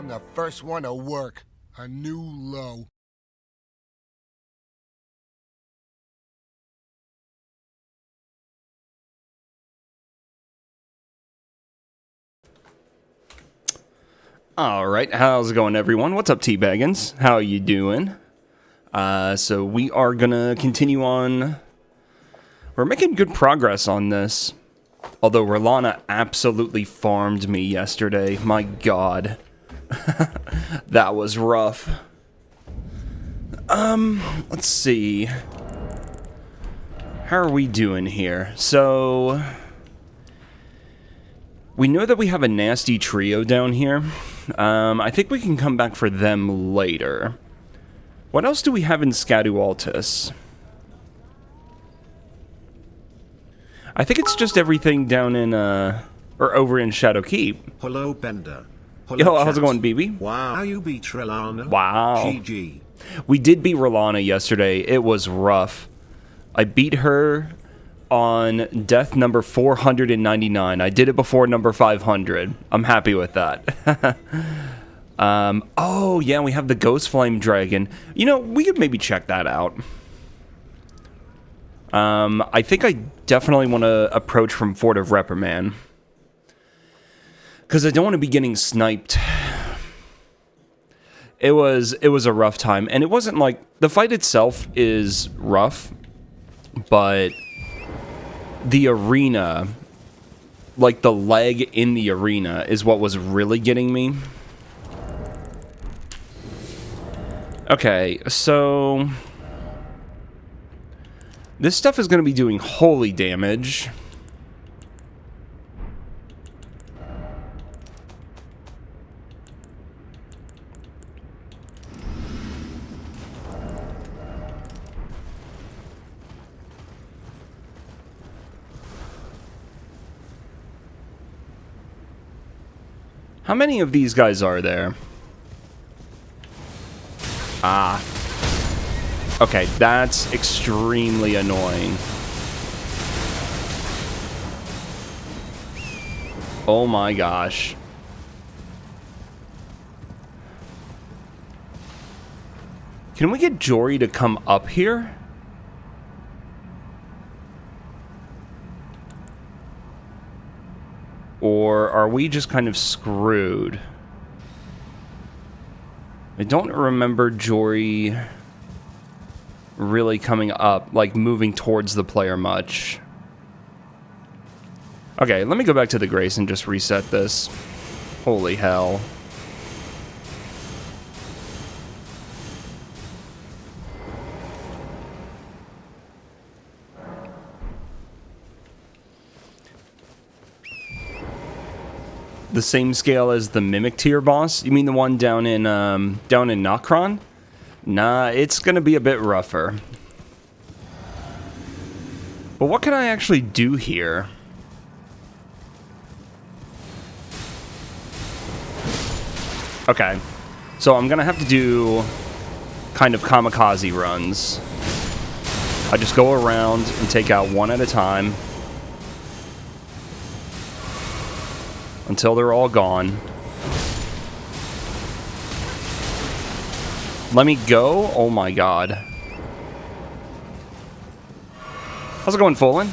I'm the first one to work. A new low. All right, how's it going, everyone? What's up, T-Baggins? How you doing? So we are gonna continue on. We're making good progress on this. Although R'Lana absolutely farmed me yesterday. My god. That was rough. Let's see. How are we doing here? So we know that we have a nasty trio down here. I think we can come back for them later. What else do we have in Scadu Altus? I think it's just everything down in, or over in Shadow Keep. Hello, Bender. Yo, how's it going, BB? Wow, you beat R'Lana. Wow. GG. We did beat R'Lana yesterday. It was rough. I beat her on death number 499. I did it before number 500. I'm happy with that. Oh, yeah, we have the Ghost Flame Dragon. You know, we could maybe check that out. I think I definitely want to approach from Fort of Reprimand. Because I don't want to be getting sniped. It was a rough time. And it wasn't like... The fight itself is rough. But the arena... Like, the lag in the arena is what was really getting me. Okay, so... This stuff is going to be doing holy damage. How many of these guys are there? Ah. Okay, that's extremely annoying. Oh my gosh. Can we get Jory to come up here? Or are we just kind of screwed? I don't remember Jory really coming up, like moving towards the player much. Okay, let me go back to the Grace and just reset this. Holy hell. The same scale as the Mimic tier boss? You mean the one down in Nokron? Nah, it's gonna be a bit rougher. But what can I actually do here? Okay, so I'm gonna have to do kind of kamikaze runs. I just go around and take out one at a time until they're all gone. Let me go? Oh my god. How's it going, Folan?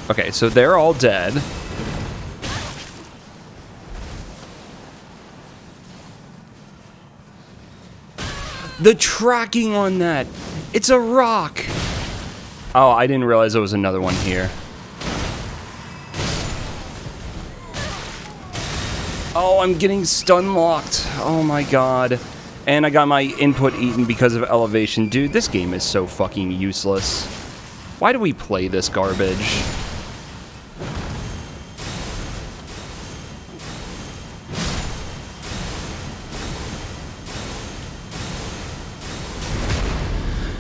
Okay, so they're all dead. The tracking on that! It's a rock! Oh, I didn't realize there was another one here. Oh, I'm getting stun locked. Oh my god. And I got my input eaten because of elevation. Dude, this game is so fucking useless. Why do we play this garbage?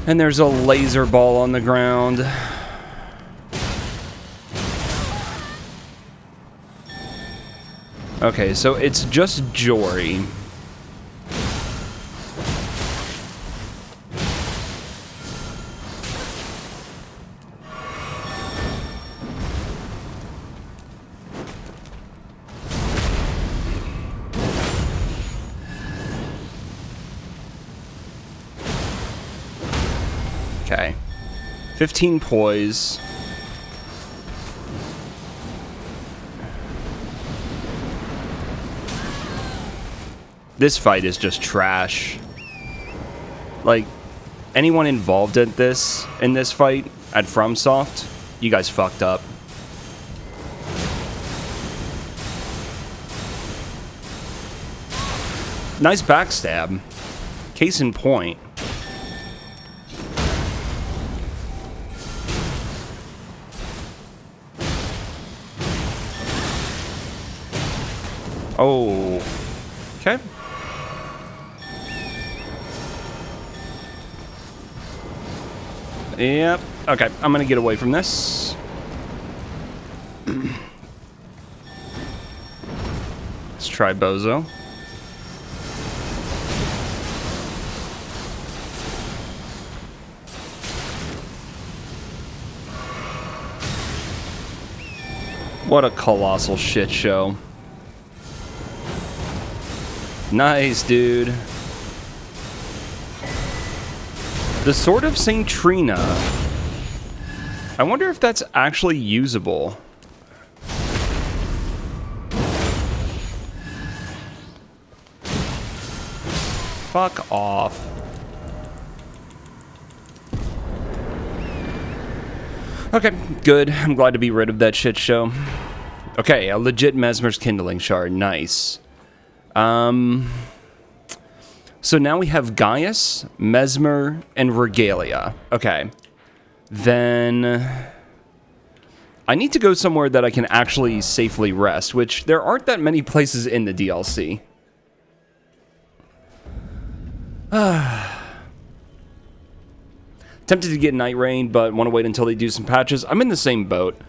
And there's a laser ball on the ground. Okay, so it's just Jory. 15 poise. This fight is just trash. Like, anyone involved in this fight at FromSoft, you guys fucked up. Nice backstab. Case in point. Oh. Okay. Yep. Okay, I'm gonna get away from this. Let's try Bozo. What a colossal shit show. Nice, dude. The Sword of Saint Trina. I wonder if that's actually usable. Fuck off. Okay, good. I'm glad to be rid of that shit show. Okay, a legit Mesmer's Kindling Shard. Nice. So now we have Gaius, Mesmer, and Regalia. Okay. Then I need to go somewhere that I can actually safely rest, which there aren't that many places in the DLC. Tempted to get Night Rain, but want to wait until they do some patches. I'm in the same boat.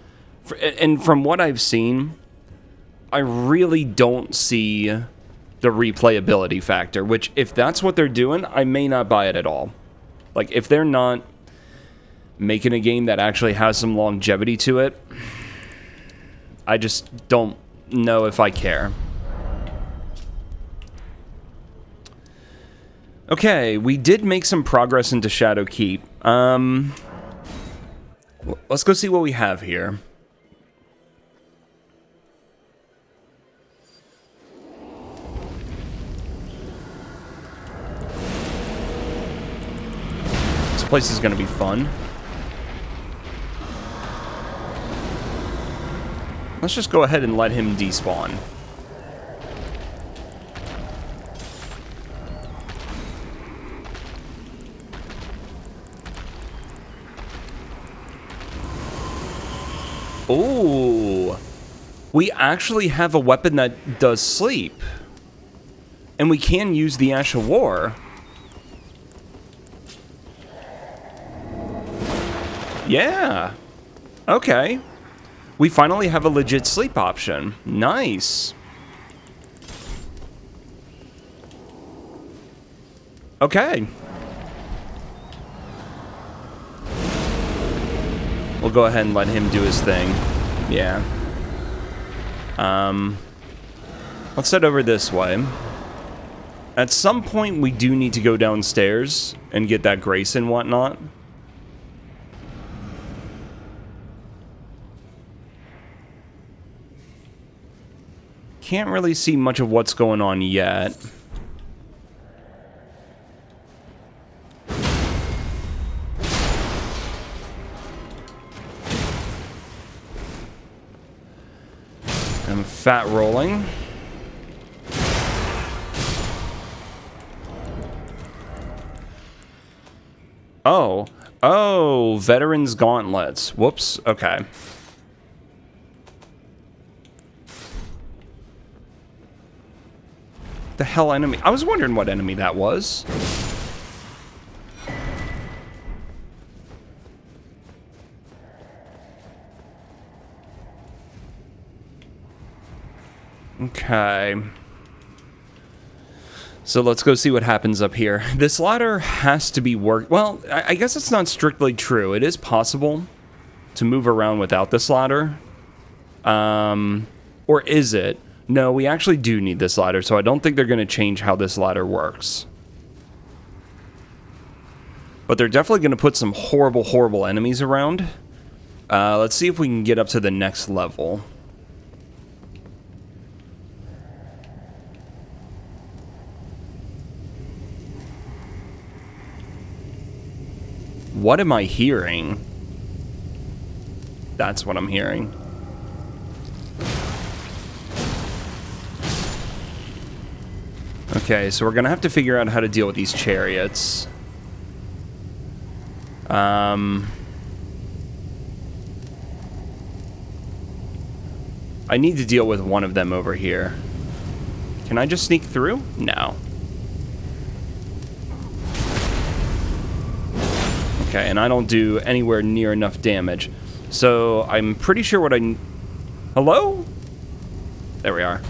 And from what I've seen, I really don't see the replayability factor, which if that's what they're doing, I may not buy it at all. Like, if they're not making a game that actually has some longevity to it, I just don't know if I care. Okay, we did make some progress into Shadowkeep. Let's go see what we have here. This place is going to be fun. Let's just go ahead and let him despawn. Oh, we actually have a weapon that does sleep. And we can use the Ash of War. Yeah. Okay. We finally have a legit sleep option. Nice. Okay. We'll go ahead and let him do his thing. Yeah. Let's head over this way. At some point, we do need to go downstairs and get that grace and whatnot. Can't really see much of what's going on yet. I'm fat rolling. Oh. Oh, Veterans Gauntlets. Whoops. Okay. The hell enemy? I was wondering what enemy that was. Okay. So let's go see what happens up here. This ladder has to be worked. Well, I guess it's not strictly true. It is possible to move around without this ladder. Or is it? No, we actually do need this ladder, so I don't think they're going to change how this ladder works. But they're definitely going to put some horrible, horrible enemies around. Let's see if we can get up to the next level. What am I hearing? That's what I'm hearing. Okay, so we're gonna have to figure out how to deal with these chariots. I need to deal with one of them over here. Can I just sneak through? No. Okay, and I don't do anywhere near enough damage. So I'm pretty sure what I... Hello? There we are.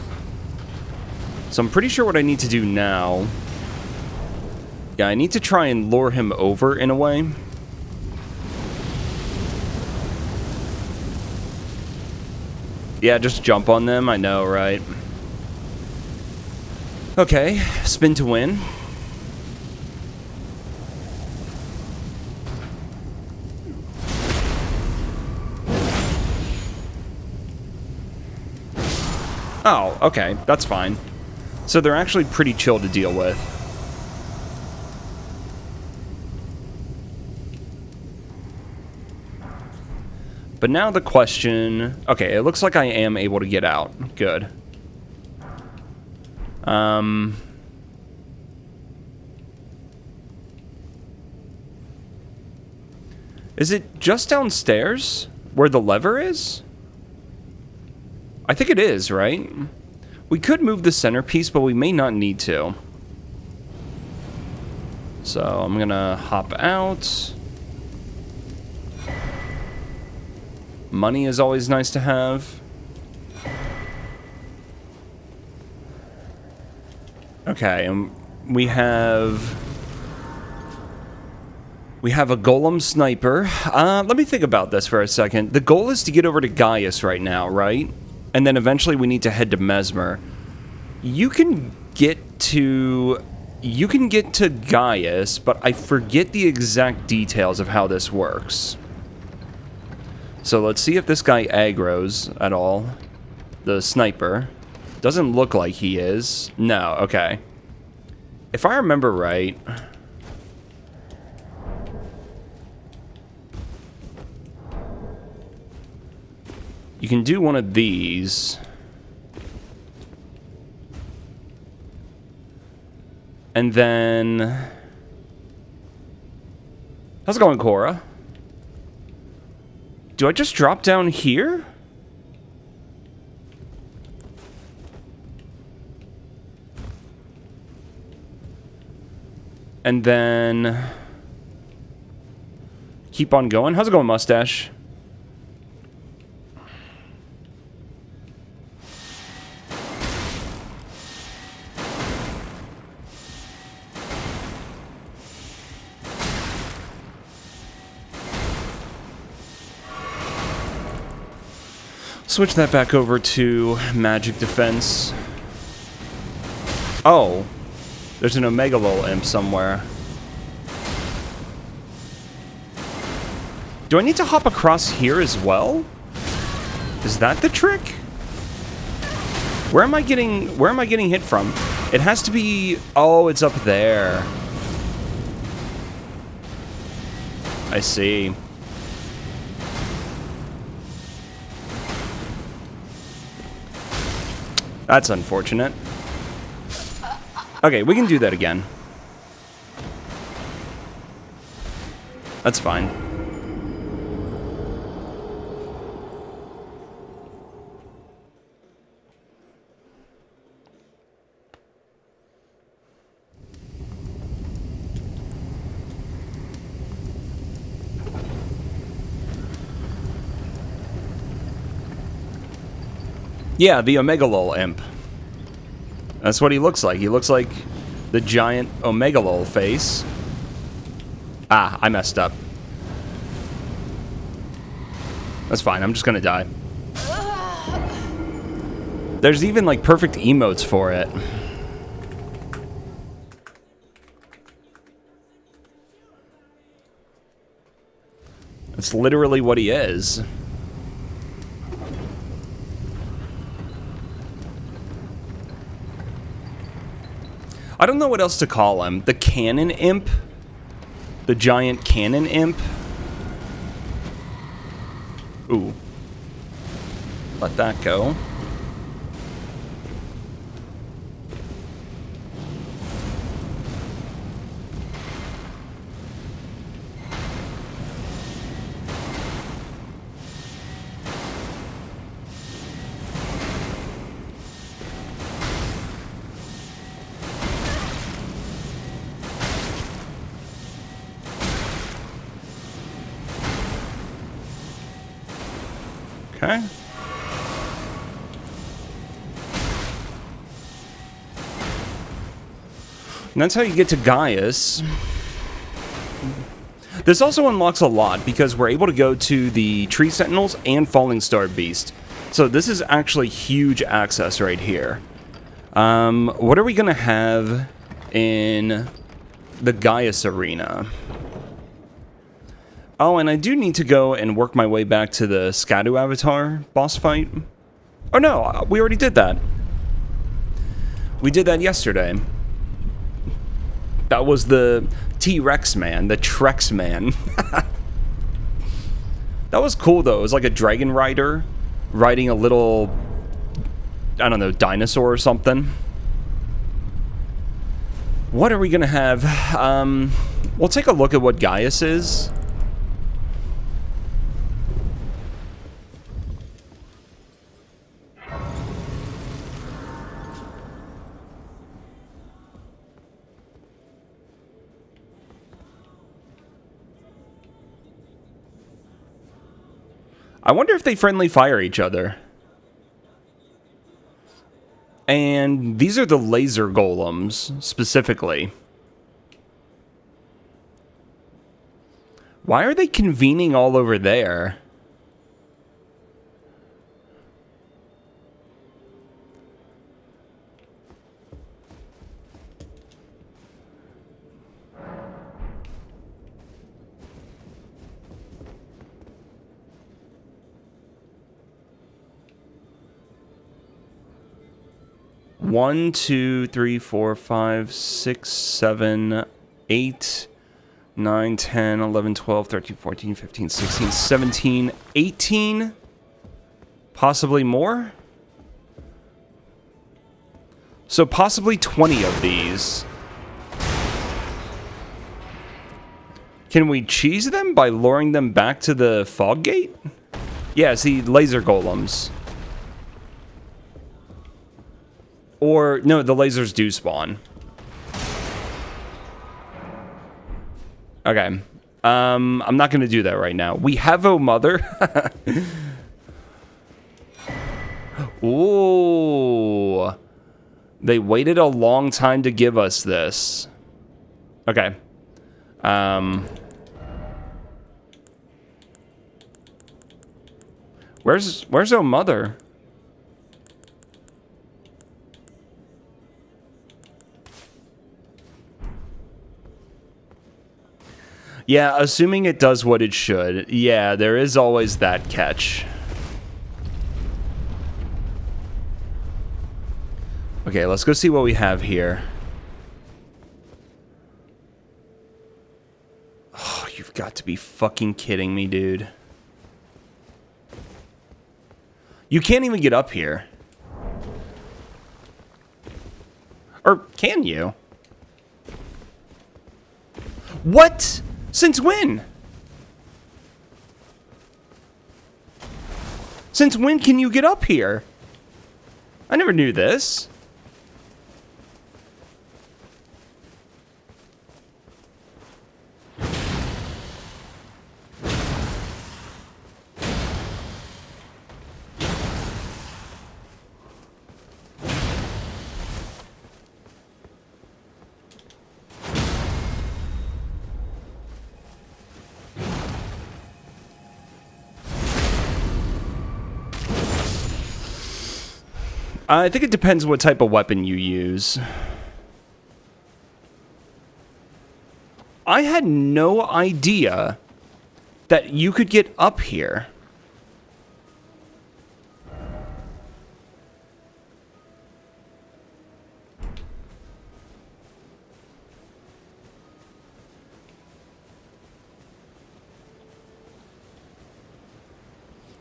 So I'm pretty sure what I need to do now... Yeah, I need to try and lure him over in a way. Yeah, just jump on them, I know, right? Okay, spin to win. Oh, okay, that's fine. So they're actually pretty chill to deal with. But now the question... Okay, it looks like I am able to get out. Good. Is it just downstairs where the lever is? I think it is, right? We could move the centerpiece, but we may not need to. So I'm gonna hop out. Money is always nice to have. Okay, and we have a golem sniper. Let me think about this for a second. The goal is to get over to Gaius right now, right? And then eventually we need to head to Mesmer. You can get to Gaius, but I forget the exact details of how this works. So let's see if this guy aggroes at all. The sniper. Doesn't look like he is. No, okay. If I remember right... You can do one of these. And then... How's it going, Cora? Do I just drop down here? And then... Keep on going? How's it going, Mustache? Switch that back over to magic defense. Oh, there's an Omega Lol imp somewhere. Do I need to hop across here as well? Is that the trick? Where am I getting hit from? It has to be... Oh, it's up there. I see. That's unfortunate. Okay, we can do that again. That's fine. Yeah, the Omega Lol imp. That's what he looks like. He looks like the giant Omega Lol face. Ah, I messed up. That's fine, I'm just gonna die. There's even like perfect emotes for it. It's literally what he is. I don't know what else to call him. The cannon imp? The giant cannon imp? Ooh. Let that go. Okay. And that's how you get to Gaius. This also unlocks a lot because we're able to go to the Tree Sentinels and Falling Star Beast. So this is actually huge access right here. What are we going to have in the Gaius arena? Oh, and I do need to go and work my way back to the Scadu Avatar boss fight. Oh no, we already did that. We did that yesterday. That was the T-Rex man, the Trex man. That was cool though. It was like a dragon rider riding a little, I don't know, dinosaur or something. What are we gonna have? We'll take a look at what Gaius is. I wonder if they friendly fire each other. And these are the laser golems, specifically. Why are they convening all over there? One, 2, 3, 4, 5, 6, 7, 8, 9, 10, 11, 12, 13, 14, 15, 16, 17, 18. Possibly more? So possibly 20 of these. Can we cheese them by luring them back to the fog gate? Yeah, see, laser golems. Or, no, the lasers do spawn. Okay. I'm not going to do that right now. We have O Mother. Ooh. They waited a long time to give us this. Okay. Where's O Mother? Yeah, assuming it does what it should. Yeah, there is always that catch. Okay, let's go see what we have here. Oh, you've got to be fucking kidding me, dude. You can't even get up here. Or can you? What? Since when? Since when can you get up here? I never knew this. I think it depends what type of weapon you use. I had no idea that you could get up here.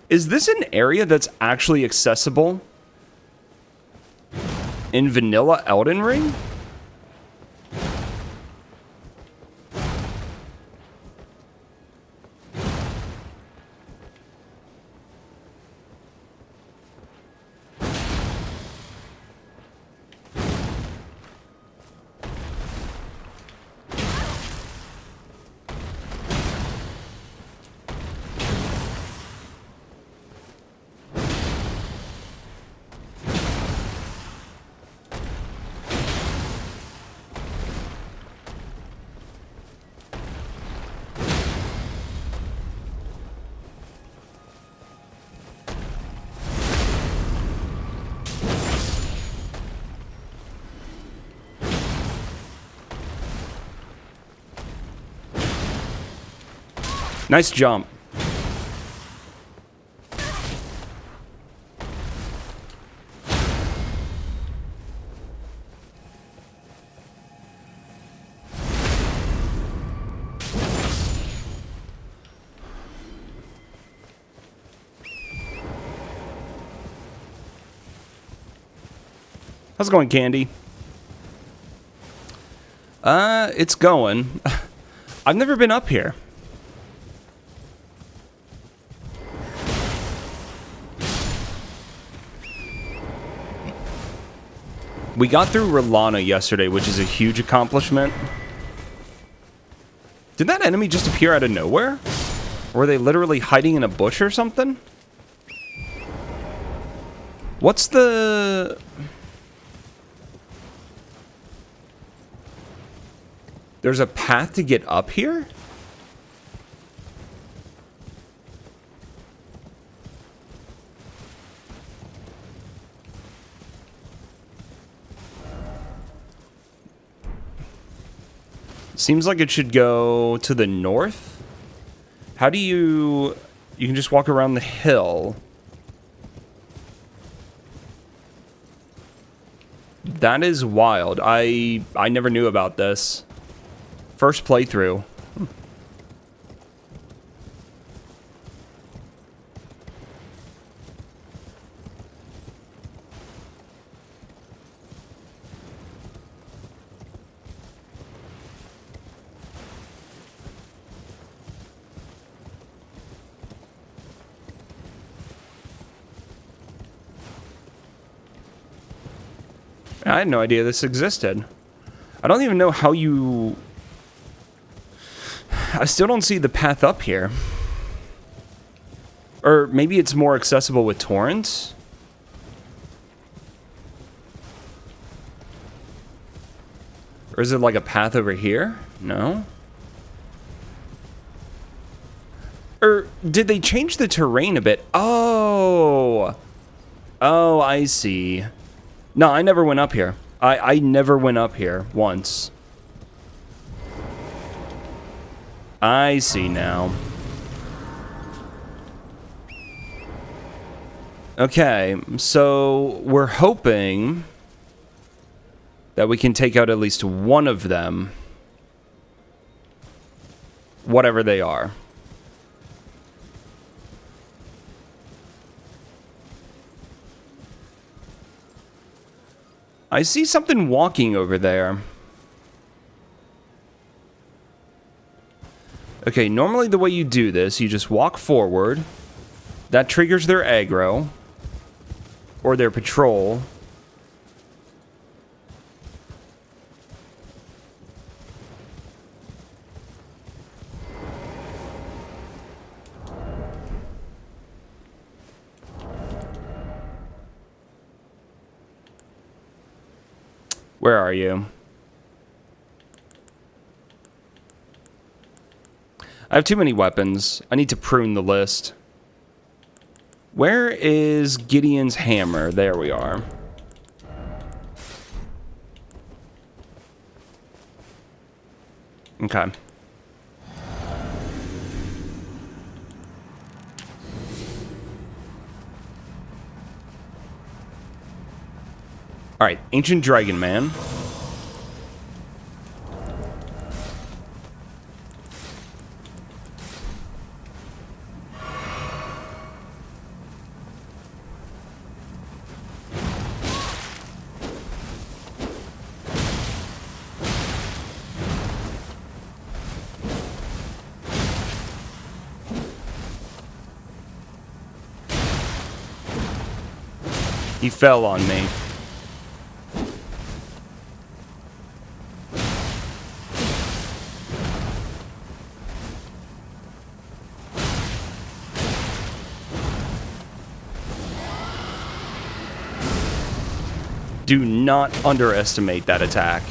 Is this an area that's actually accessible in vanilla Elden Ring? Nice jump. How's it going, Candy? It's going. I've never been up here. We got through Rolana yesterday, which is a huge accomplishment. Did that enemy just appear out of nowhere? Or were they literally hiding in a bush or something? What's the... There's a path to get up here? Seems like it should go to the north. How do you... You can just walk around the hill. That is wild. I never knew about this. First playthrough. I had no idea this existed. I don't even know how you... I still don't see the path up here. Or maybe it's more accessible with torrents? Or is it like a path over here? No? Or did they change the terrain a bit? Oh! Oh, I see. No, I never went up here. I never went up here once. I see now. Okay, so we're hoping that we can take out at least one of them. Whatever they are. I see something walking over there. Okay, normally the way you do this, you just walk forward. That triggers their aggro. Or their patrol. Where are you? I have too many weapons. I need to prune the list. Where is Gideon's hammer? There we are. Okay. Alright, Ancient Dragon Man. He fell on me. Do not underestimate that attack.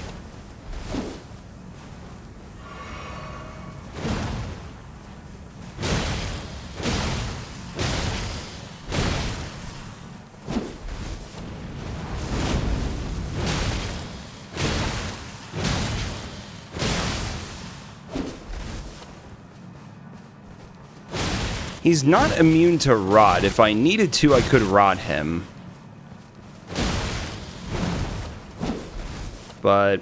He's not immune to rot. If I needed to, I could rot him. But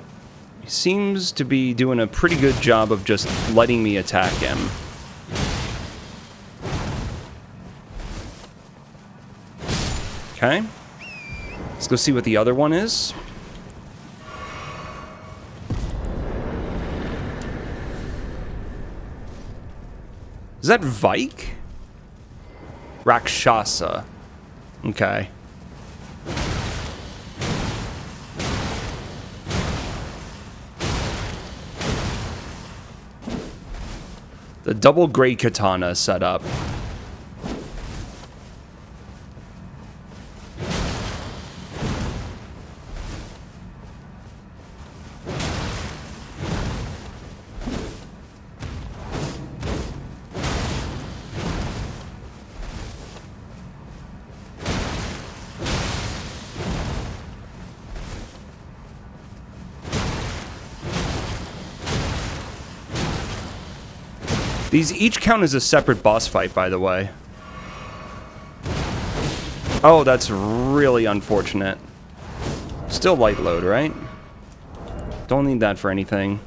he seems to be doing a pretty good job of just letting me attack him. Okay. Let's go see what the other one is. Is that Vike? Rakshasa. Okay. The double great katana set up. These each count as a separate boss fight, by the way. Oh, that's really unfortunate. Still light load, right? Don't need that for anything.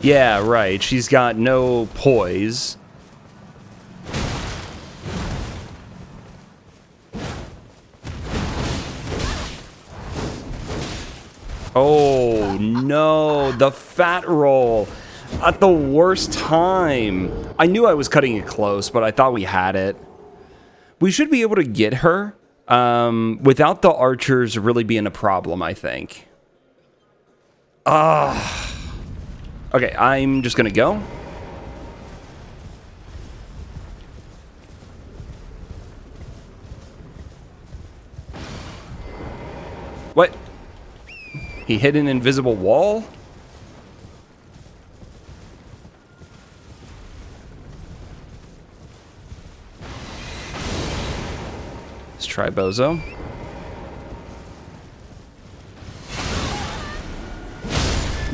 Yeah, right. She's got no poise. Oh, no. The fat roll. At the worst time. I knew I was cutting it close, but I thought we had it. We should be able to get her without the archers really being a problem, I think. Okay, I'm just going to go. What? He hit an invisible wall? Let's try Bozo.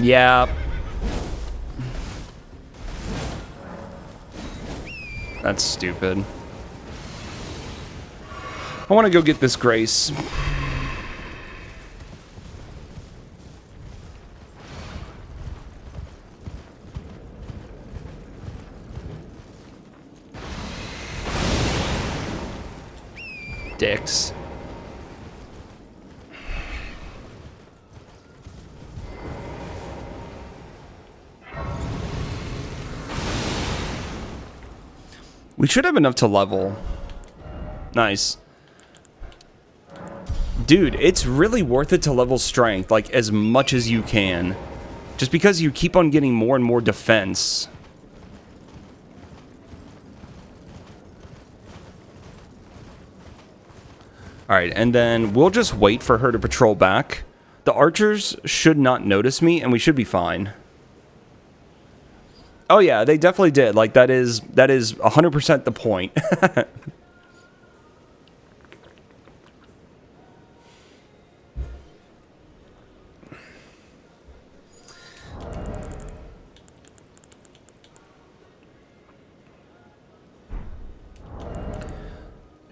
Yeah. That's stupid. I want to go get this Grace. Dicks. We should have enough to level. Nice. Dude, it's really worth it to level strength, like, as much as you can. Just because you keep on getting more and more defense. Alright, and then we'll just wait for her to patrol back. The archers should not notice me, and we should be fine. Oh yeah, they definitely did. Like, that is 100% the point.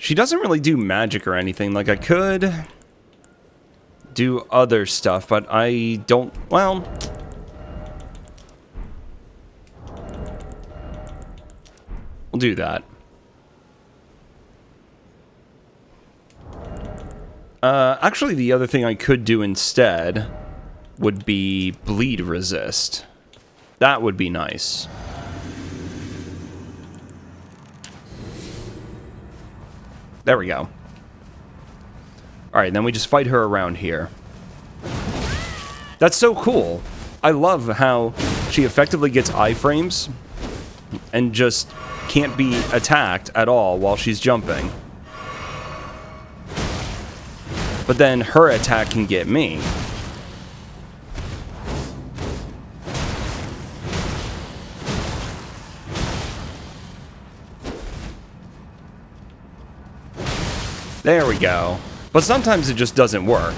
She doesn't really do magic or anything. Like, I could do other stuff, but I don't... Well... We'll do that. Actually, the other thing I could do instead would be bleed resist. That would be nice. There we go. Alright, then we just fight her around here. That's so cool. I love how she effectively gets iframes and just can't be attacked at all while she's jumping. But then her attack can get me. There we go. But sometimes it just doesn't work.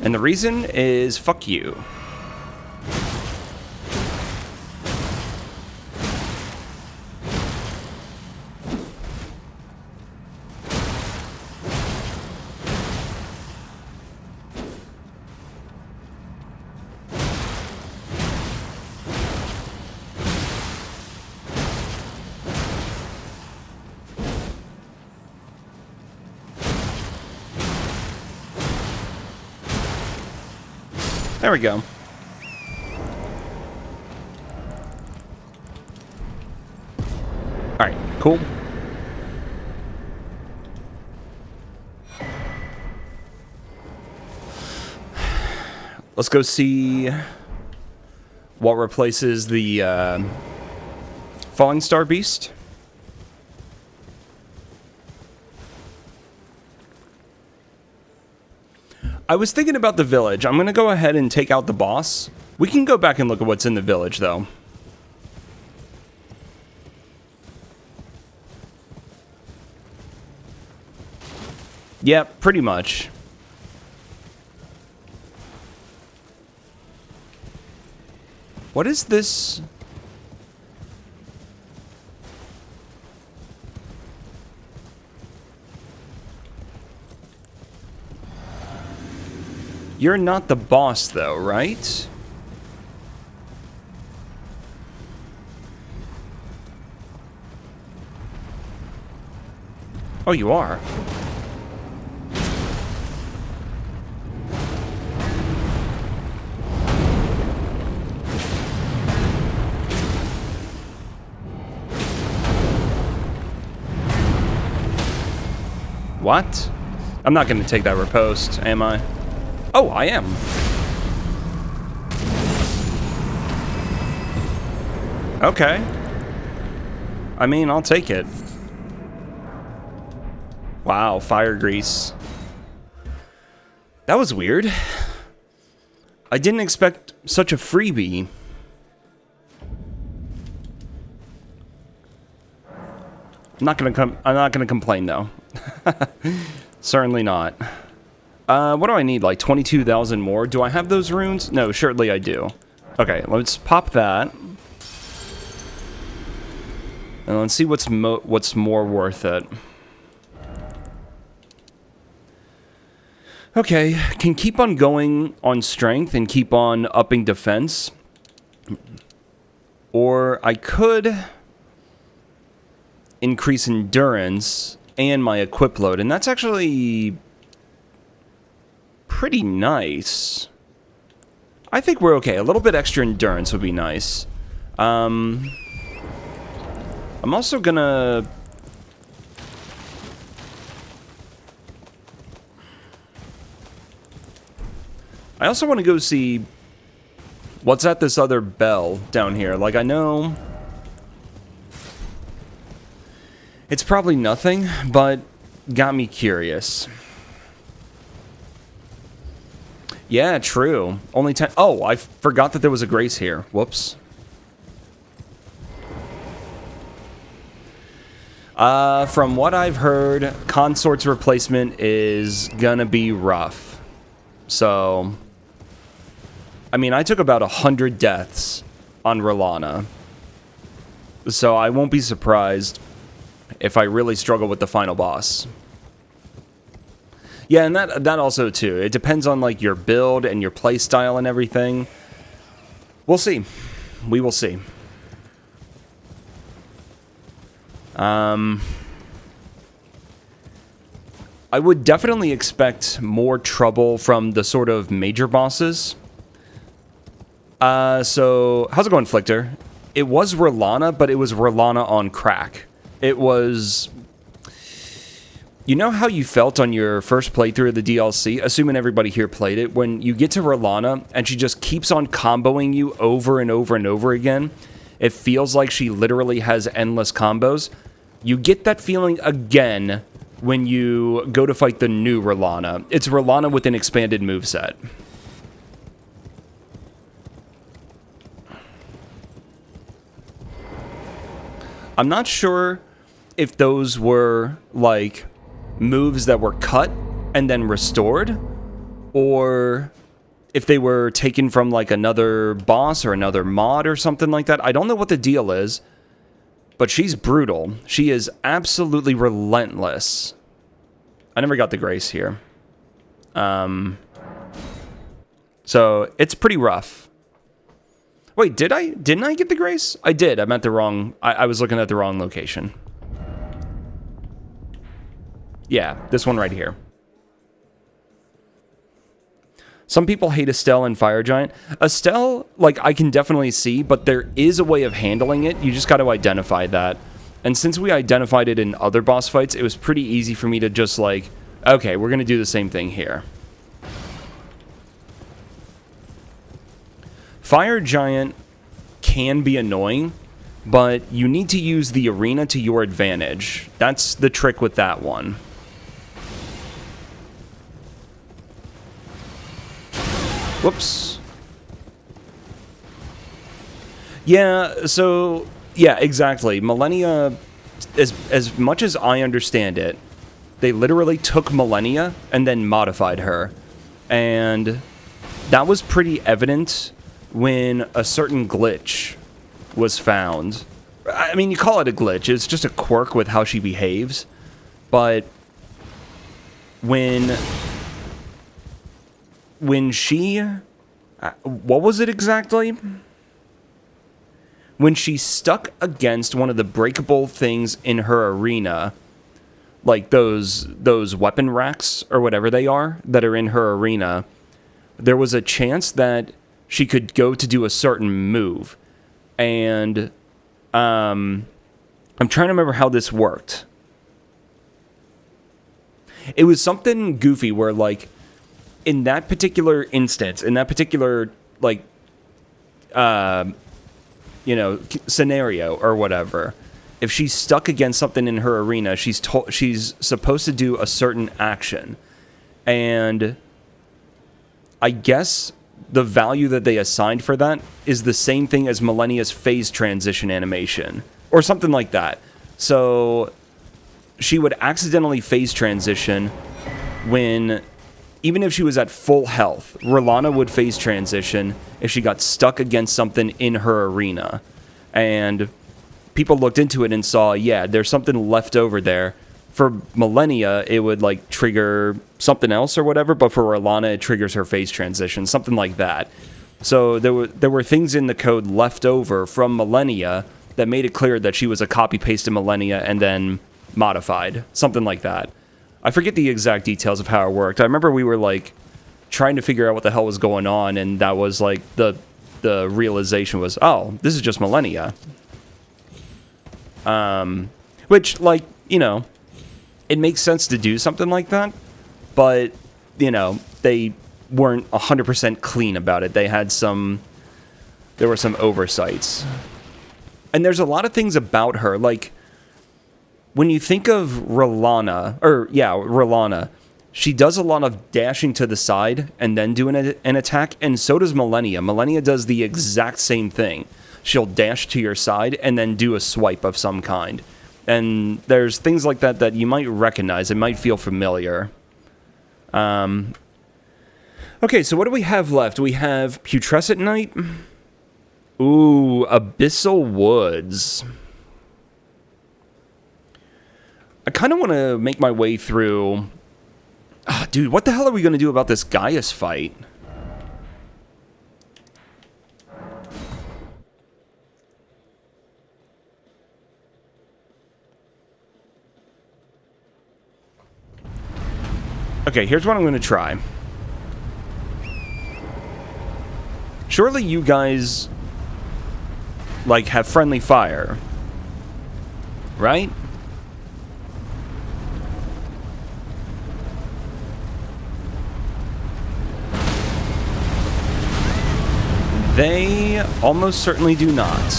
And the reason is fuck you. There we go. Alright, cool. Let's go see what replaces the Falling Star Beast. I was thinking about the village. I'm going to go ahead and take out the boss. We can go back and look at what's in the village, though. Yep, pretty much. What is this? You're not the boss, though, right? Oh, you are. What? I'm not going to take that riposte, am I? Oh, I am. Okay. I mean, I'll take it. Wow, fire grease. That was weird. I didn't expect such a freebie. I'm not gonna complain though. Certainly not. What do I need? Like 22,000 more? Do I have those runes? No, surely I do. Okay, let's pop that. And let's see what's more worth it. Okay, can keep on going on strength and keep on upping defense. Or I could increase endurance and my equip load, and that's actually pretty nice. I think we're okay. A little bit extra endurance would be nice. I'm also gonna... I also want to go see what's at this other bell down here. Like, I know it's probably nothing, but got me curious. Yeah, true. Only 10... Oh, I forgot that there was a grace here. Whoops. From what I've heard, Consort's replacement is gonna be rough. So, I mean, I took about 100 deaths on R'Lana. So I won't be surprised if I really struggle with the final boss. Yeah, and that also too. It depends on like your build and your play style and everything. We'll see. We will see. I would definitely expect more trouble from the sort of major bosses. So how's it going, Flichter? It was R'Lana, but it was R'Lana on crack. It was... You know how you felt on your first playthrough of the DLC, assuming everybody here played it, when you get to R'Lana and she just keeps on comboing you over and over and over again? It feels like she literally has endless combos. You get that feeling again when you go to fight the new R'Lana. It's R'Lana with an expanded moveset. I'm not sure if those were, like, moves that were cut and then restored, or if they were taken from, like, another boss or another mod or something like that. I don't know what the deal is, but she's brutal. She is absolutely relentless. I never got the grace here. So, it's pretty rough. Wait, didn't I get the grace? I did. I meant the wrong... I was looking at the wrong location. Yeah, this one right here. Some people hate Estelle and Fire Giant. Estelle, like, I can definitely see, but there is a way of handling it. You just got to identify that. And since we identified it in other boss fights, it was pretty easy for me to just, like, okay, we're going to do the same thing here. Fire Giant can be annoying, but you need to use the arena to your advantage. That's the trick with that one. Whoops. Yeah, so... Yeah, exactly. Millennia, as much as I understand it, they literally took Millennia and then modified her. And that was pretty evident when a certain glitch was found. I mean, you call it a glitch. It's just a quirk with how she behaves. But when she... what was it exactly? When she stuck against one of the breakable things in her arena, like those weapon racks or whatever they are that are in her arena, there was a chance that she could go to do a certain move. And I'm trying to remember how this worked. It was something goofy where, like, in that particular instance, in that particular, like, you know, scenario or whatever, if she's stuck against something in her arena, she's supposed to do a certain action. And I guess the value that they assigned for that is the same thing as Millennia's phase transition animation, or something like that. So she would accidentally phase transition when, even if she was at full health, R'Lana would phase transition if she got stuck against something in her arena. And people looked into it and saw, yeah, there's something left over there. For Millennia, it would, like, trigger something else or whatever, but for R'Lana, it triggers her phase transition, something like that. So there were things in the code left over from Millennia that made it clear that she was a copy-paste of Millennia and then modified, something like that. I forget the exact details of how it worked. I remember we were, like, trying to figure out what the hell was going on, and that was, like, the realization was, oh, this is just Millennia. Which, like, you know, it makes sense to do something like that, but, you know, they weren't 100% clean about it. There were some oversights. And there's a lot of things about her, like, when you think of R'Lana, she does a lot of dashing to the side and then doing an attack, and so does Millennia. Millennia does the exact same thing. She'll dash to your side and then do a swipe of some kind. And there's things like that that you might recognize. It might feel familiar. Okay, so what do we have left? We have Putrescent Knight. Ooh, Abyssal Woods. I kind of want to make my way through Ah, dude, what the hell are we going to do about this Gaius fight? Okay, here's what I'm going to try. Surely you guys, like, have friendly fire, right? They almost certainly do not.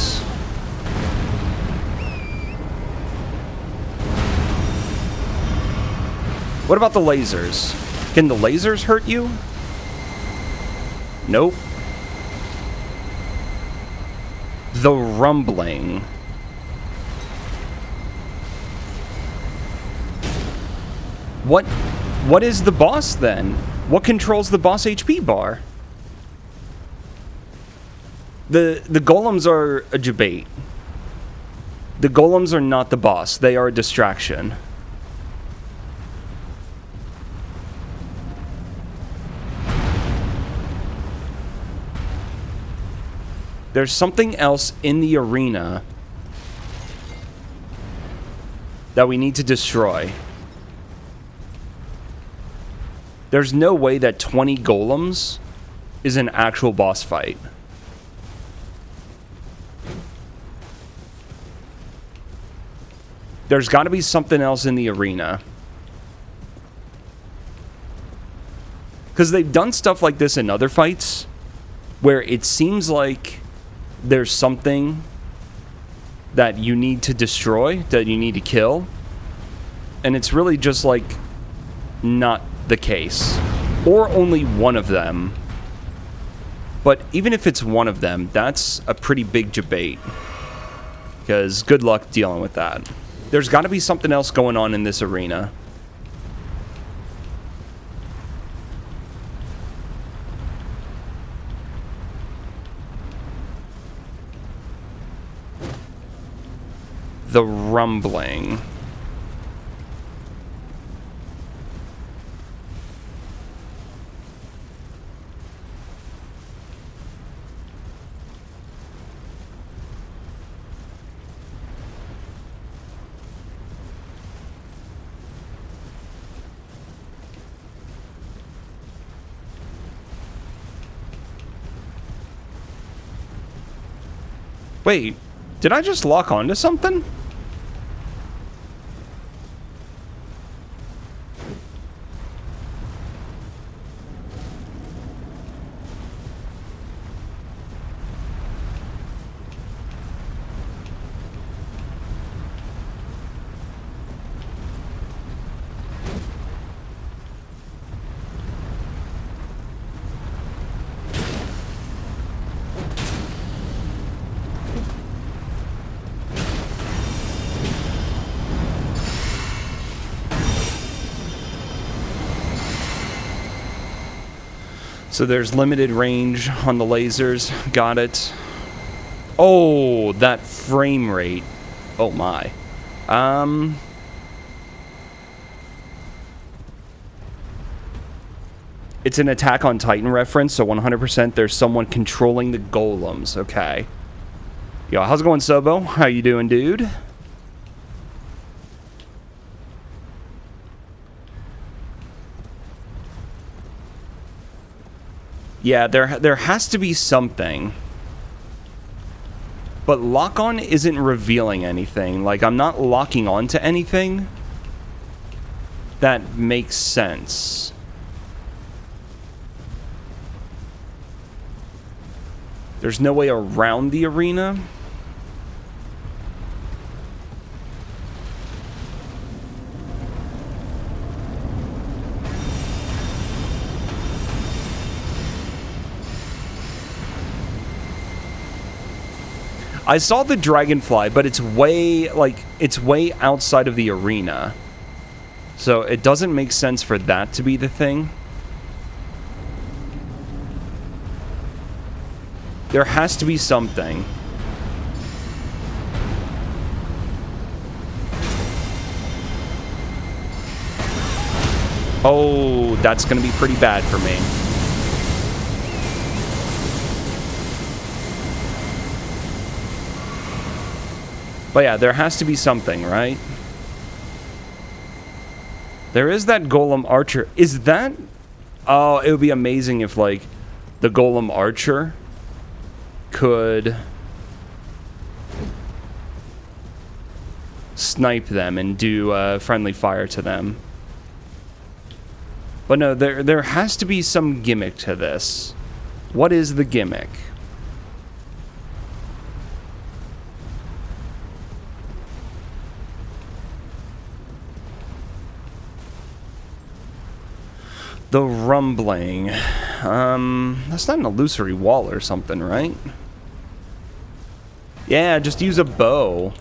What about the lasers? Can the lasers hurt you? Nope. The rumbling. What is the boss then? What controls the boss HP bar? The golems are a debate. The golems are not the boss. They are a distraction. There's something else in the arena that we need to destroy. There's no way that 20 golems is an actual boss fight. There's got to be something else in the arena. Because they've done stuff like this in other fights where it seems like there's something that you need to destroy, that you need to kill, and it's really just like not the case, or only one of them. But even if it's one of them, that's a pretty big debate, because good luck dealing with that. There's got to be something else going on in this arena. The rumbling. Wait, did I just lock onto something? So there's limited range on the lasers. Got it. Oh, that frame rate. Oh my. It's an Attack on Titan reference, so 100% there's someone controlling the golems. Okay. Yo, how's it going, Sobo? How you doing, dude? Yeah, there has to be something. But lock-on isn't revealing anything. Like, I'm not locking on to anything that makes sense. There's no way around the arena. I saw the dragonfly, but it's way outside of the arena. So it doesn't make sense for that to be the thing. There has to be something. Oh, that's going to be pretty bad for me. But yeah, there has to be something, right? There is that Golem Archer. Is that... Oh, it would be amazing if, like, the Golem Archer could snipe them and do friendly fire to them. But no, there has to be some gimmick to this. What is the gimmick? The rumbling. That's not an illusory wall or something, right? Yeah, just use a bow.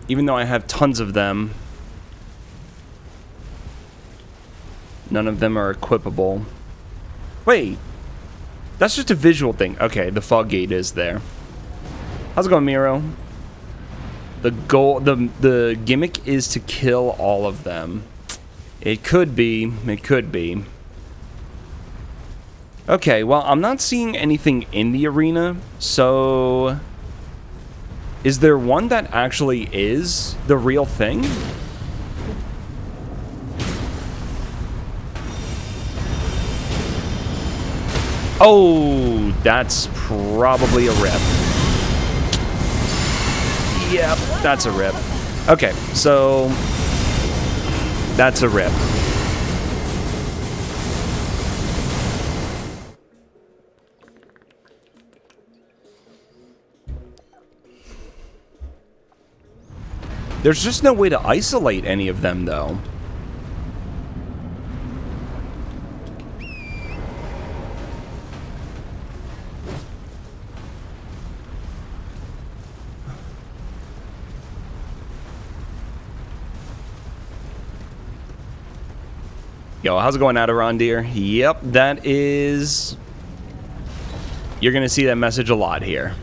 Even though I have tons of them, none of them are equipable. Wait, that's just a visual thing. Okay, the fog gate is there. How's it going, Miro? The gimmick is to kill all of them. It could be. It could be. Okay, well, I'm not seeing anything in the arena, so... Is there one that actually is the real thing? Oh, that's probably a rip. Yep, that's a rip. Okay, so... That's a rip. There's just no way to isolate any of them, though. Yo, how's it going, Adirondir? Yep, that is... You're going to see that message a lot here.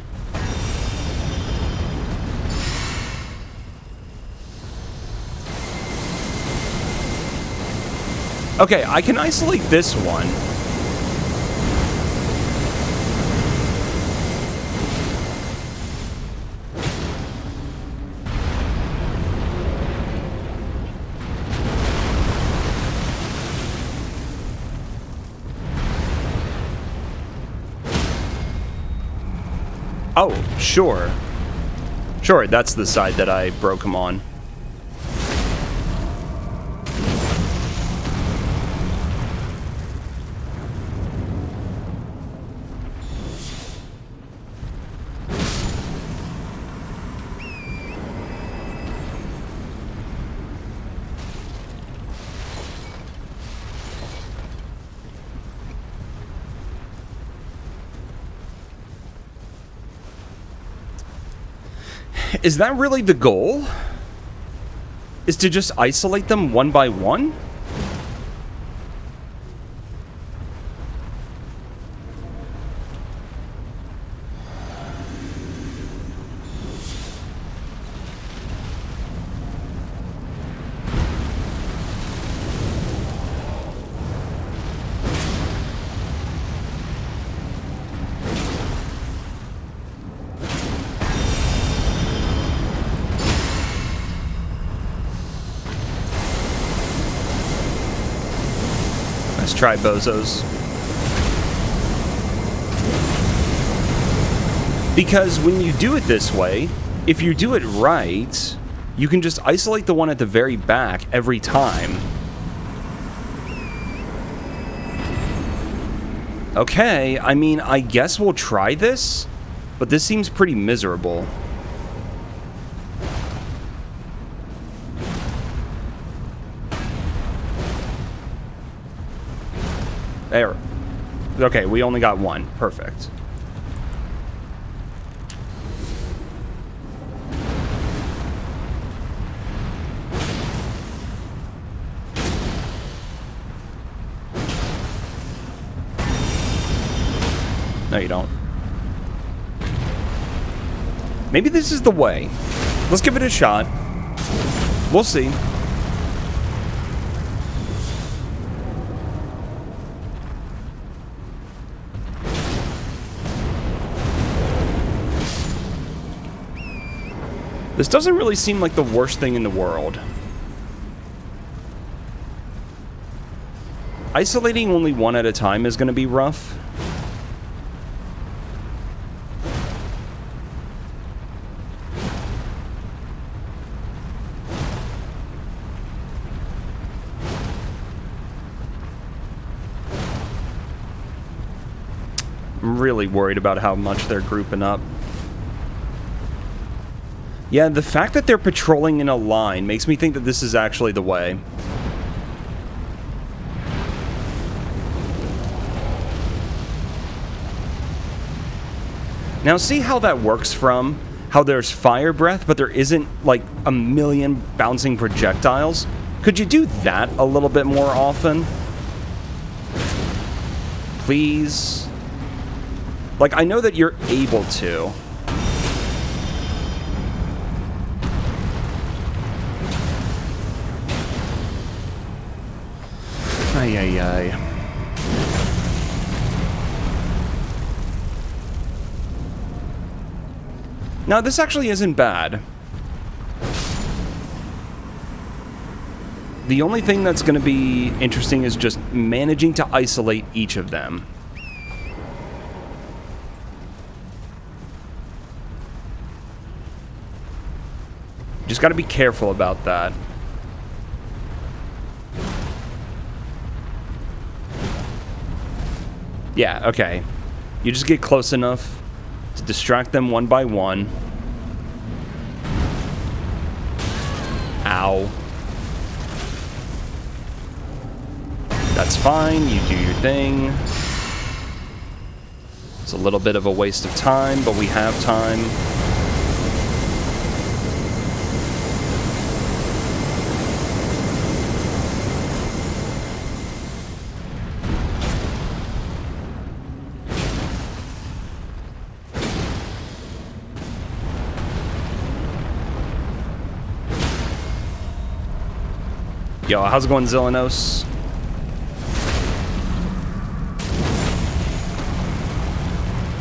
Okay, I can isolate this one. Oh, sure. Sure, that's the side that I broke him on. Is that really the goal? Is to just isolate them one by one? Let's try bozos. Because when you do it this way, if you do it right, you can just isolate the one at the very back every time. Okay, I mean, I guess we'll try this, but this seems pretty miserable. There. Okay, we only got one. Perfect. No, you don't. Maybe this is the way. Let's give it a shot. We'll see. This doesn't really seem like the worst thing in the world. Isolating only one at a time is going to be rough. I'm really worried about how much they're grouping up. Yeah, the fact that they're patrolling in a line makes me think that this is actually the way. Now see how that works from how there's fire breath, but there isn't like a million bouncing projectiles? Could you do that a little bit more often? Please? Like, I know that you're able to. Ay, ay, ay. Now, this actually isn't bad. The only thing that's going to be interesting is just managing to isolate each of them. Just got to be careful about that. Yeah, okay. You just get close enough to distract them one by one. Ow. That's fine, you do your thing. It's a little bit of a waste of time, but we have time. Yo, how's it going, Zelenos?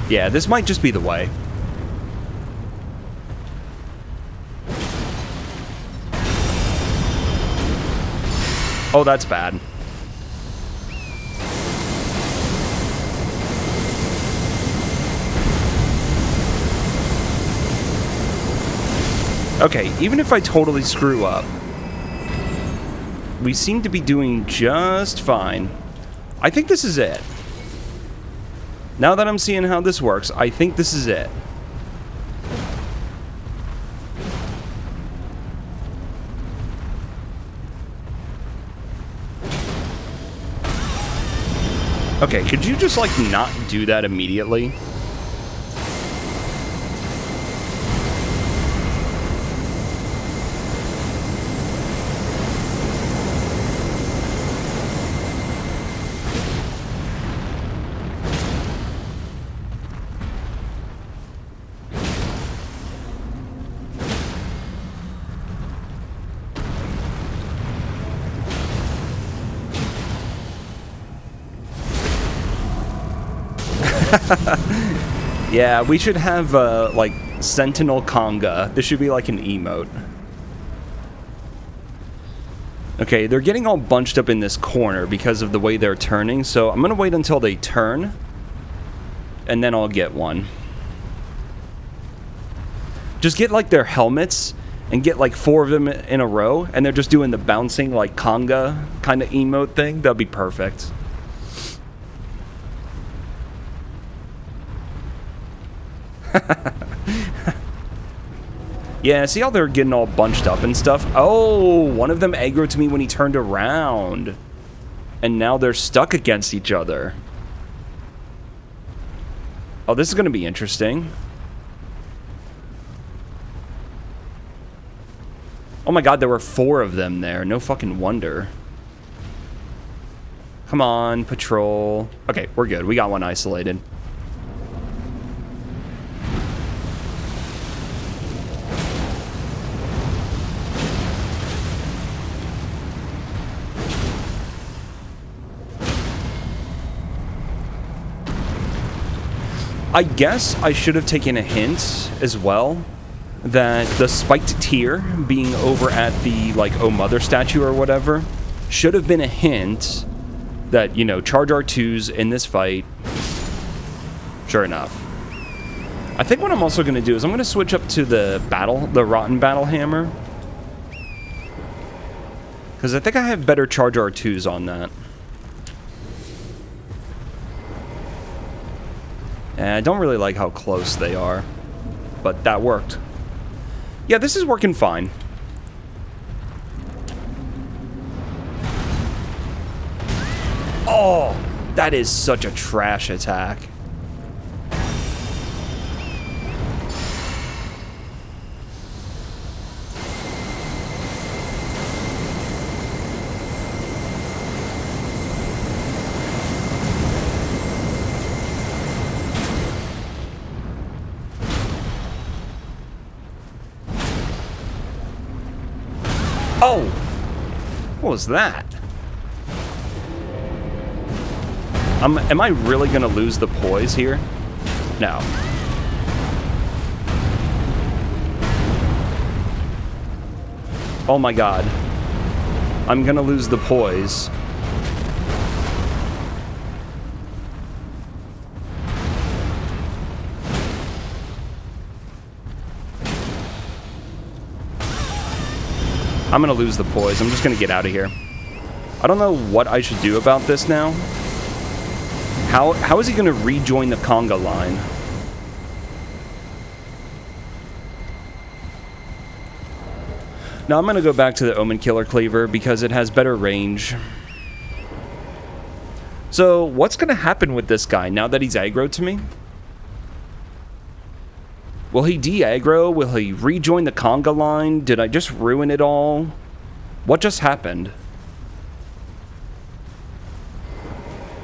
Yeah, this might just be the way. Oh, that's bad. Okay, even if I totally screw up, we seem to be doing just fine. I think this is it. Now that I'm seeing how this works, I think this is it. Okay, could you just, like, not do that immediately? Yeah, we should have, like, Sentinel Conga. This should be like an emote. Okay, they're getting all bunched up in this corner because of the way they're turning, so I'm gonna wait until they turn, and then I'll get one. Just get, like, their helmets, and get, like, 4 of them in a row, and they're just doing the bouncing, like, conga kind of emote thing. That'd be perfect. Yeah, see how they're getting all bunched up and stuff? Oh, one of them aggroed to me when he turned around. And now they're stuck against each other. Oh, this is going to be interesting. Oh my god, there were 4 of them there. No fucking wonder. Come on, patrol. Okay, we're good. We got one isolated. I guess I should have taken a hint as well that the spiked tear being over at the, like, Oh Mother statue or whatever should have been a hint that, you know, charge R2's in this fight. Sure enough. I think what I'm also going to do is I'm going to switch up to the Rotten Battle Hammer. Because I think I have better charge R2's on that. And I don't really like how close they are. But that worked. Yeah, this is working fine. Oh, that is such a trash attack. Oh! What was that? Am I really gonna lose the poise here? No. Oh my god. I'm gonna lose the poise. I'm gonna lose the poise. I'm just gonna get out of here. I don't know what I should do about this now. How is he gonna rejoin the conga line? Now I'm gonna go back to the Omen Killer Cleaver because it has better range. So what's gonna happen with this guy now that he's aggroed to me? Will he de-aggro? Will he rejoin the conga line? Did I just ruin it all? What just happened?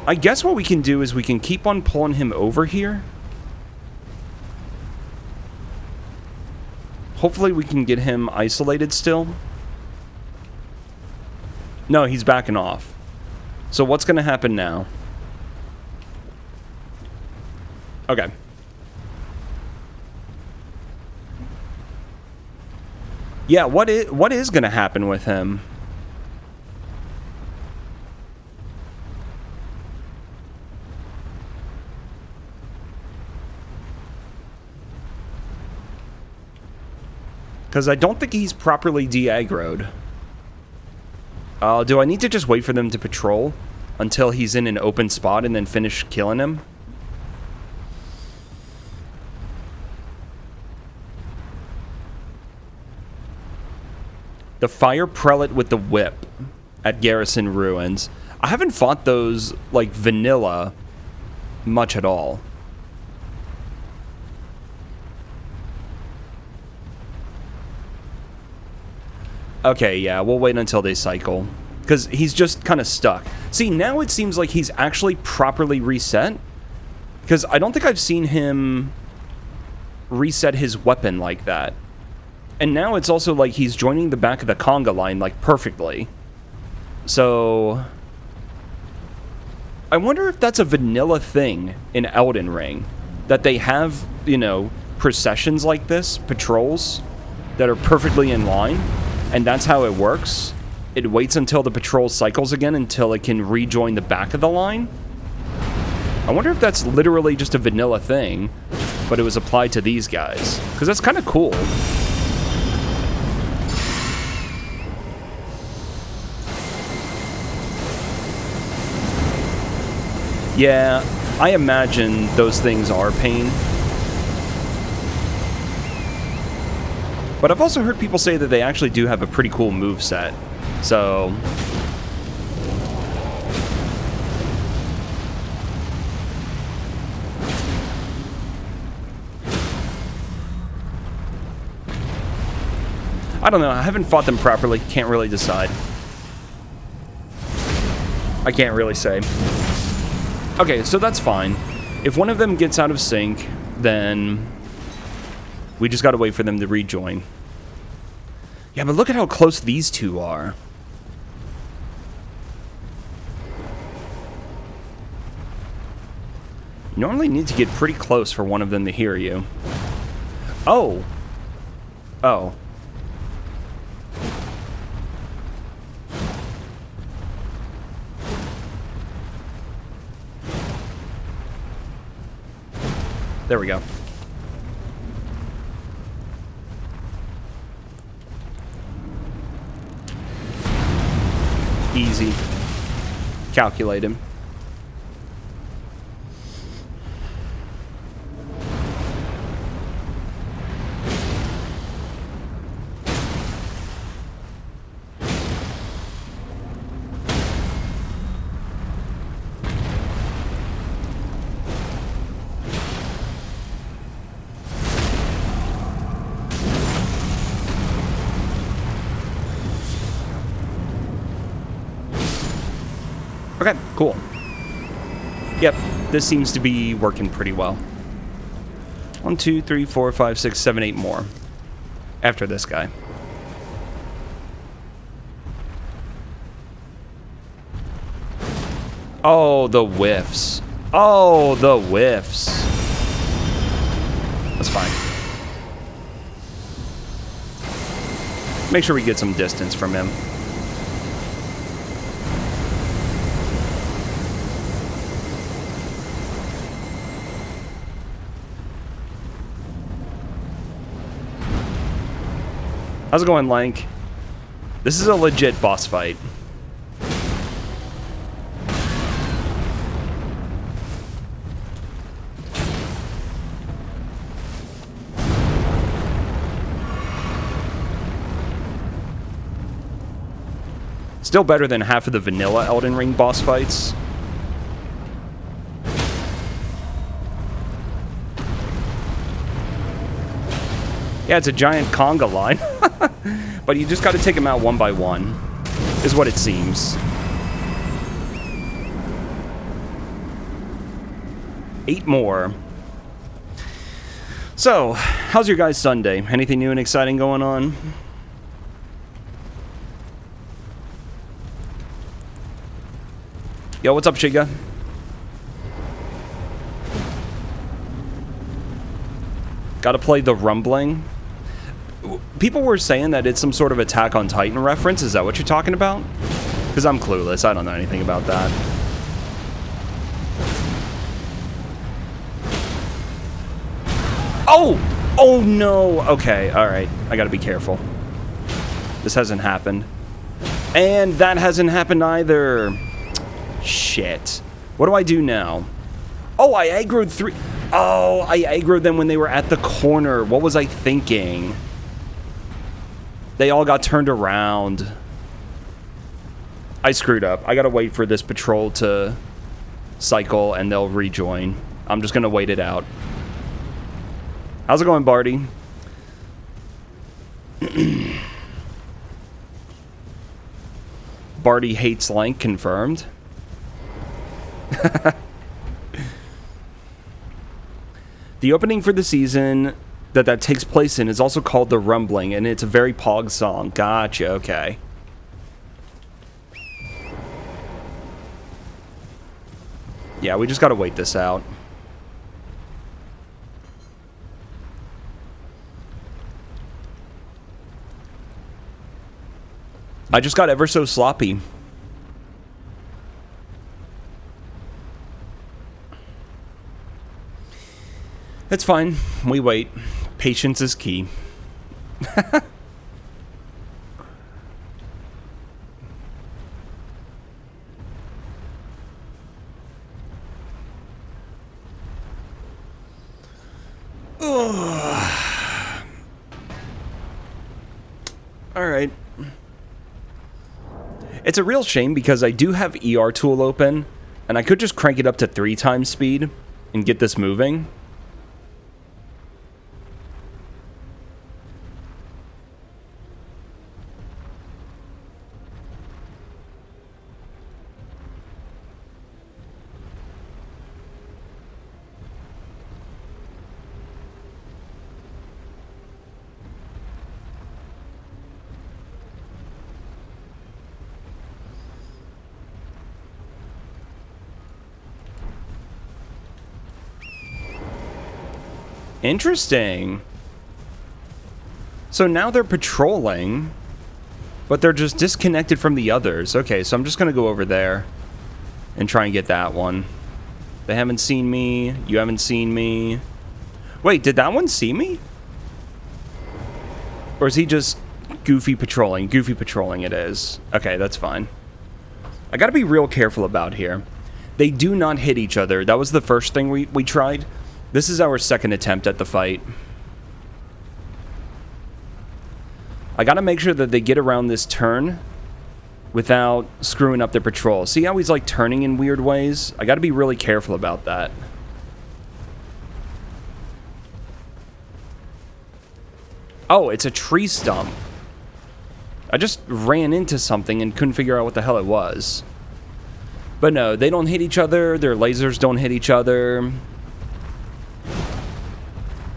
I guess what we can do is we can keep on pulling him over here. Hopefully we can get him isolated still. No, he's backing off. So what's going to happen now? Okay. Yeah, what is going to happen with him? Because I don't think he's properly de-aggroed. Do I need to just wait for them to patrol until he's in an open spot and then finish killing him? The Fire Prelate with the whip at Garrison Ruins. I haven't fought those, like, vanilla much at all. Okay, yeah, we'll wait until they cycle. Because he's just kind of stuck. See, now it seems like he's actually properly reset. Because I don't think I've seen him reset his weapon like that. And now it's also like he's joining the back of the conga line, like, perfectly. So I wonder if that's a vanilla thing in Elden Ring. That they have, you know, processions like this, patrols, that are perfectly in line. And that's how it works. It waits until the patrol cycles again until it can rejoin the back of the line. I wonder if that's literally just a vanilla thing, but it was applied to these guys. Because that's kind of cool. Yeah, I imagine those things are pain. But I've also heard people say that they actually do have a pretty cool moveset. So I don't know. I haven't fought them properly. Can't really decide. I can't really say. Okay, so that's fine. If one of them gets out of sync, then we just gotta wait for them to rejoin. Yeah, but look at how close these two are. You normally need to get pretty close for one of them to hear you. Oh! Oh. There we go. Easy. Calculate him. Okay, cool. Yep, this seems to be working pretty well. 1, 2, 3, 4, 5, 6, 7, 8 more. After this guy. Oh, the whiffs. Oh, the whiffs. That's fine. Make sure we get some distance from him. How's it going, Lank? This is a legit boss fight. Still better than half of the vanilla Elden Ring boss fights. Yeah, it's a giant conga line. But you just got to take them out one by one, is what it seems. 8 more. So, how's your guys' Sunday? Anything new and exciting going on? Yo, what's up, Shiga? Gotta play The Rumbling. People were saying that it's some sort of Attack on Titan reference. Is that what you're talking about? Because I'm clueless. I don't know anything about that. Oh! Oh no! Okay, alright. I gotta be careful. This hasn't happened. And that hasn't happened either. Shit. What do I do now? Oh, I aggroed 3... Oh, I aggroed them when they were at the corner. What was I thinking? They all got turned around. I screwed up. I gotta wait for this patrol to cycle and they'll rejoin. I'm just gonna wait it out. How's it going, Barty? Barty hates Lank, confirmed. The opening for the season that takes place in is also called The Rumbling, and it's a very Pog song. Gotcha, okay. Yeah, we just gotta wait this out. I just got ever so sloppy. It's fine. We wait. Patience is key. Alright. It's a real shame because I do have ER tool open, and I could just crank it up to 3 times speed and get this moving. Interesting. So now they're patrolling, but they're just disconnected from the others. Okay, so I'm just going to go over there and try and get that one. They haven't seen me. You haven't seen me. Wait, did that one see me? Or is he just goofy patrolling? Goofy patrolling it is. Okay, that's fine. I gotta be real careful about here. They do not hit each other. That was the first thing we tried. This is our second attempt at the fight. I gotta make sure that they get around this turn without screwing up their patrol. See how he's like turning in weird ways? I gotta be really careful about that. Oh, it's a tree stump. I just ran into something and couldn't figure out what the hell it was. But no, they don't hit each other. Their lasers don't hit each other.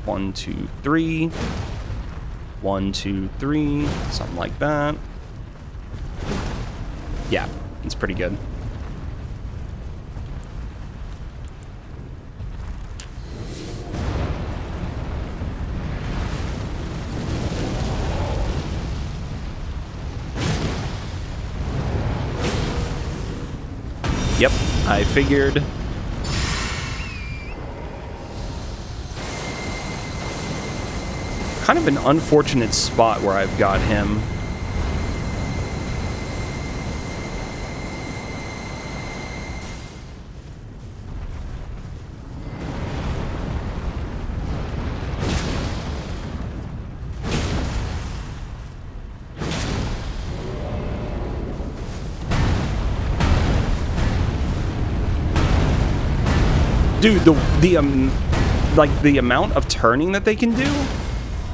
1, 2, 3. 1, 2, 3. Something like that. Yeah, it's pretty good. Yep, I figured. Kind of an unfortunate spot where I've got him. Dude, the amount of turning that they can do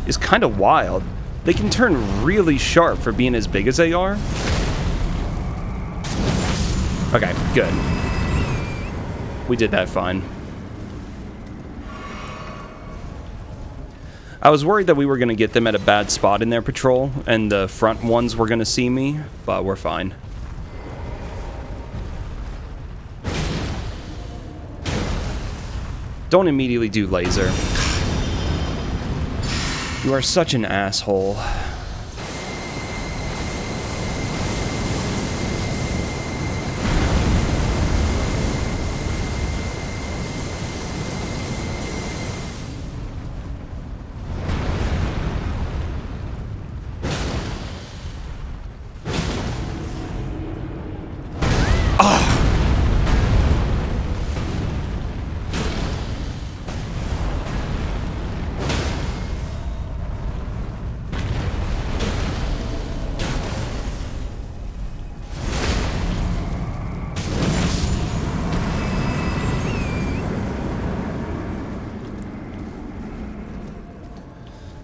is kind of wild. They can turn really sharp for being as big as they are. Okay, good. We did that fine. I was worried that we were going to get them at a bad spot in their patrol, and the front ones were going to see me, but we're fine. Don't immediately do laser. You are such an asshole.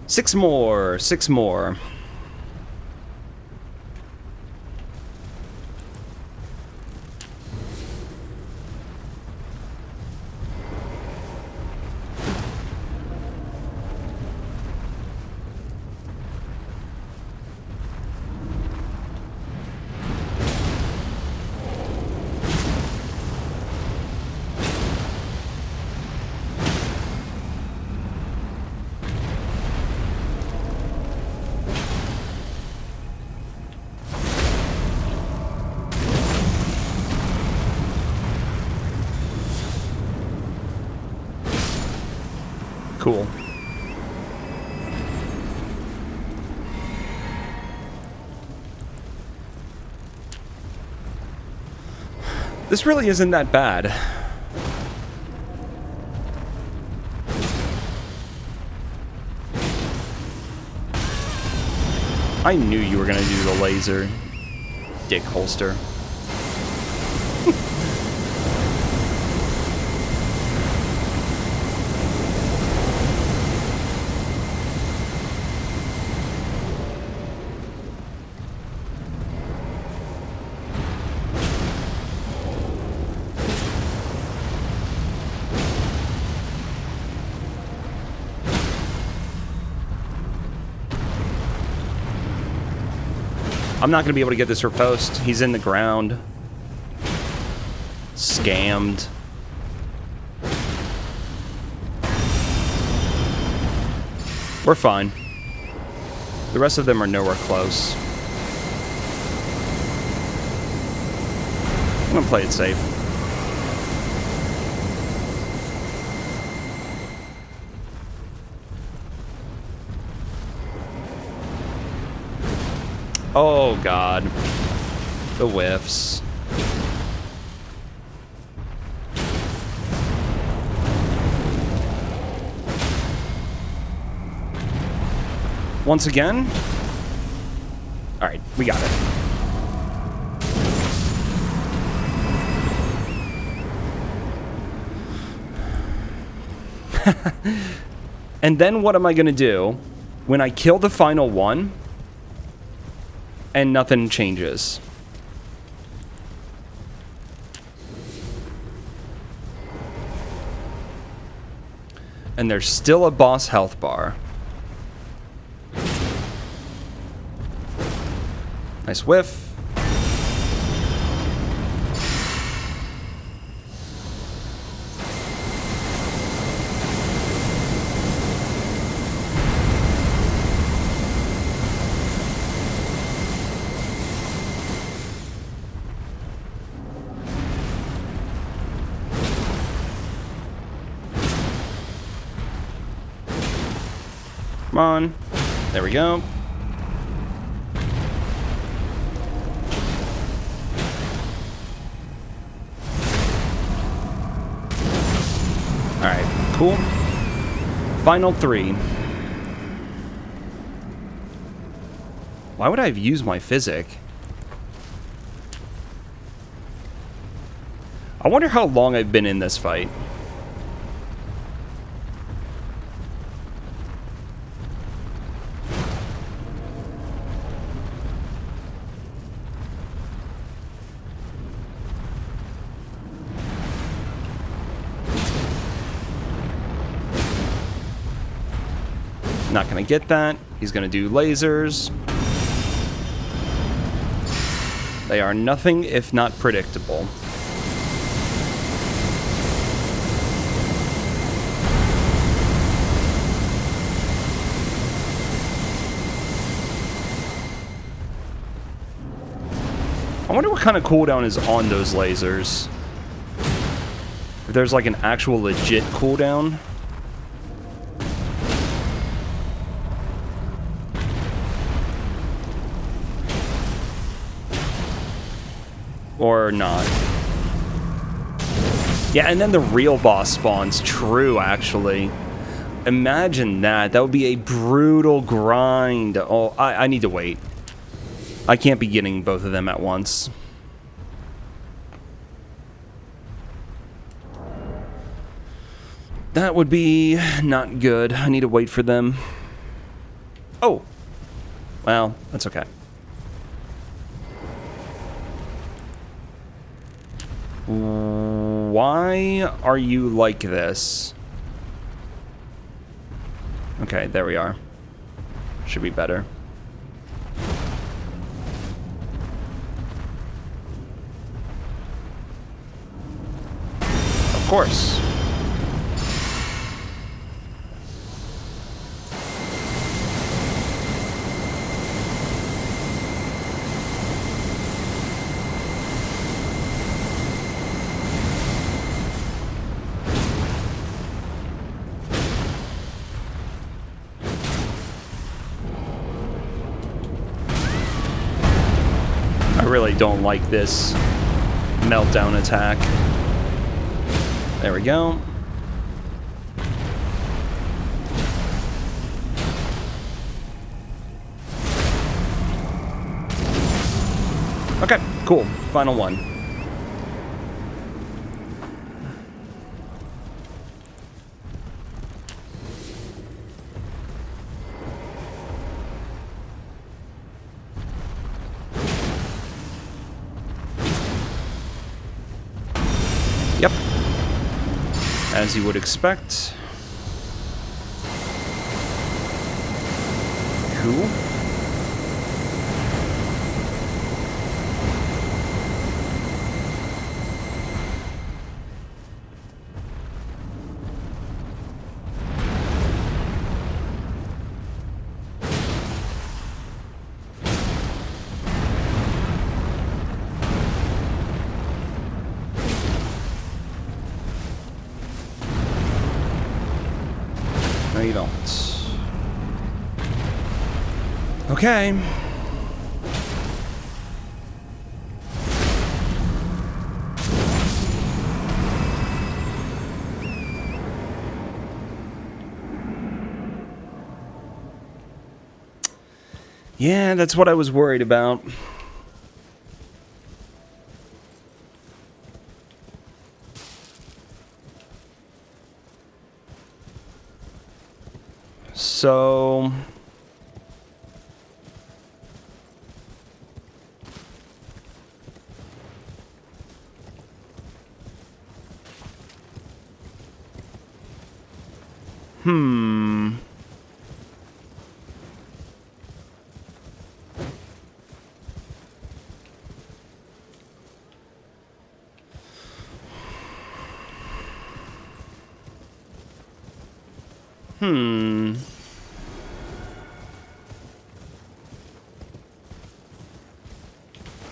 Six more. Cool. This really isn't that bad. I knew you were gonna do the laser, dick holster. I'm not going to be able to get this riposte. He's in the ground. Scammed. We're fine. The rest of them are nowhere close. I'm gonna play it safe. Oh god. The whiffs. Once again. Alright, we got it. And then what am I going to do when I kill the final one and nothing changes? And there's still a boss health bar. Nice whiff. Come on. There we go. Alright, cool. Final 3. Why would I have used my physic? I wonder how long I've been in this fight. Not gonna get that. He's gonna do lasers. They are nothing if not predictable. I wonder what kind of cooldown is on those lasers. If there's like an actual legit cooldown. Or not. Yeah, and then the real boss spawns. True, actually. Imagine that. That would be a brutal grind. Oh, I need to wait. I can't be getting both of them at once. That would be not good. I need to wait for them. Oh. Well, that's okay. Why are you like this? Okay, there we are. Should be better. Of course. I really don't like this meltdown attack. There we go. Okay, cool. Final one. Yep. As you would expect. Cool. No, you don't. Okay. Yeah, that's what I was worried about. So...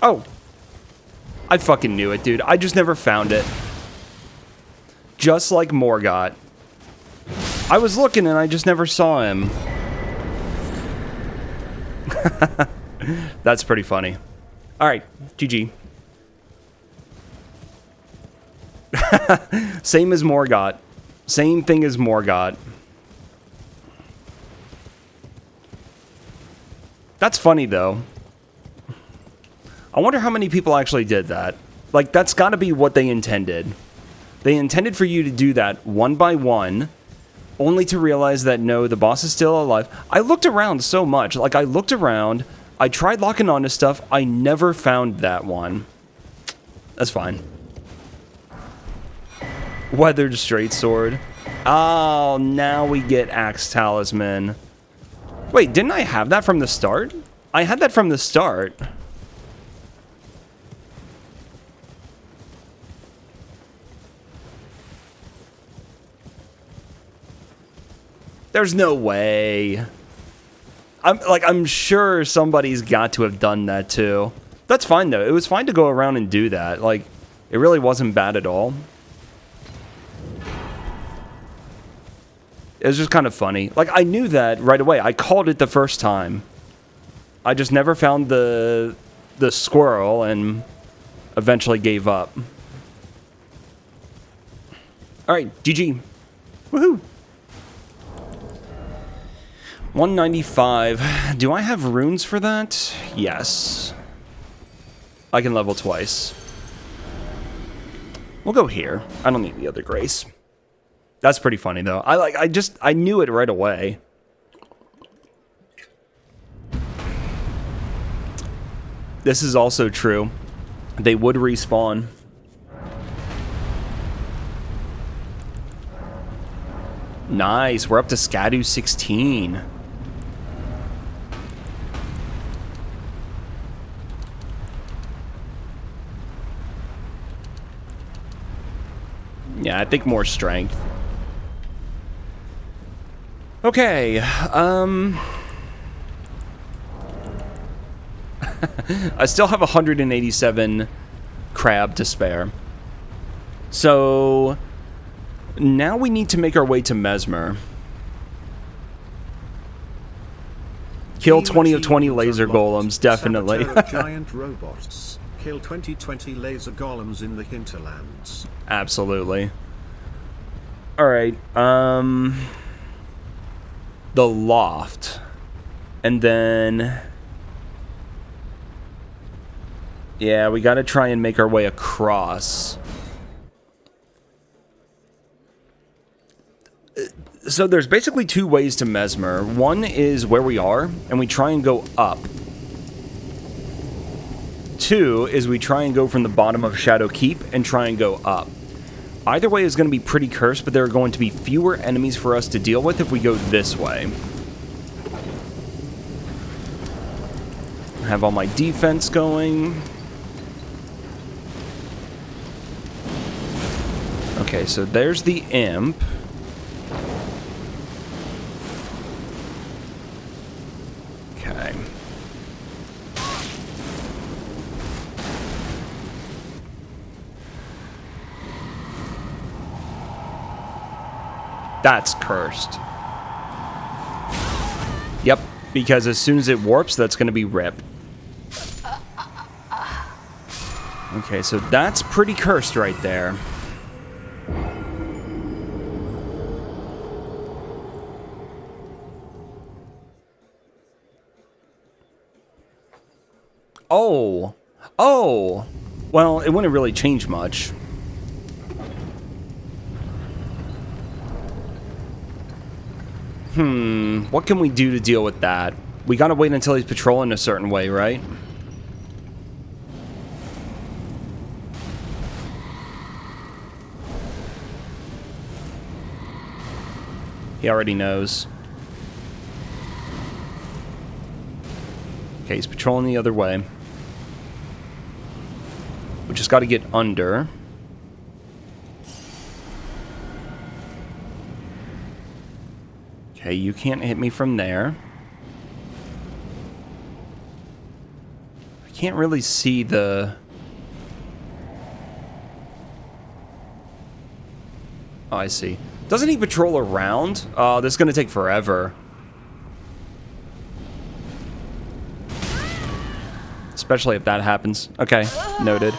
Oh. I fucking knew it, dude. I just never found it. Just like Morgott. I was looking and I just never saw him. That's pretty funny. Alright, GG. Same as Morgott. Same thing as Morgott. That's funny, though. I wonder how many people actually did that. Like, that's got to be what they intended. They intended for you to do that one by one, only to realize that, no, the boss is still alive. I looked around so much. Like, I looked around. I tried locking onto stuff. I never found that one. That's fine. Weathered straight sword. Oh, now we get Axe Talisman. Wait, didn't I have that from the start? I had that from the start. There's no way. I'm sure somebody's got to have done that too. That's fine though. It was fine to go around and do that. Like, it really wasn't bad at all. It was just kind of funny. Like, I knew that right away. I called it the first time. I just never found the squirrel and eventually gave up. Alright, GG. Woohoo! 195. Do I have runes for that? Yes. I can level twice. We'll go here. I don't need the other grace. That's pretty funny though. I knew it right away. This is also true. They would respawn. Nice. We're up to Scadu 16. Yeah, I think more strength. Okay, I still have 187 crab to spare. So now we need to make our way to Mesmer. Kill 20 of 20 laser golems, definitely. Giant robots. Kill 20 laser golems in the hinterlands. Absolutely. Alright, the loft. And then... yeah, we gotta try and make our way across. So there's basically two ways to Mesmer. One is where we are, and we try and go up. Two is we try and go from the bottom of Shadow Keep and try and go up. Either way is going to be pretty cursed, but there are going to be fewer enemies for us to deal with if we go this way. I have all my defense going. Okay, so there's the imp. Okay. That's cursed. Yep, because as soon as it warps, that's going to be rip. Okay, so that's pretty cursed right there. Oh. Oh. Well, it wouldn't really change much. What can we do to deal with that? We gotta wait until he's patrolling a certain way, right? He already knows. Okay, he's patrolling the other way. We just gotta get under. Okay, you can't hit me from there. I can't really see the... Oh, I see. Doesn't he patrol around? Oh, this is gonna take forever. Especially if that happens. Okay, noted.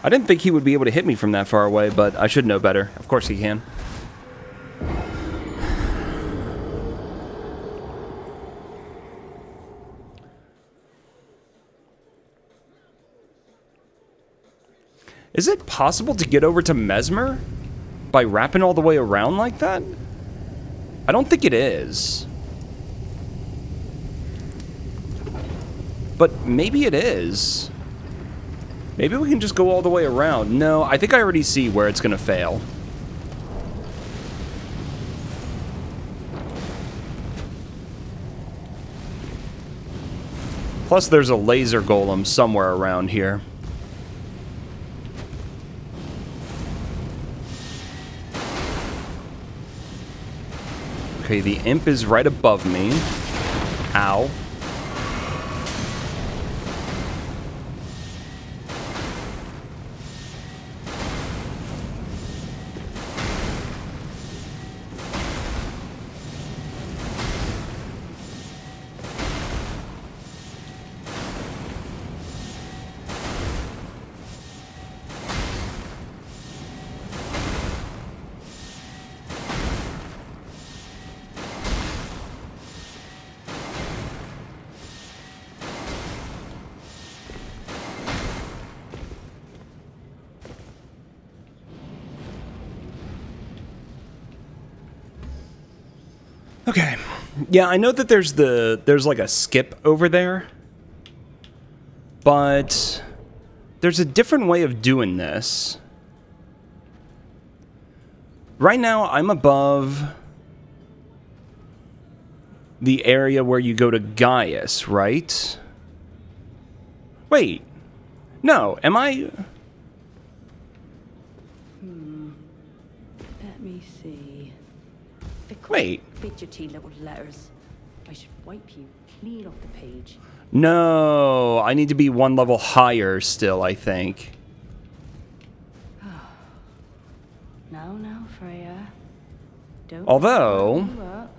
I didn't think he would be able to hit me from that far away, but I should know better. Of course he can. Is it possible to get over to Mesmer by wrapping all the way around like that? I don't think it is. But maybe it is. Maybe we can just go all the way around. No, I think I already see where it's gonna fail. Plus there's a laser golem somewhere around here. Okay, the imp is right above me. Ow. Okay. Yeah, I know that there's like a skip over there. But there's a different way of doing this. Right now, I'm above the area where you go to Gaius, right? Wait. No, am I... Let me see. Wait. Fidgety little letters. I should wipe you clean off the page. No, I need to be one level higher still, I think. Now, Freya. Don't Although... you up.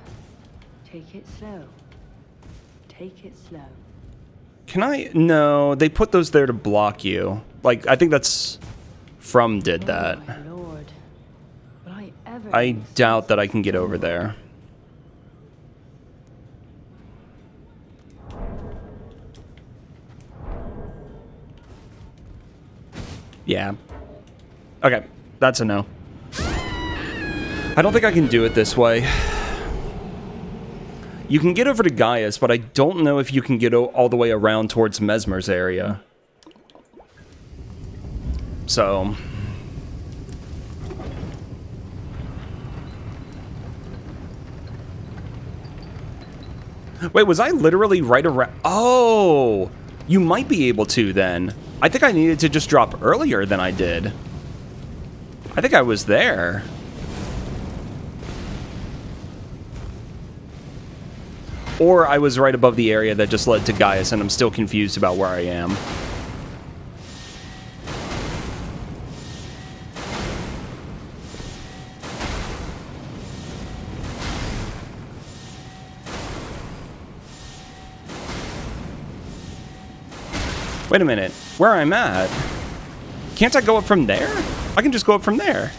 Take it slow. Take it slow. Can I? No, they put those there to block you. Like, I think that's... From did that. Oh, my lord. Will I ever... I doubt that I can get over there. Yeah. Okay, that's a no. I don't think I can do it this way. You can get over to Gaius, but I don't know if you can get all the way around towards Mesmer's area. So... Wait, was I literally right around... Oh! You might be able to, then. I think I needed to just drop earlier than I did. I think I was there. Or I was right above the area that just led to Gaius, and I'm still confused about where I am. Wait a minute. Where I'm at? Can't I go up from there? I can just go up from there.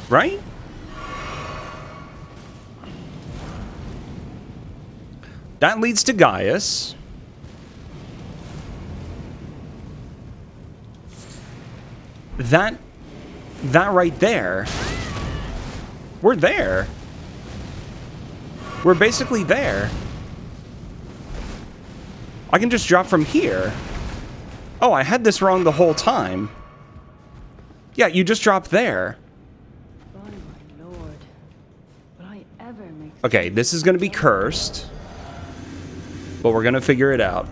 Right? That leads to Gaius. That right there. We're there. We're basically there. I can just drop from here. Oh, I had this wrong the whole time. Yeah, you just drop there. By my lord, will I ever make... Okay, this is gonna be cursed. But we're gonna figure it out.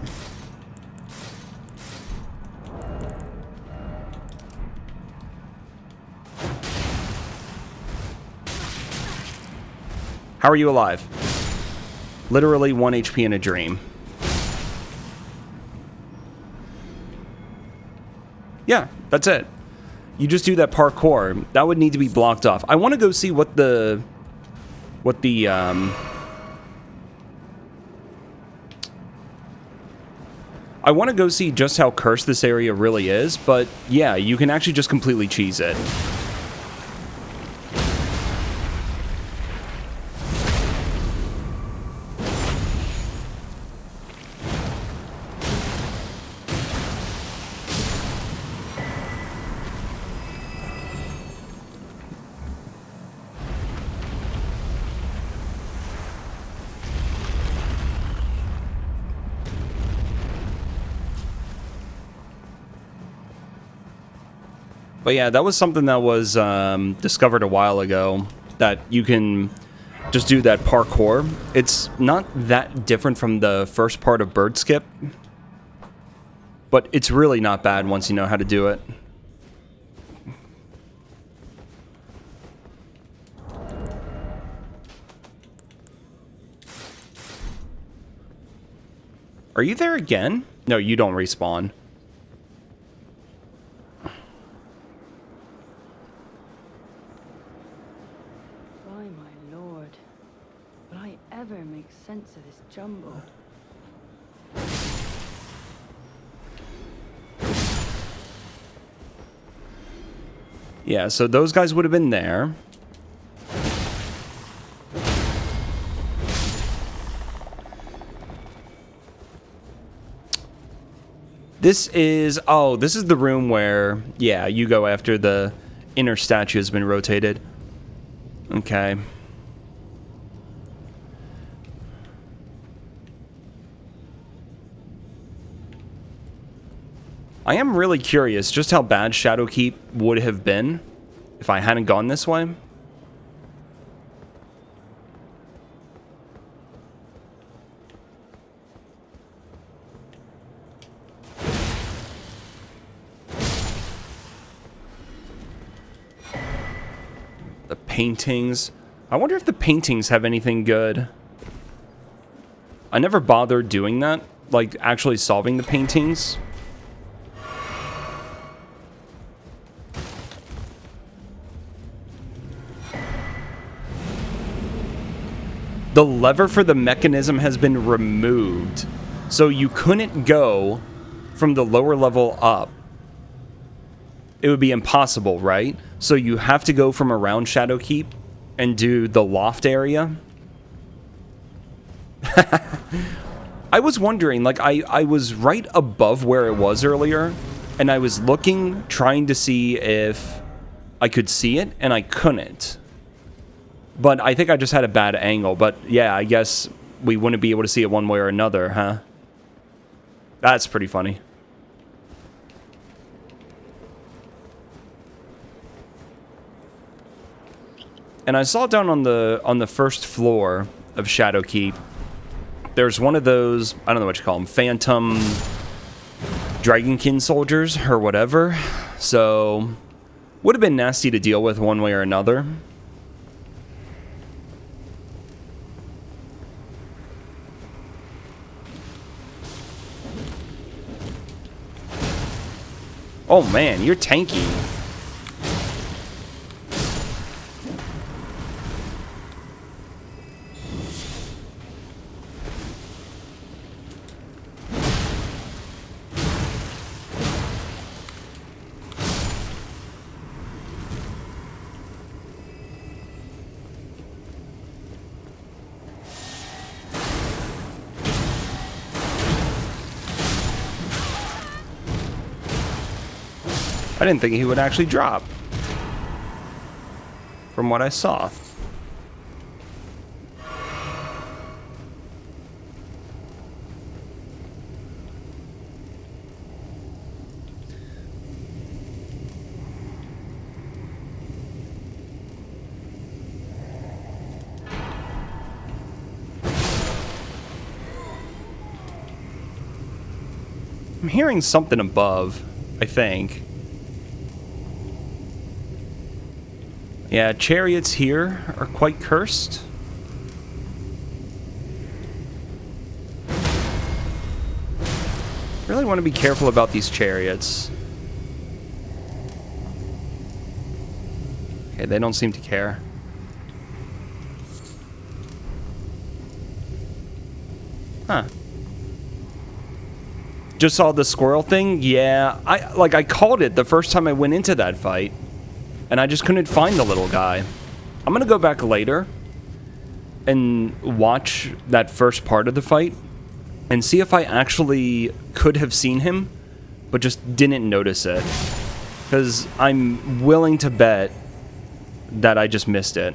How are you alive? Literally 1 HP in a dream. Yeah, that's it. You just do that parkour. That would need to be blocked off. I want to go see what the I want to go see just how cursed this area really is, but yeah, you can actually just completely cheese it. But yeah, that was something that was discovered a while ago, that you can just do that parkour. It's not that different from the first part of Bird Skip, but it's really not bad once you know how to do it. Are you there again? No, you don't respawn. Ever make sense of this jumble? Yeah, so those guys would have been there. This is... Oh, this is the room where... Yeah, you go after the inner statue has been rotated. Okay. I am really curious just how bad Shadowkeep would have been if I hadn't gone this way. The paintings. I wonder if the paintings have anything good. I never bothered doing that, like actually solving the paintings. The lever for the mechanism has been removed, so you couldn't go from the lower level up. It would be impossible, right? So you have to go from around Shadowkeep and do the loft area. I was wondering, like, I was right above where it was earlier, and I was looking, trying to see if I could see it, and I couldn't. But I think I just had a bad angle. But yeah, I guess we wouldn't be able to see it one way or another, huh? That's pretty funny. And I saw down on the first floor of Shadowkeep, there's one of those, I don't know what you call them, phantom Dragonkin soldiers or whatever. So would have been nasty to deal with one way or another. Oh man, you're tanky. I didn't think he would actually drop. From what I saw. I'm hearing something above, I think. Yeah, chariots here are quite cursed. Really want to be careful about these chariots. Okay, they don't seem to care. Huh. Just saw the squirrel thing? Yeah, I called it the first time I went into that fight. And I just couldn't find the little guy. I'm gonna go back later and watch that first part of the fight and see if I actually could have seen him, but just didn't notice it. Because I'm willing to bet that I just missed it.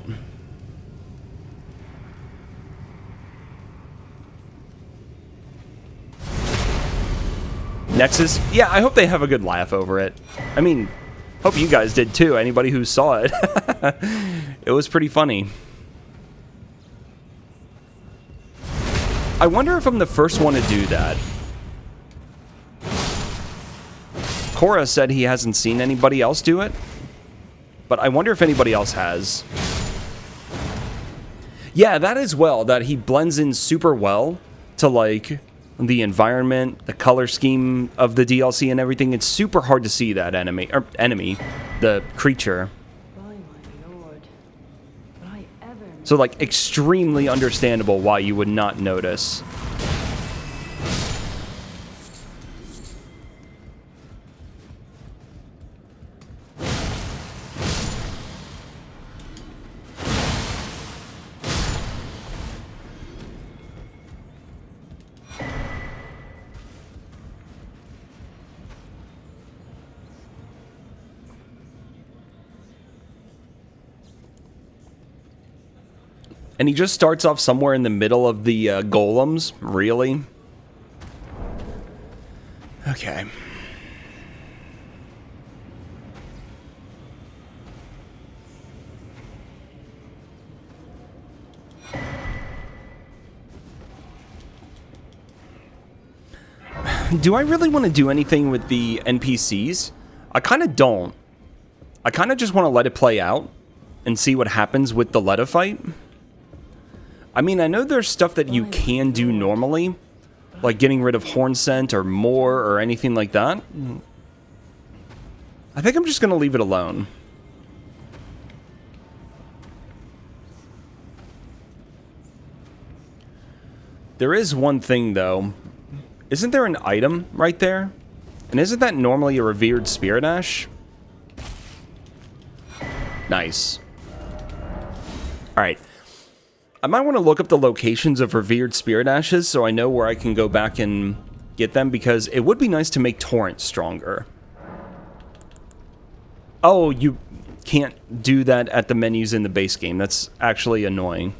Nexus? Yeah, I hope they have a good laugh over it. I mean, hope you guys did too, anybody who saw it. It was pretty funny. I wonder if I'm the first one to do that. Cora said he hasn't seen anybody else do it, but I wonder if anybody else has. Yeah, that as well, that he blends in super well to like the environment, the color scheme of the DLC and everything. It's super hard to see that enemy, the creature. By my lord, would I ever... So like extremely understandable why you would not notice. And he just starts off somewhere in the middle of the golems? Really? Okay. Do I really want to do anything with the NPCs? I kind of don't. I kind of just want to let it play out and see what happens with the Letta fight. I mean, I know there's stuff that you can do normally, like getting rid of horn scent or more or anything like that. I think I'm just going to leave it alone. There is one thing, though. Isn't there an item right there? And isn't that normally a revered spirit ash? Nice. Alright. I might want to look up the locations of revered spirit ashes so I know where I can go back and get them, because it would be nice to make Torrent stronger. Oh, you can't do that at the menus in the base game. That's actually annoying.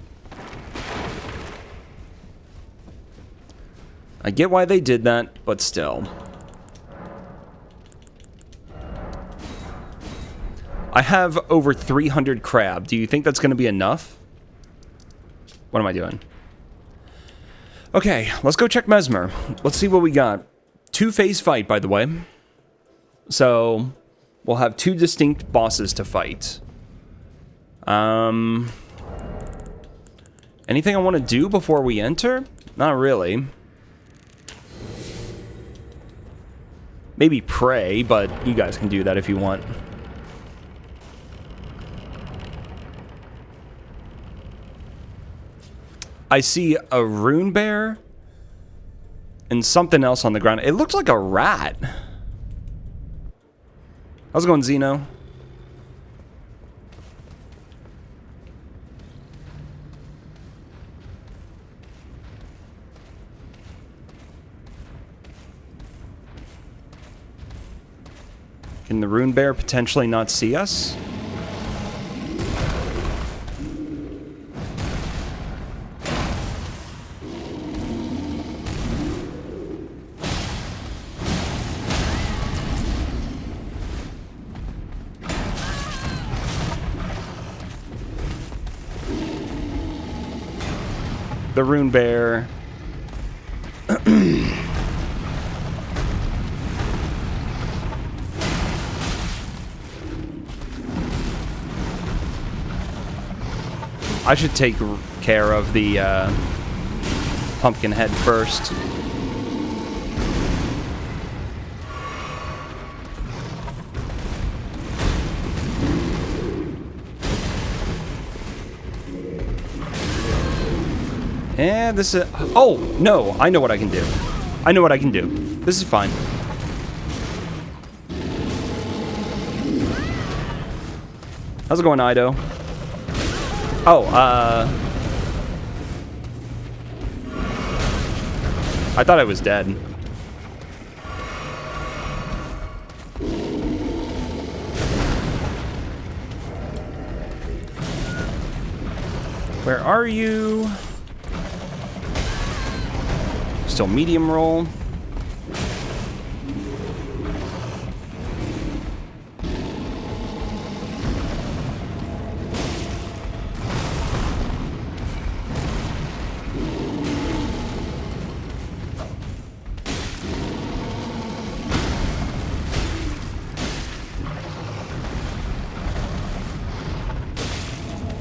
I get why they did that, but still. I have over 300 crab. Do you think that's going to be enough? What am I doing? Okay, let's go check Messmer. Let's see what we got. 2-phase fight, by the way. So, we'll have 2 distinct bosses to fight. Anything I want to do before we enter? Not really. Maybe pray, but you guys can do that if you want. I see a rune bear and something else on the ground. It looks like a rat. How's it going, Zeno? Can the rune bear potentially not see us? The rune bear. I should take care of the pumpkin head first. And this is... Oh, no. I know what I can do. I know what I can do. This is fine. How's it going, Ido? Oh, I thought I was dead. Where are you? Still medium roll.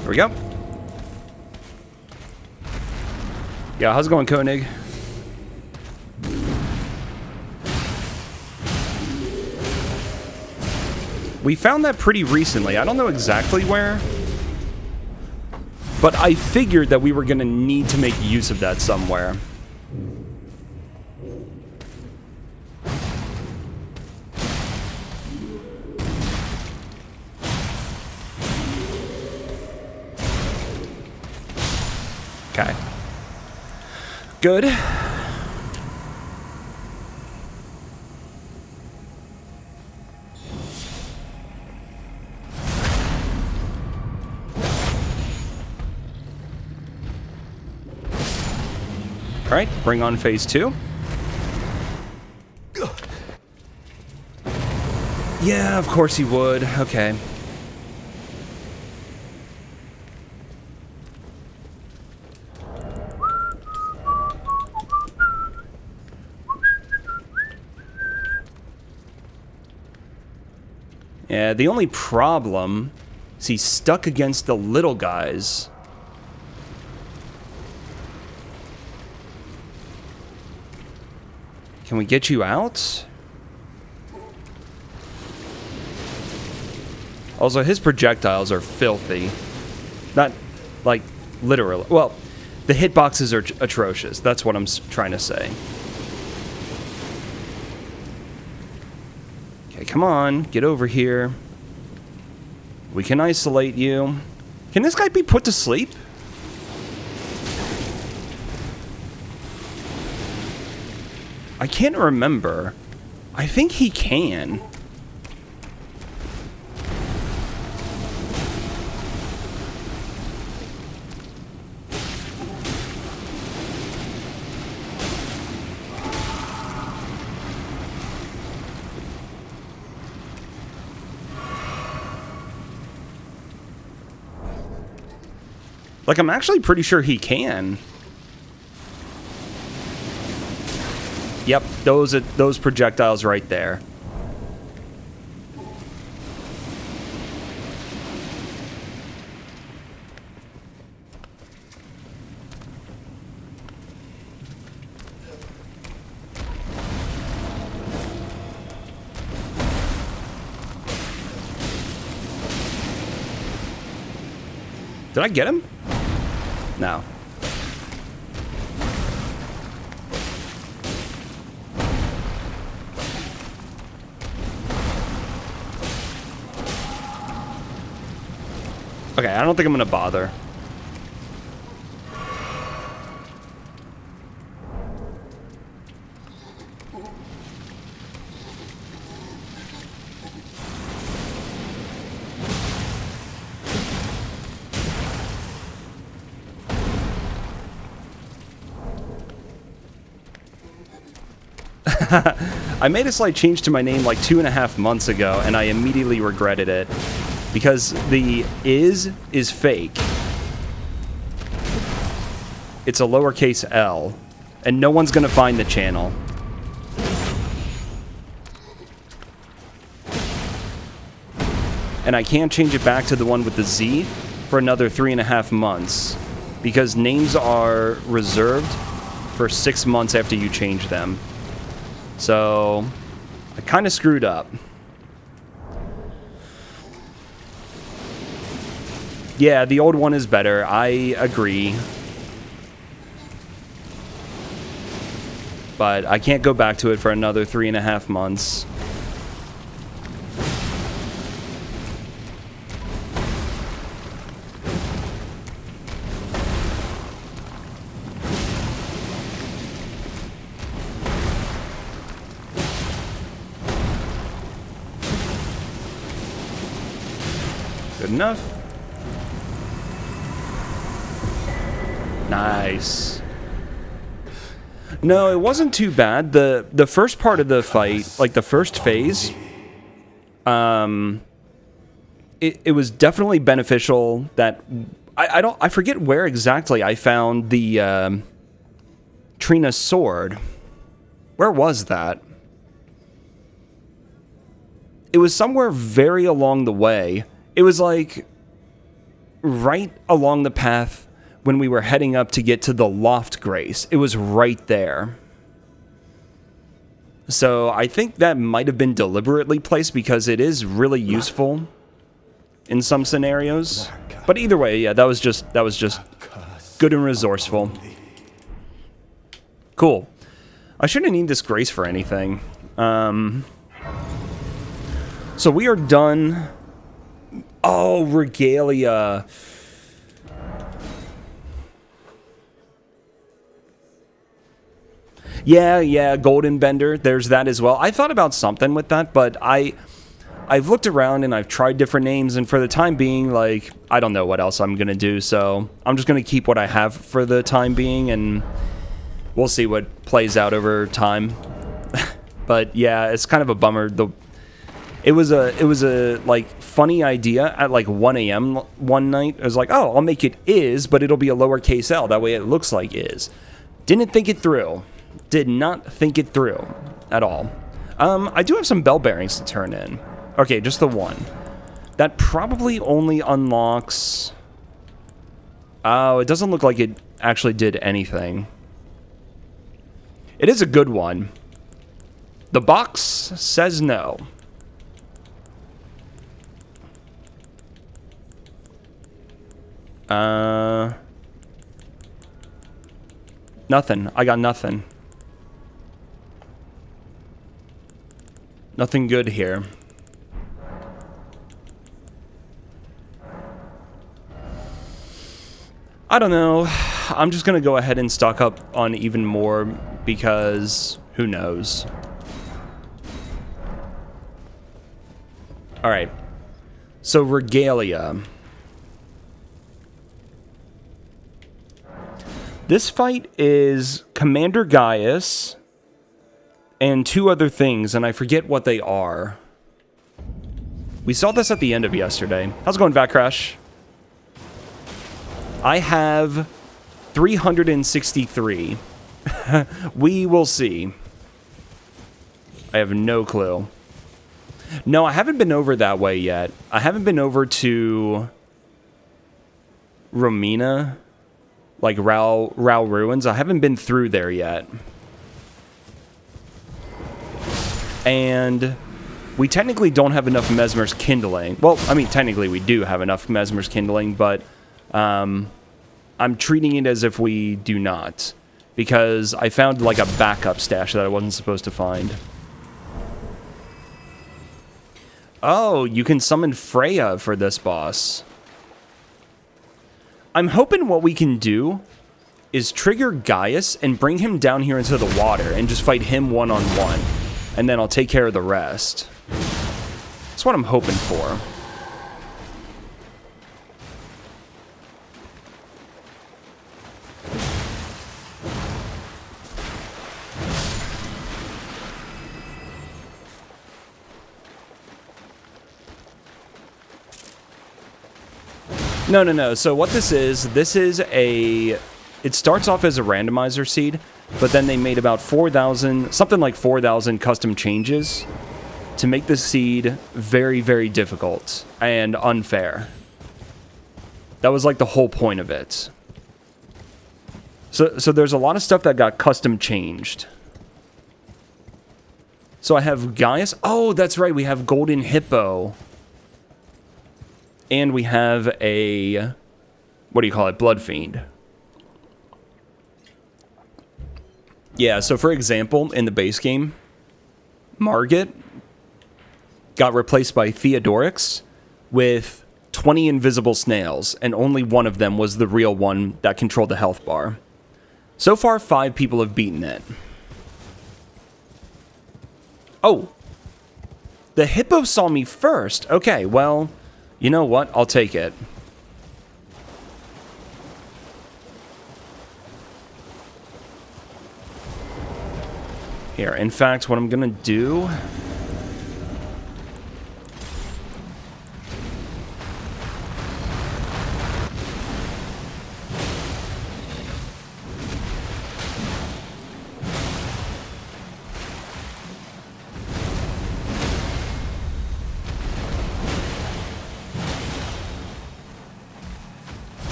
There we go. Yeah, how's it going, Koenig? We found that pretty recently. I don't know exactly where, but I figured that we were going to need to make use of that somewhere. Okay. Good. All right, bring on phase 2. Yeah, of course he would. Okay. Yeah, the only problem is he's stuck against the little guys. Can we get you out? Also, his projectiles are filthy. Not, like, literally. Well, the hitboxes are atrocious. That's what I'm trying to say. Okay, come on. Get over here. We can isolate you. Can this guy be put to sleep? I can't remember. I think he can. Like, I'm actually pretty sure he can. Yep, those projectiles right there. Did I get him? No. Okay, I don't think I'm gonna bother. I made a slight change to my name like 2.5 months ago, and I immediately regretted it. Because the is fake. It's a lowercase L. And no one's gonna find the channel. And I can't change it back to the one with the Z for another 3.5 months. Because names are reserved for 6 months after you change them. So, I kind of screwed up. Yeah, the old one is better. I agree. But I can't go back to it for another 3.5 months. Good enough. Nice. No, it wasn't too bad. The first part of the fight, like the first phase, it was definitely beneficial that I forget where exactly I found the Trina's sword. Where was that? It was somewhere very along the way. It was like right along the path when we were heading up to get to the Loft Grace. It was right there. So I think that might have been deliberately placed because it is really useful in some scenarios. But either way, yeah, that was just good and resourceful. Cool. I shouldn't need this grace for anything. So we are done. Oh, Regalia. Yeah, Golden Bender. There's that as well. I thought about something with that, but I've looked around and I've tried different names, and for the time being, like, I don't know what else I'm gonna do, so I'm just gonna keep what I have for the time being, and we'll see what plays out over time. But yeah, it's kind of a bummer. It was a like funny idea at like 1 a.m. one night. It was like, oh, I'll make it is, but it'll be a lowercase L. That way it looks like is. Didn't think it through. Did not think it through at all. I do have some bell bearings to turn in. Okay, just the one. That probably only unlocks... Oh, it doesn't look like it actually did anything. It is a good one. The box says no. Nothing. I got nothing. Nothing good here. I don't know. I'm just gonna go ahead and stock up on even more because who knows. Alright. So Regalia. This fight is Commander Gaius and 2 other things, and I forget what they are. We saw this at the end of yesterday. How's it going, Vatcrash? I have 363. We will see. I have no clue. No, I haven't been over that way yet. I haven't been over to Romina, like Rao Ruins. I haven't been through there yet. And we technically don't have enough Mesmer's Kindling. Well, I mean, technically we do have enough Mesmer's Kindling, but I'm treating it as if we do not, because I found like a backup stash that I wasn't supposed to find. Oh, you can summon Freya for this boss. I'm hoping what we can do is trigger Gaius and bring him down here into the water and just fight him one-on-one. And then I'll take care of the rest. That's what I'm hoping for. No. So what this is a... It starts off as a randomizer seed, but then they made about 4,000, something like 4,000 custom changes to make the seed very, very difficult and unfair. That was like the whole point of it. So there's a lot of stuff that got custom changed. So I have Gaius. Oh, that's right. We have Golden Hippo. And we have a... What do you call it? Blood Fiend. Yeah, so for example, in the base game, Margit got replaced by Theodorix with 20 invisible snails, and only one of them was the real one that controlled the health bar. So far, 5 people have beaten it. Oh! The hippo saw me first! Okay, well, you know what? I'll take it. Here, in fact, what I'm gonna do...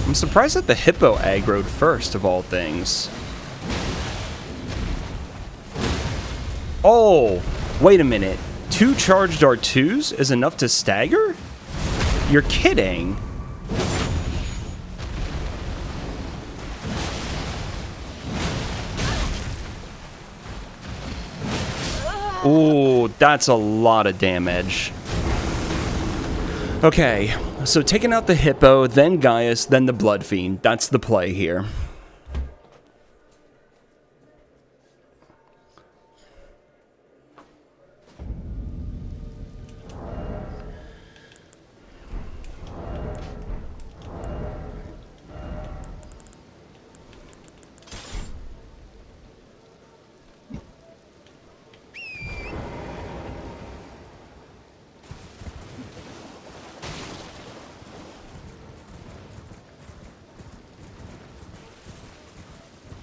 I'm surprised that the hippo aggroed first, of all things. Oh, wait a minute. 2 charged R2s is enough to stagger? You're kidding. Ooh, that's a lot of damage. Okay, so taking out the hippo, then Gaius, then the Blood Fiend. That's the play here.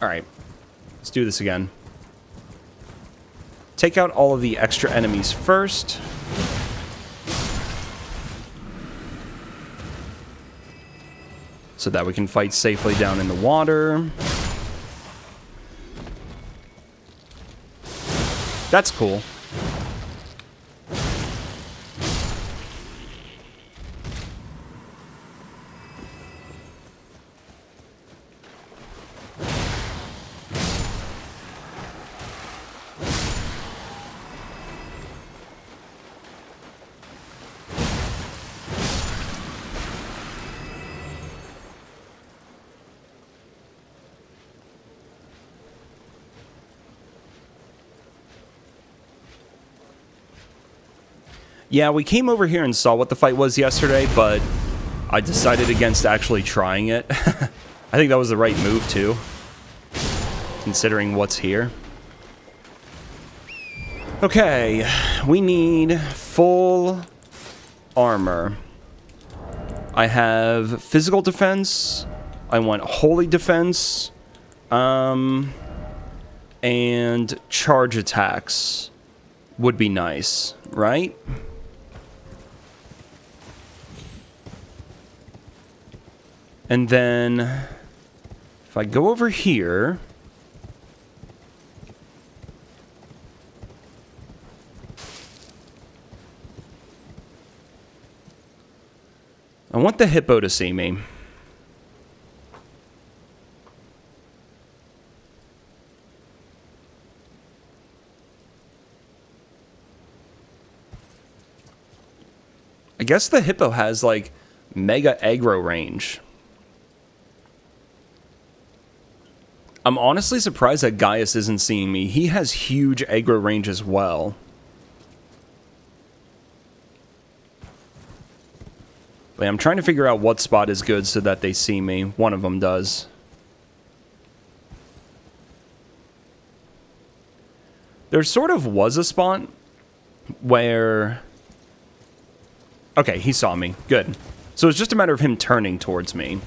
Alright, let's do this again. Take out all of the extra enemies first. So that we can fight safely down in the water. That's cool. Yeah, we came over here and saw what the fight was yesterday, but I decided against actually trying it. I think that was the right move, too, considering what's here. Okay, we need full armor. I have physical defense. I want holy defense. And charge attacks would be nice, right? And then, if I go over here... want the hippo to see me. I guess the hippo has, like, mega aggro range. I'm honestly surprised that Gaius isn't seeing me. He has huge aggro range as well. But I'm trying to figure out what spot is good so that they see me. One of them does. There sort of was a spot where... Okay, he saw me. Good. So it's just a matter of him turning towards me.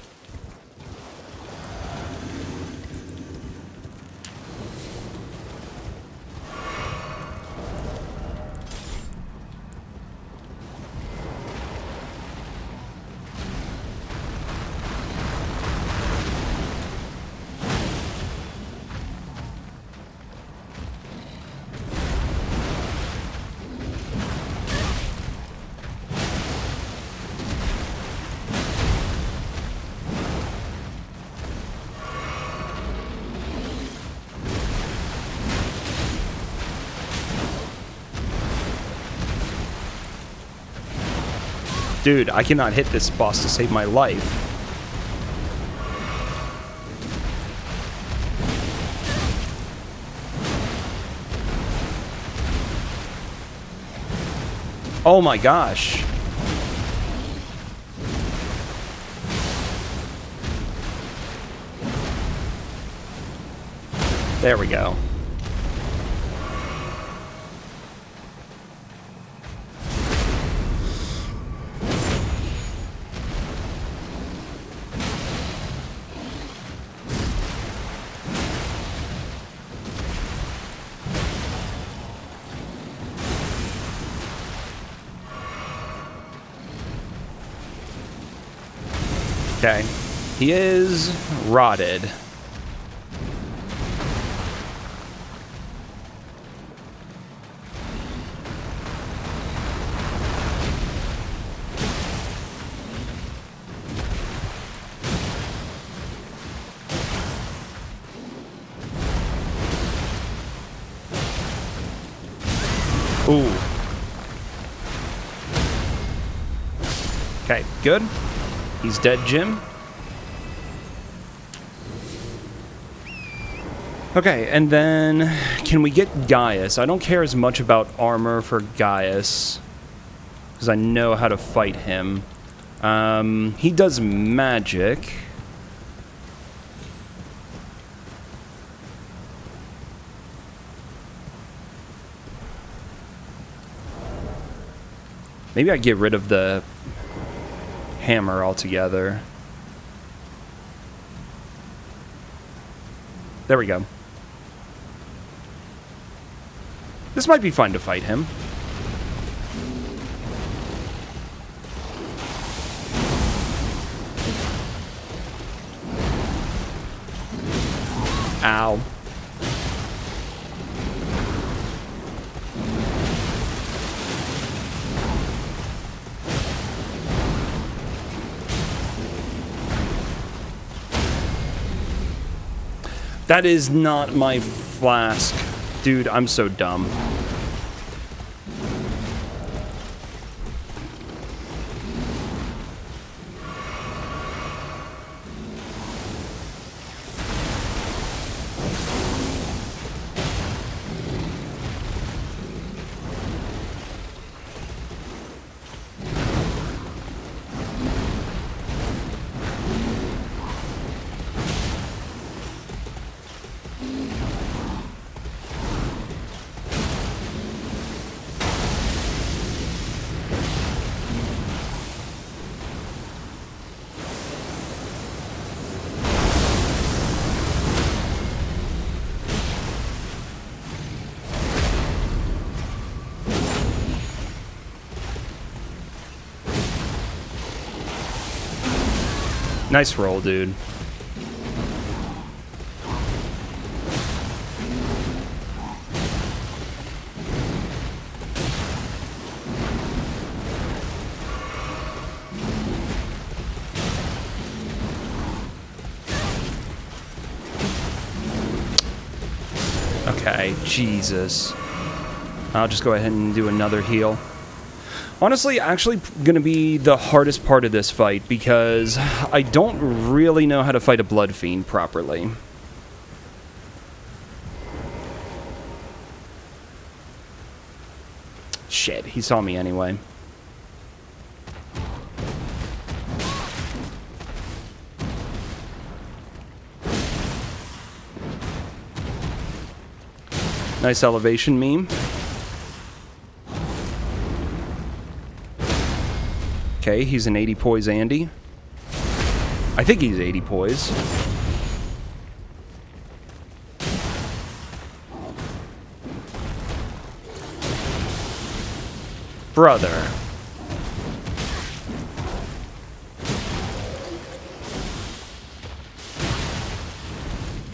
Dude, I cannot hit this boss to save my life. Oh my gosh. There we go. Okay. He is rotted. Ooh. Okay, good. He's dead, Jim. Okay, and then can we get Gaius? I don't care as much about armor for Gaius because I know how to fight him. He does magic. Maybe I get rid of the hammer altogether. There we go. This might be fun to fight him. Ow. That is not my flask. Dude, I'm so dumb. Nice roll, dude. Okay, Jesus. I'll just go ahead and do another heal. Honestly, actually going to be the hardest part of this fight because I don't really know how to fight a Blood Fiend properly. Shit, he saw me anyway. Nice elevation meme. Okay, he's an 80 poise Andy. I think he's 80 poise. Brother.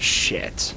Shit.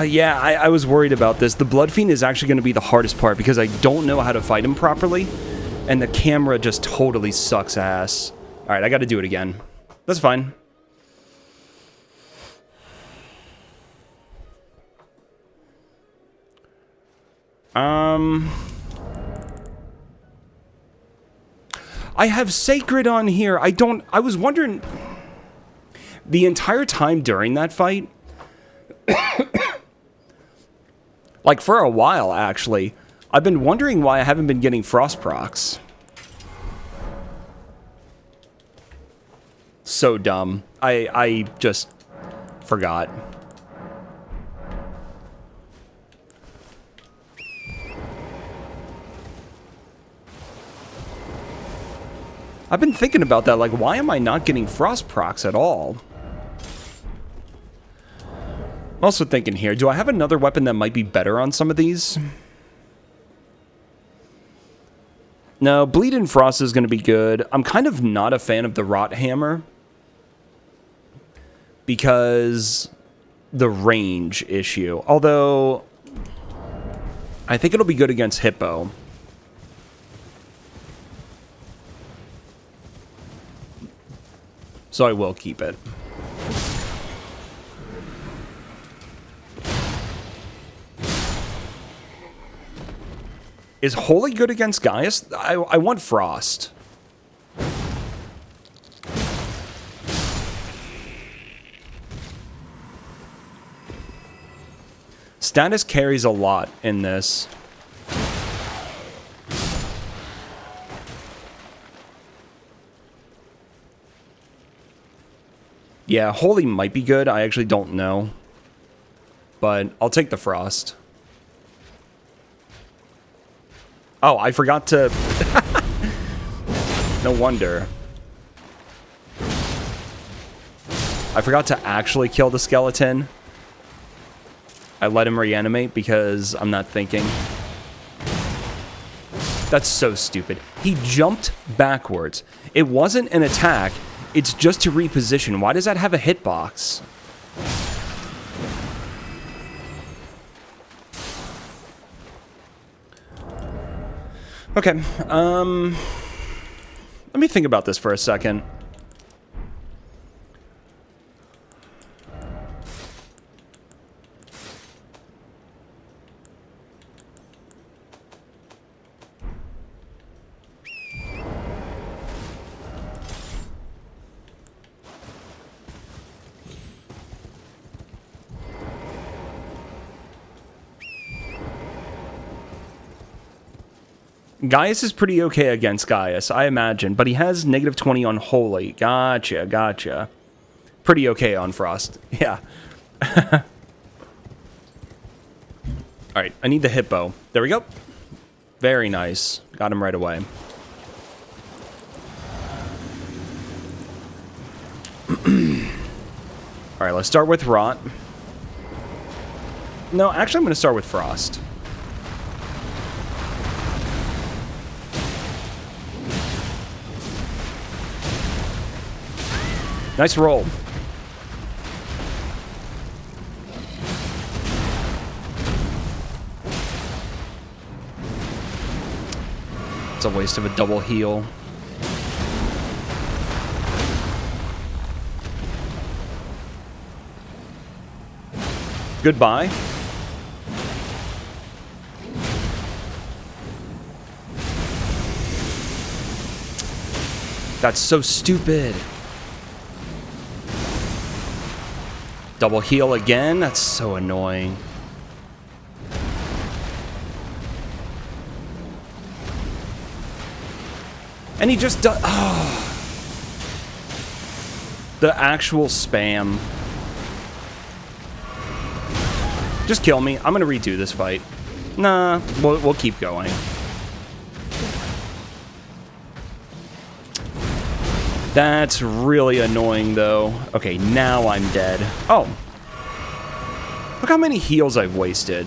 Yeah, I was worried about this. The Blood Fiend is actually going to be the hardest part because I don't know how to fight him properly, and the camera just totally sucks ass. Alright, I got to do it again. That's fine. I have Sacred on here. I was wondering the entire time during that fight, like for a while actually, I've been wondering why I haven't been getting frost procs. So dumb. I just forgot. I've been thinking about that, like, why am I not getting frost procs at all? I'm also thinking here, do I have another weapon that might be better on some of these? No, Bleed and Frost is going to be good. I'm kind of not a fan of the Rot Hammer because the range issue. Although, I think it'll be good against Hippo. So I will keep it. Is Holy good against Gaius? I want Frost. Status carries a lot in this. Yeah, Holy might be good. I actually don't know. But I'll take the Frost. Oh, I forgot to... No wonder. I forgot to actually kill the skeleton. I let him reanimate because I'm not thinking. That's so stupid. He jumped backwards. It wasn't an attack. It's just to reposition. Why does that have a hitbox? Okay, let me think about this for a second. Gaius is pretty okay against Gaius, I imagine, but he has negative 20 on Holy. Gotcha, gotcha. Pretty okay on Frost. Yeah. Alright, I need the Hippo. There we go. Very nice. Got him right away. Alright, let's start with Rot. No, actually I'm going to start with Frost. Nice roll. It's a waste of a double heal. Goodbye. That's so stupid. Double heal again? That's so annoying. And he just does... Oh. The actual spam. Just kill me. I'm gonna redo this fight. Nah, we'll keep going. That's really annoying, though. Okay, now I'm dead. Oh. Look how many heals I've wasted.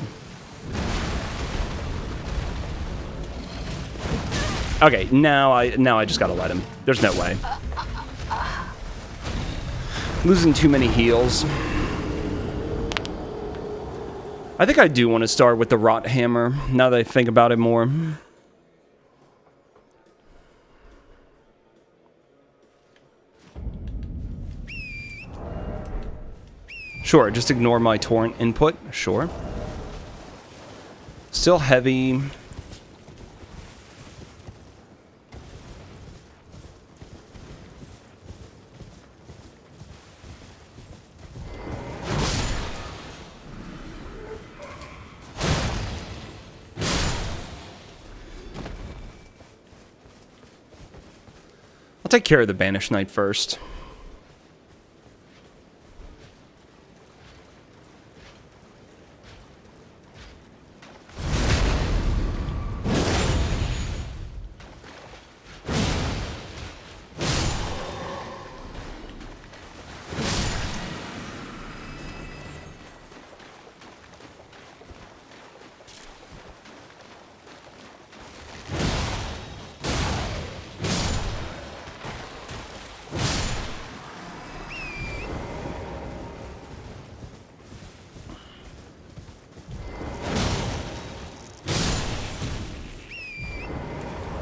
Okay, now I just gotta let him. There's no way. Losing too many heals. I think I do want to start with the Rot Hammer, now that I think about it more. Sure, just ignore my torrent input. Sure. Still heavy. I'll take care of the Banished Knight first.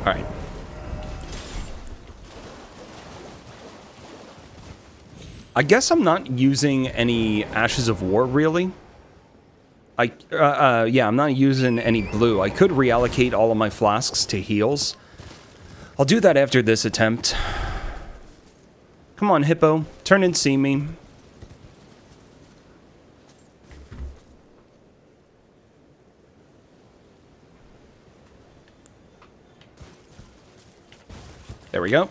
Alright. I guess I'm not using any Ashes of War, really. Yeah, I'm not using any blue. I could reallocate all of my flasks to heals. I'll do that after this attempt. Come on, Hippo. Turn and see me. There we go.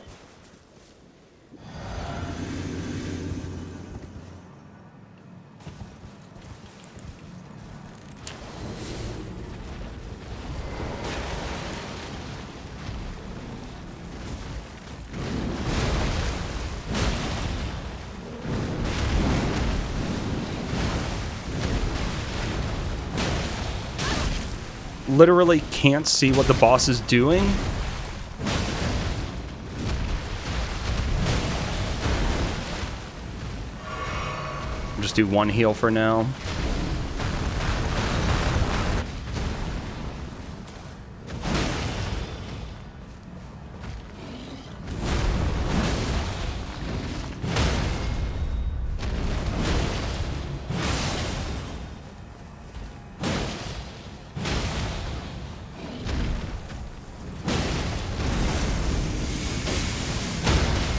Literally can't see what the boss is doing. Just do one heal for now.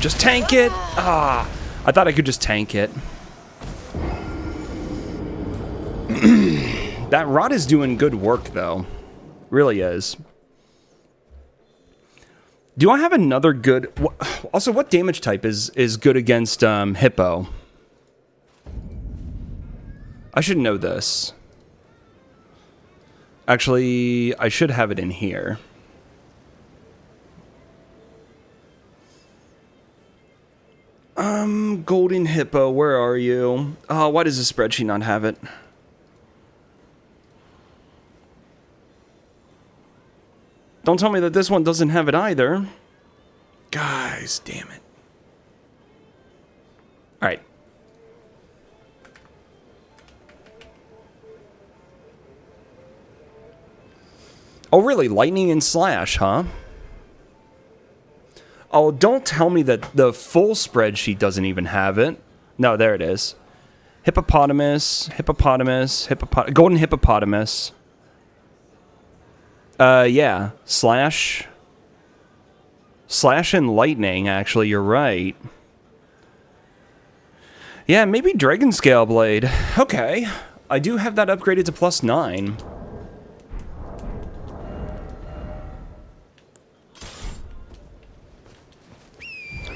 Just tank it! Ah, I thought I could just tank it. That Rod is doing good work, though. Really is. Do I have another good... Also, what damage type is good against Hippo? I should know this. Actually, I should have it in here. Golden Hippo, where are you? Oh, why does the spreadsheet not have it? Don't tell me that this one doesn't have it either. Guys, damn it. Alright. Oh, really? Lightning and slash, huh? Oh, don't tell me that the full spreadsheet doesn't even have it. No, there it is. Hippopotamus, golden hippopotamus. Yeah. Slash and lightning, actually, you're right. Yeah, maybe Dragon Scale Blade. Okay. I do have that upgraded to +9.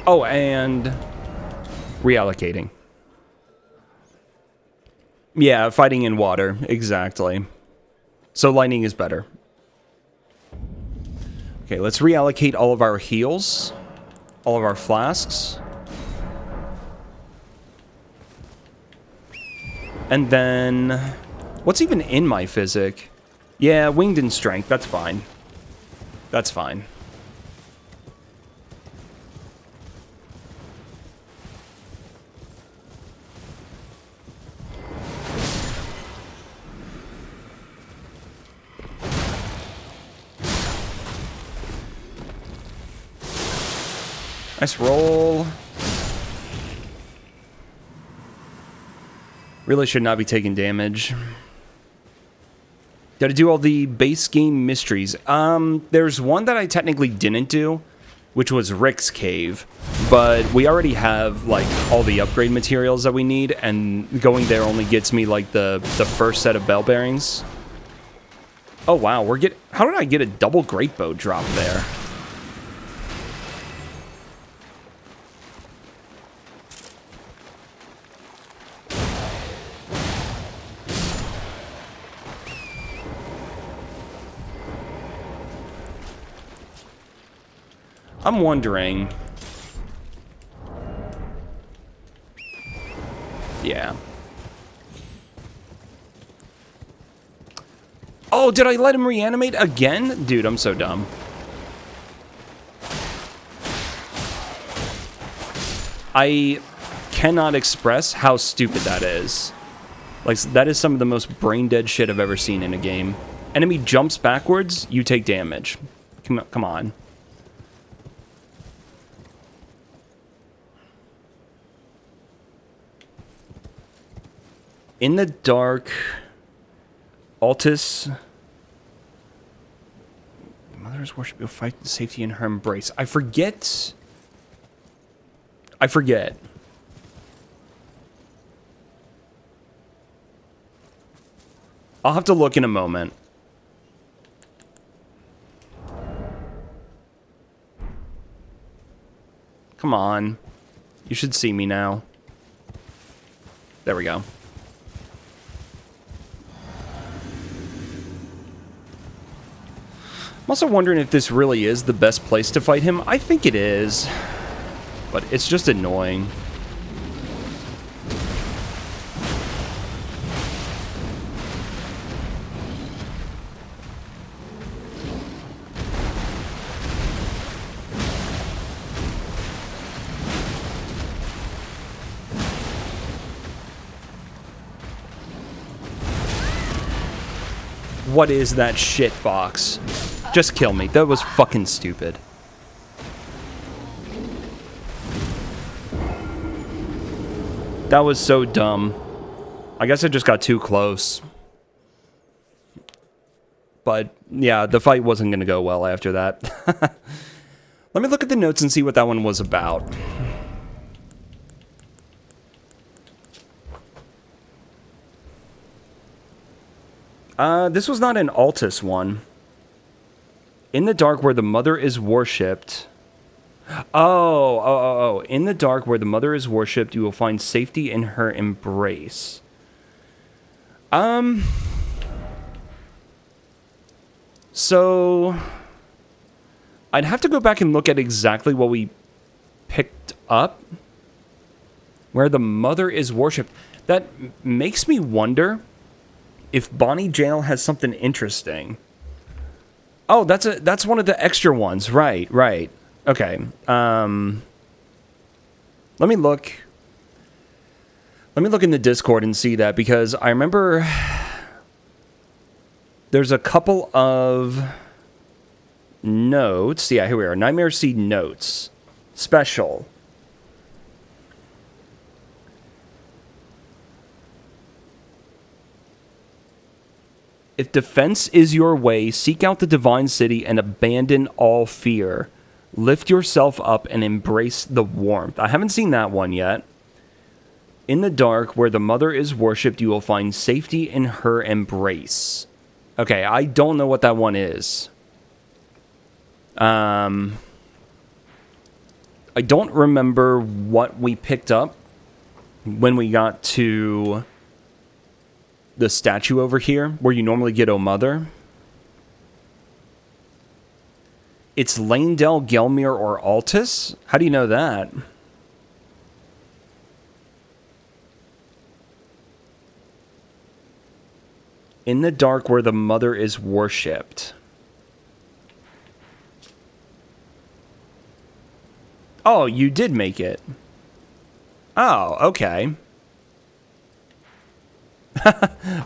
Oh, and reallocating. Yeah, fighting in water. Exactly. So lightning is better. Okay, let's reallocate all of our heals. All of our flasks. And then... what's even in my physic? Yeah, winged and strength. That's fine. That's fine. Nice roll. Really should not be taking damage. Gotta do all the base game mysteries. There's one that I technically didn't do, which was Rick's Cave. But we already have, like, all the upgrade materials that we need, and going there only gets me, like, the first set of bell bearings. Oh, wow, how did I get a double great bow drop there? I'm wondering... yeah. Oh, did I let him reanimate again? Dude, I'm so dumb. I cannot express how stupid that is. Like, that is some of the most brain-dead shit I've ever seen in a game. Enemy jumps backwards, you take damage. Come on. In the dark, Altus. Mother's worship, you'll fight the safety in her embrace. I forget. I'll have to look in a moment. Come on. You should see me now. There we go. I'm also wondering if this really is the best place to fight him. I think it is, but it's just annoying. What is that shit box? Just kill me. That was fucking stupid. That was so dumb. I guess I just got too close. But, yeah, the fight wasn't going to go well after that. Let me look at the notes and see what that one was about. This was not an Altus one. In the dark where the mother is worshipped. Oh. In the dark where the mother is worshipped, you will find safety in her embrace. So I'd have to go back and look at exactly what we picked up. Where the mother is worshipped. That makes me wonder if Bonnie Jail has something interesting. Oh, that's one of the extra ones. Right, right. Okay. Let me look. Let me look in the Discord and see that, because I remember there's a couple of notes. Yeah, here we are. Nightmare Seed notes. Special. If defense is your way, seek out the divine city and abandon all fear. Lift yourself up and embrace the warmth. I haven't seen that one yet. In the dark, where the mother is worshipped, you will find safety in her embrace. Okay, I don't know what that one is. I don't remember what we picked up when we got to the statue over here, where you normally get O Mother. It's Lanedell, Gelmir, or Altus? How do you know that? In the dark, where the mother is worshipped. Oh, you did make it. Oh, okay.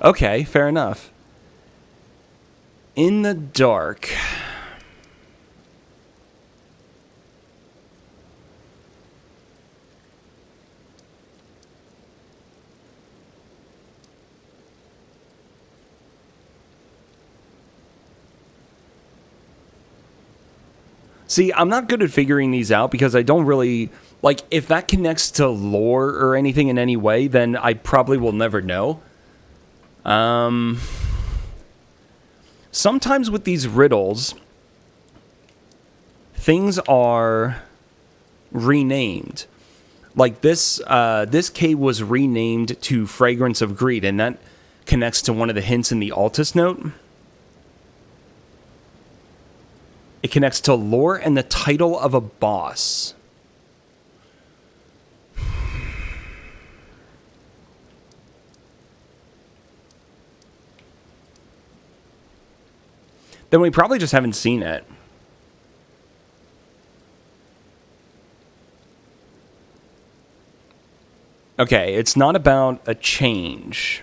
Okay, fair enough. In the dark. See, I'm not good at figuring these out because I don't really... Like, if that connects to lore or anything in any way, then I probably will never know. Sometimes with these riddles, things are renamed. Like this cave was renamed to Fragrance of Greed, and that connects to one of the hints in the Altus note. It connects to lore and the title of a boss. Then we probably just haven't seen it. Okay, it's not about a change.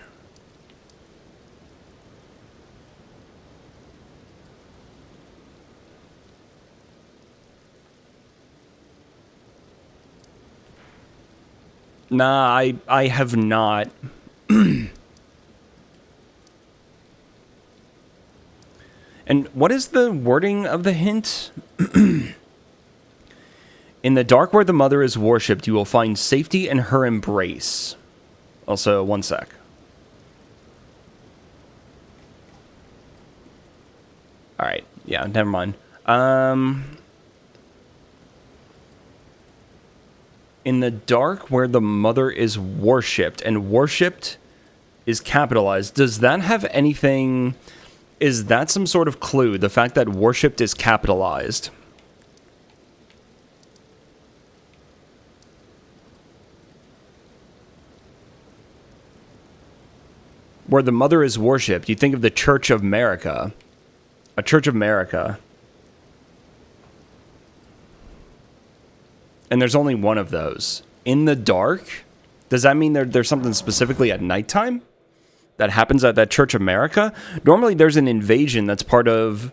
Nah, I have not. And what is the wording of the hint? In the dark where the mother is worshipped, you will find safety in her embrace. Also, one sec. Alright, yeah, never mind. In the dark where the mother is worshipped, and worshipped is capitalized, does that have anything... Is that some sort of clue, the fact that worshipped is capitalized? Where the mother is worshipped, you think of the Church of America. A Church of America. And there's only one of those. In the dark? Does that mean there's something specifically at nighttime that happens at that Church of America? Normally there's an invasion that's part of,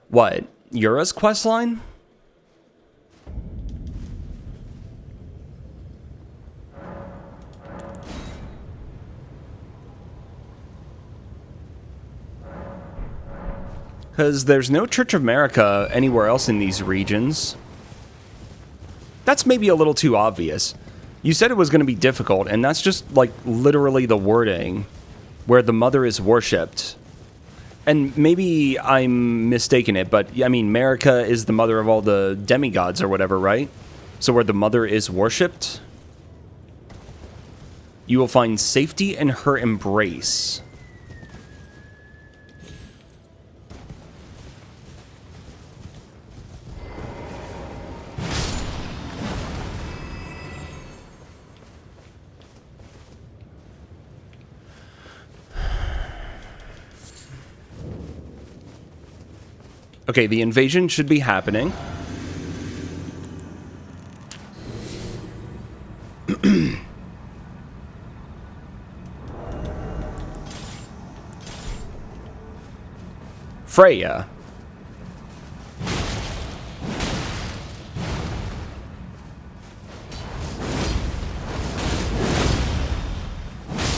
what, Yura's questline? Because there's no Church of America anywhere else in these regions. That's maybe a little too obvious. You said it was going to be difficult, and that's just, like, literally the wording. Where the mother is worshipped. And maybe I'm mistaken it, but, I mean, America is the mother of all the demigods or whatever, right? So where the mother is worshipped, you will find safety in her embrace. Okay, the invasion should be happening. Freya.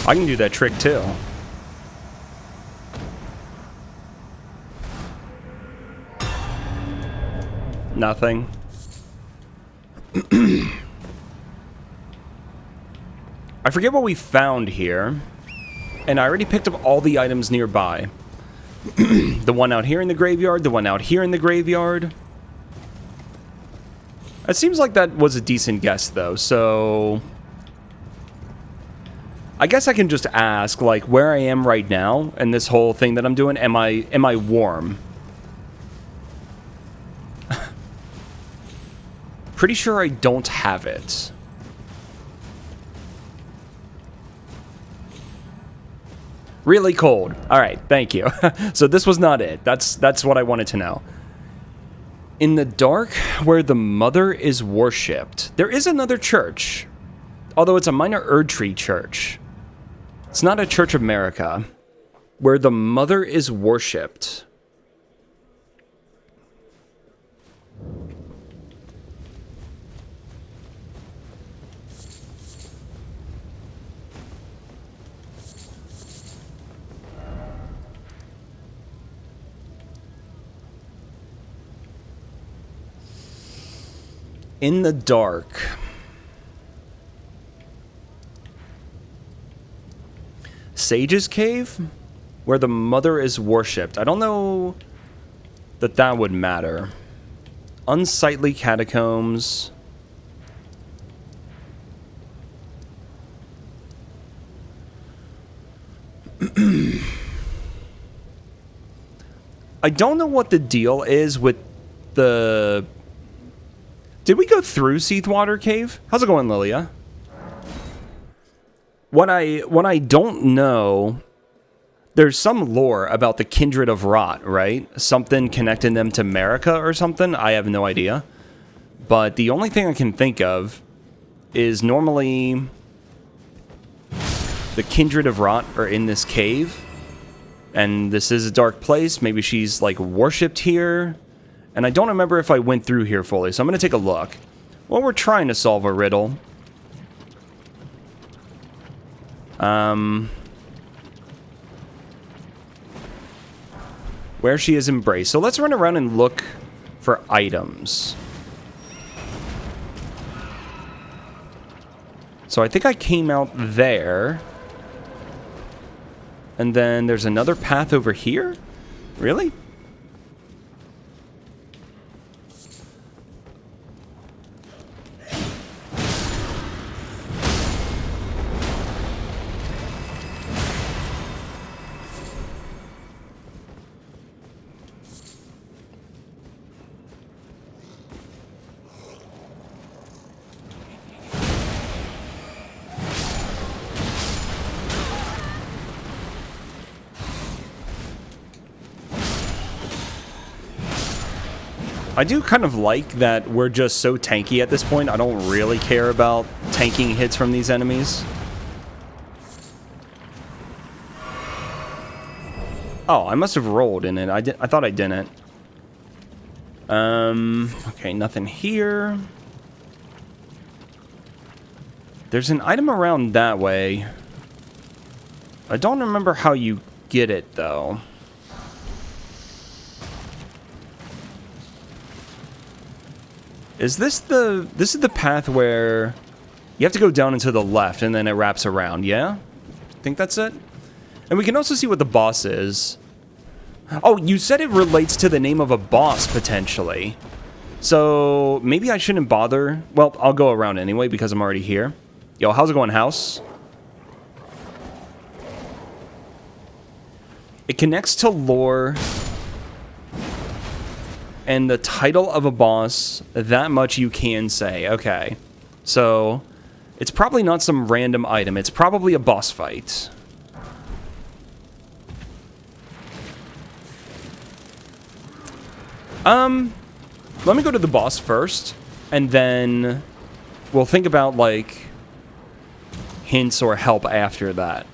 I can do that trick too. Nothing. I forget what we found here. And I already picked up all the items nearby. The one out here in the graveyard, the one out here in the graveyard. It seems like that was a decent guess though, so I guess I can just ask, like, where I am right now and this whole thing that I'm doing, am I warm? Pretty sure I don't have it. Really cold. All right, thank you. So this was not it. That's what I wanted to know. In the dark, where the mother is worshipped, there is another church, although it's a minor Erdtree church. It's not a Church of America, where the mother is worshipped. In the dark. Sage's Cave? Where the mother is worshipped. I don't know that that would matter. Unsightly catacombs. I don't know what the deal is with the... Did we go through Seathwater Cave? How's it going, Lilia? What I don't know, there's some lore about the Kindred of Rot, right? Something connecting them to Marika or something. I have no idea. But the only thing I can think of is normally the Kindred of Rot are in this cave. And this is a dark place. Maybe she's, like, worshipped here. And I don't remember if I went through here fully, so I'm going to take a look. Well, we're trying to solve a riddle. Where she is embraced. So let's run around and look for items. So I think I came out there. And then there's another path over here? Really? I do kind of like that we're just so tanky at this point. I don't really care about tanking hits from these enemies. Oh, I must have rolled in it. I thought I didn't. Okay, nothing here. There's an item around that way. I don't remember how you get it, though. Is this the... This is the path where you have to go down and to the left and then it wraps around, yeah? I think that's it. And we can also see what the boss is. Oh, you said it relates to the name of a boss, potentially. So, maybe I shouldn't bother. Well, I'll go around anyway because I'm already here. Yo, how's it going, house? It connects to lore and the title of a boss. That much you can say. Okay. So, it's probably not some random item. It's probably a boss fight. Let me go to the boss first, and then we'll think about, like, hints or help after that.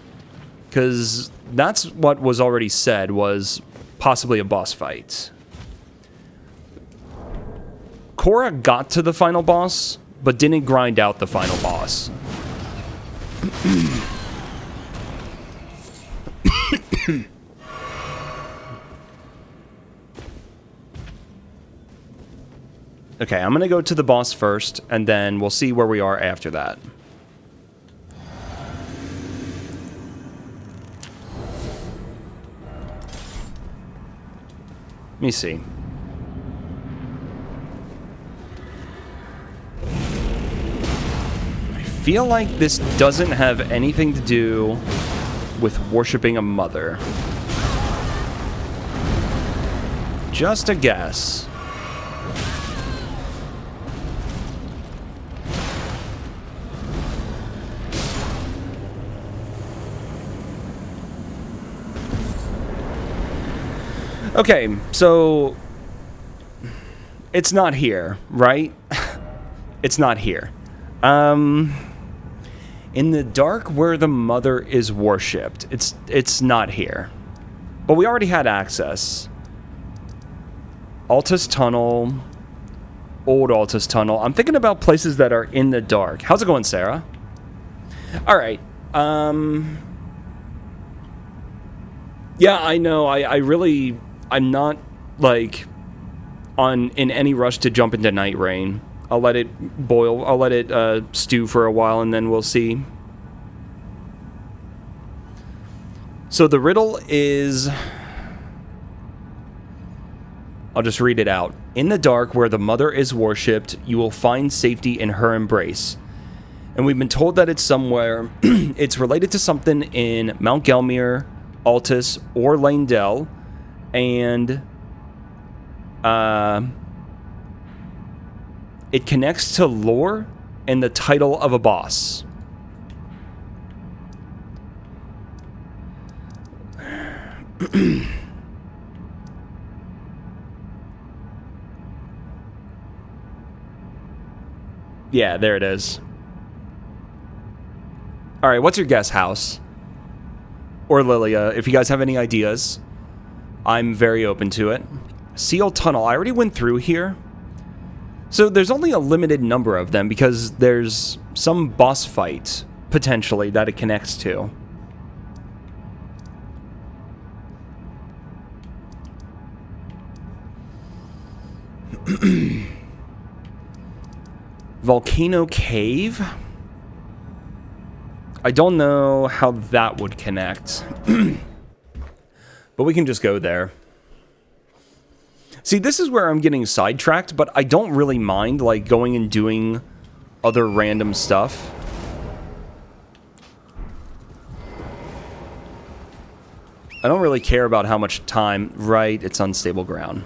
Because that's what was already said, was possibly a boss fight. Cora got to the final boss, but didn't grind out the final boss. Okay, I'm gonna go to the boss first, and then we'll see where we are after that. Let me see. I feel like this doesn't have anything to do with worshiping a mother. Just a guess. Okay, so it's not here, right? It's not here. In the dark where the mother is worshipped, it's not here. But we already had access. Altus Tunnel, Old Altus Tunnel. I'm thinking about places that are in the dark. How's it going, Sarah? All right. Yeah, I know. I'm not, like, in any rush to jump into Night Rain. I'll let it boil. I'll let it stew for a while, and then we'll see. So the riddle is... I'll just read it out. In the dark where the mother is worshipped, you will find safety in her embrace. And we've been told that it's somewhere... it's related to something in Mount Gelmir, Altus, or Leyndell. And it connects to lore and the title of a boss. Yeah, there it is. All right, what's your guess, House? Or Lilia, if you guys have any ideas. I'm very open to it. Seal Tunnel. I already went through here. So there's only a limited number of them because there's some boss fight, potentially, that it connects to. Volcano Cave? I don't know how that would connect. But we can just go there. See, this is where I'm getting sidetracked, but I don't really mind, like, going and doing other random stuff. I don't really care about how much time. Right, it's unstable ground.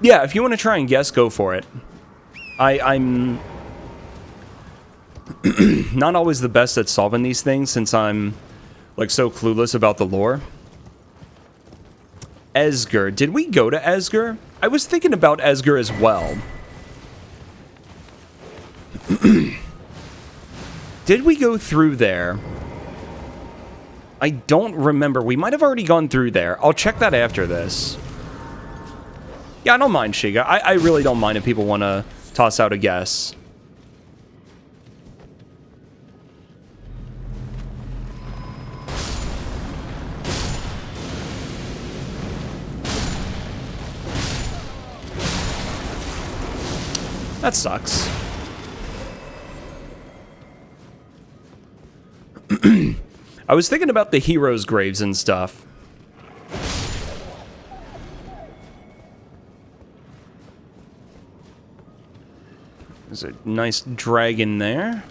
Yeah, if you want to try and guess, go for it. I'm not always the best at solving these things since I'm, like, so clueless about the lore. Esger. Did we go to Esger? I was thinking about Esger as well. Did we go through there? I don't remember. We might have already gone through there. I'll check that after this. Yeah, I don't mind, Shiga. I really don't mind if people want to toss out a guess. That sucks. I was thinking about the heroes' graves and stuff. There's a nice dragon there.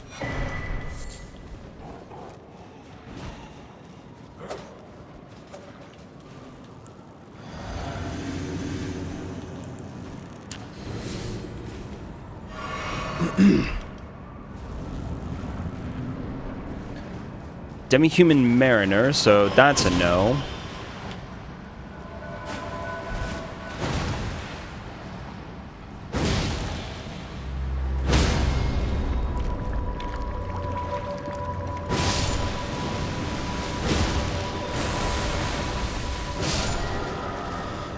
Demi-human mariner, so that's a no.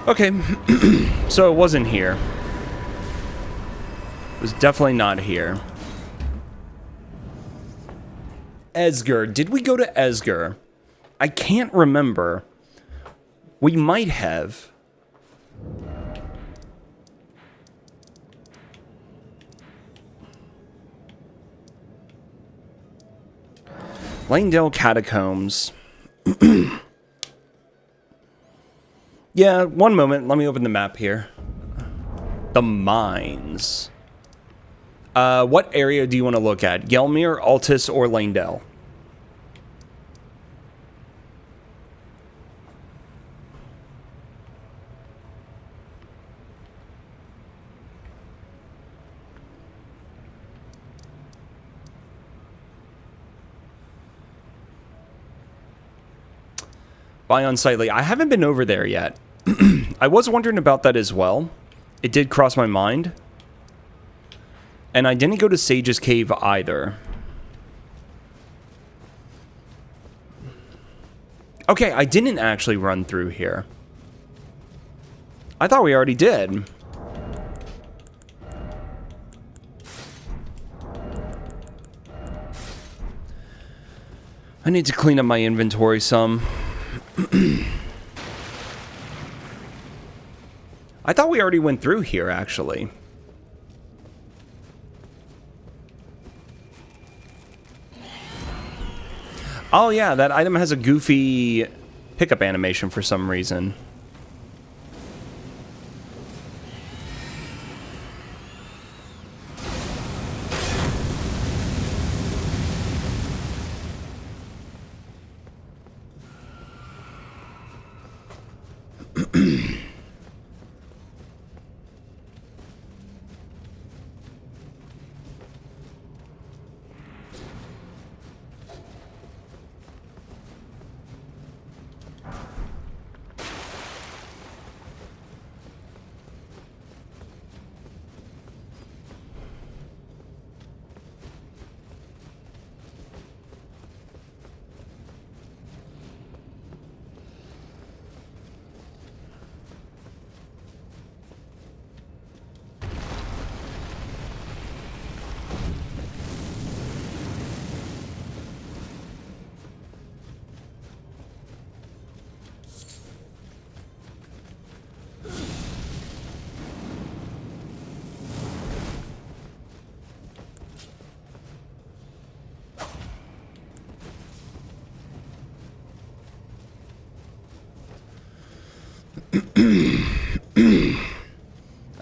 Okay, so it wasn't here. It was definitely not here. Esger. Did we go to Esger? I can't remember. We might have. Langdale Catacombs. Yeah, one moment. Let me open the map here. The mines. What area do you want to look at? Gelmir, Altus, or Langdale? Buy unsightly. I haven't been over there yet. I was wondering about that as well. It did cross my mind. And I didn't go to Sage's Cave either. Okay, I didn't actually run through here. I thought we already did. I need to clean up my inventory some. I thought we already went through here, actually. Oh yeah, that item has a goofy pickup animation for some reason.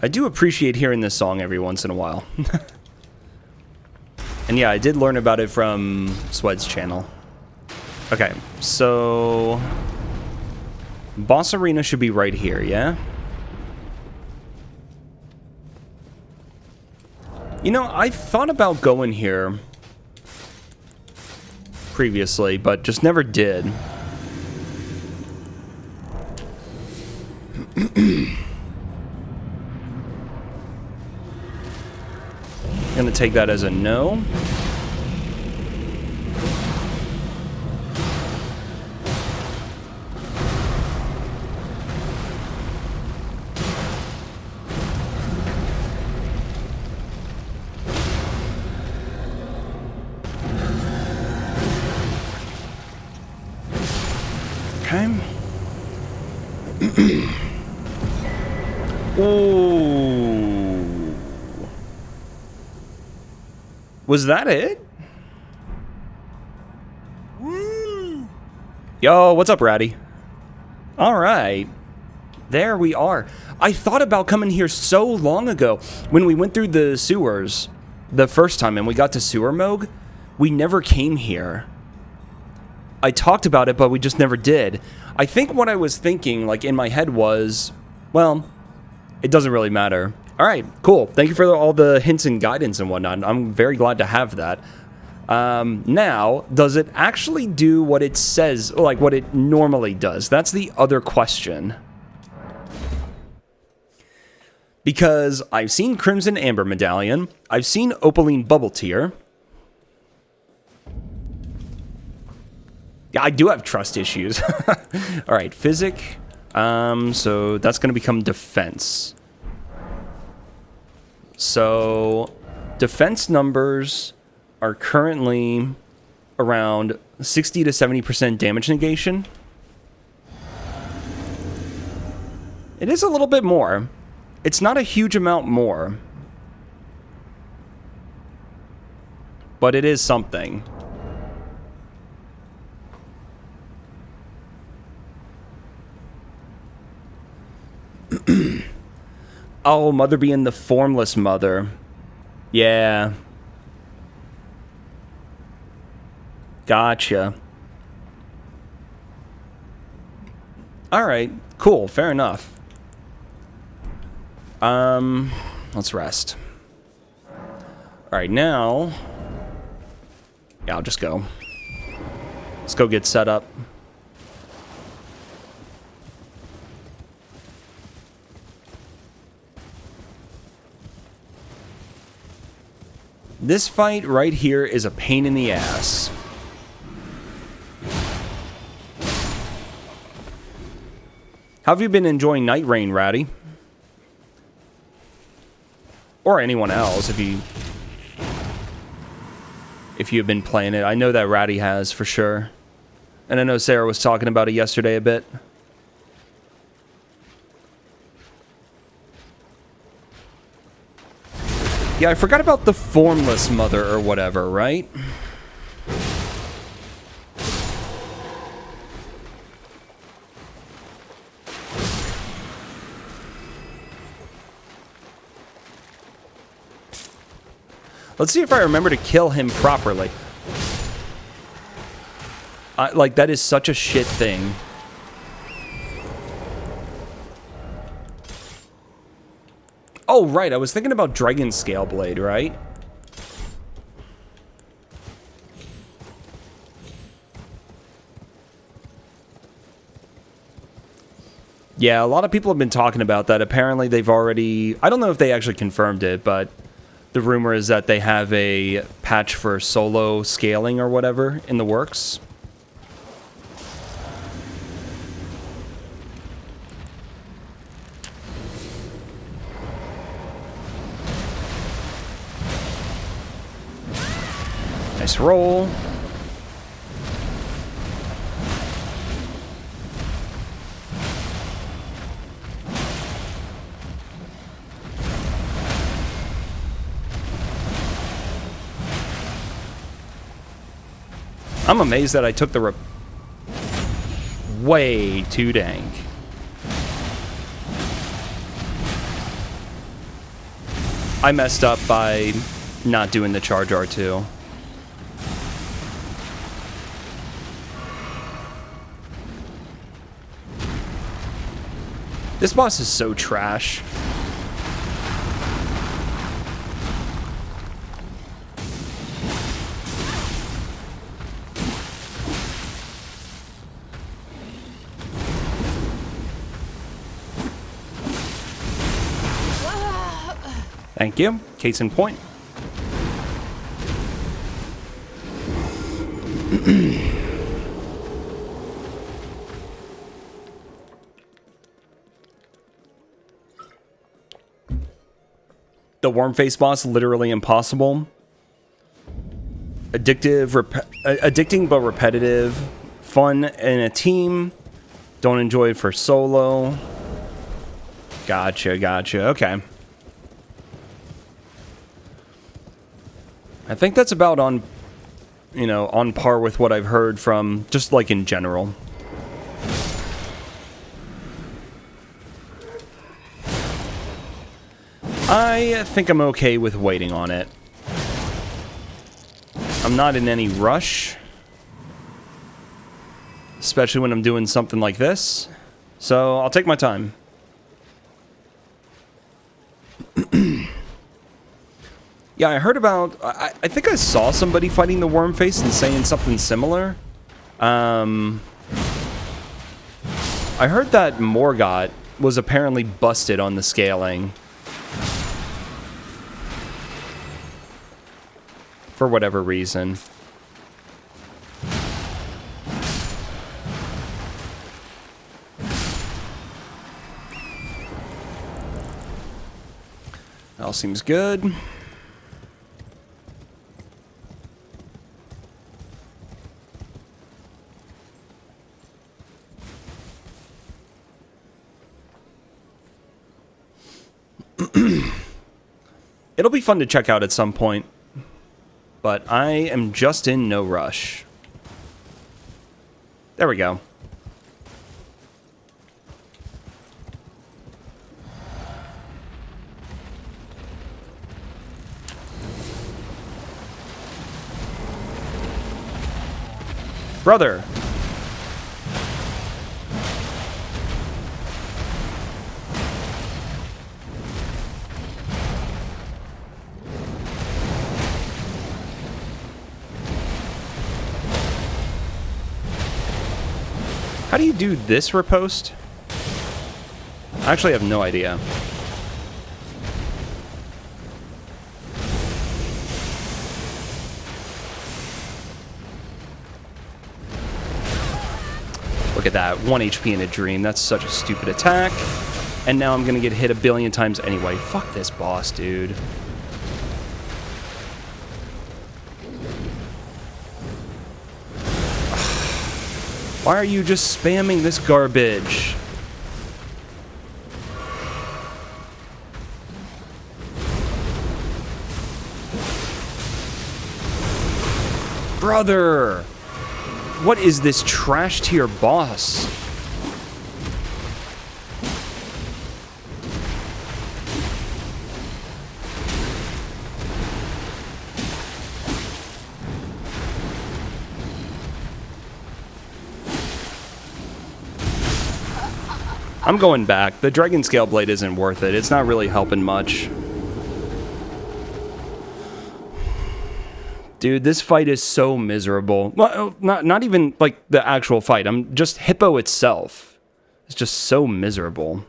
I do appreciate hearing this song every once in a while. And yeah, I did learn about it from Swed's channel. Okay, so... Boss Arena should be right here, yeah? You know, I thought about going here previously, but just never did. Gonna take that as a no. Okay. Ooh. Was that it? Woo! Yo, what's up, Ratty? All right. There we are. I thought about coming here so long ago when we went through the sewers the first time and we got to Sewer Moog. We never came here. I talked about it, but we just never did. I think what I was thinking, like, in my head was, well, it doesn't really matter. All right, cool. Thank you for all the hints and guidance and whatnot. I'm very glad to have that. Now, does it actually do what it says, like what it normally does? That's the other question. Because I've seen Crimson Amber Medallion, I've seen Opaline Bubble Tear. Yeah, I do have trust issues. All right, Physic. So that's going to become Defense. So defense numbers are currently around 60 to 70% damage negation. It is a little bit more. It's not a huge amount more. But it is something. Oh, Mother being the formless mother. Yeah. Gotcha. Alright, cool, fair enough. Let's rest. Alright, now... Yeah, I'll just go. Let's go get set up. This fight right here is a pain in the ass. How have you been enjoying Night Rain, Ratty? Or anyone else, if you have been playing it. I know that Ratty has, for sure. And I know Sarah was talking about it yesterday a bit. Yeah, I forgot about the formless mother or whatever, right? Let's see if I remember to kill him properly. Like, that is such a shit thing. Oh, right, I was thinking about Dragon Scale Blade, right? Yeah, a lot of people have been talking about that. Apparently, they've already... I don't know if they actually confirmed it, but the rumor is that they have a patch for solo scaling or whatever in the works. Nice roll. I'm amazed that I took the way too dank. I messed up by not doing the charge R2. This boss is so trash. Thank you. Case in point. The worm face boss, literally impossible. Addicting but repetitive. Fun in a team. Don't enjoy it for solo. Gotcha, gotcha. Okay. I think that's about on, you know, on par with what I've heard from, just like in general. I think I'm okay with waiting on it. I'm not in any rush. Especially when I'm doing something like this. So, I'll take my time. Yeah, I heard about... I think I saw somebody fighting the worm face and saying something similar. I heard that Morgott was apparently busted on the scaling. For whatever reason. All seems good. It'll be fun to check out at some point, but I am just in no rush. There we go. Brother. How do you do this riposte? I actually have no idea. Look at that, 1 HP in a dream. That's such a stupid attack. And now I'm gonna get hit a billion times anyway. Fuck this boss, dude. Why are you just spamming this garbage? Brother! What is this trash tier boss? I'm going back. The Dragon Scale Blade isn't worth it. It's not really helping much. Dude, this fight is so miserable. Well, not even like the actual fight. I'm just Hippo itself. It's just so miserable.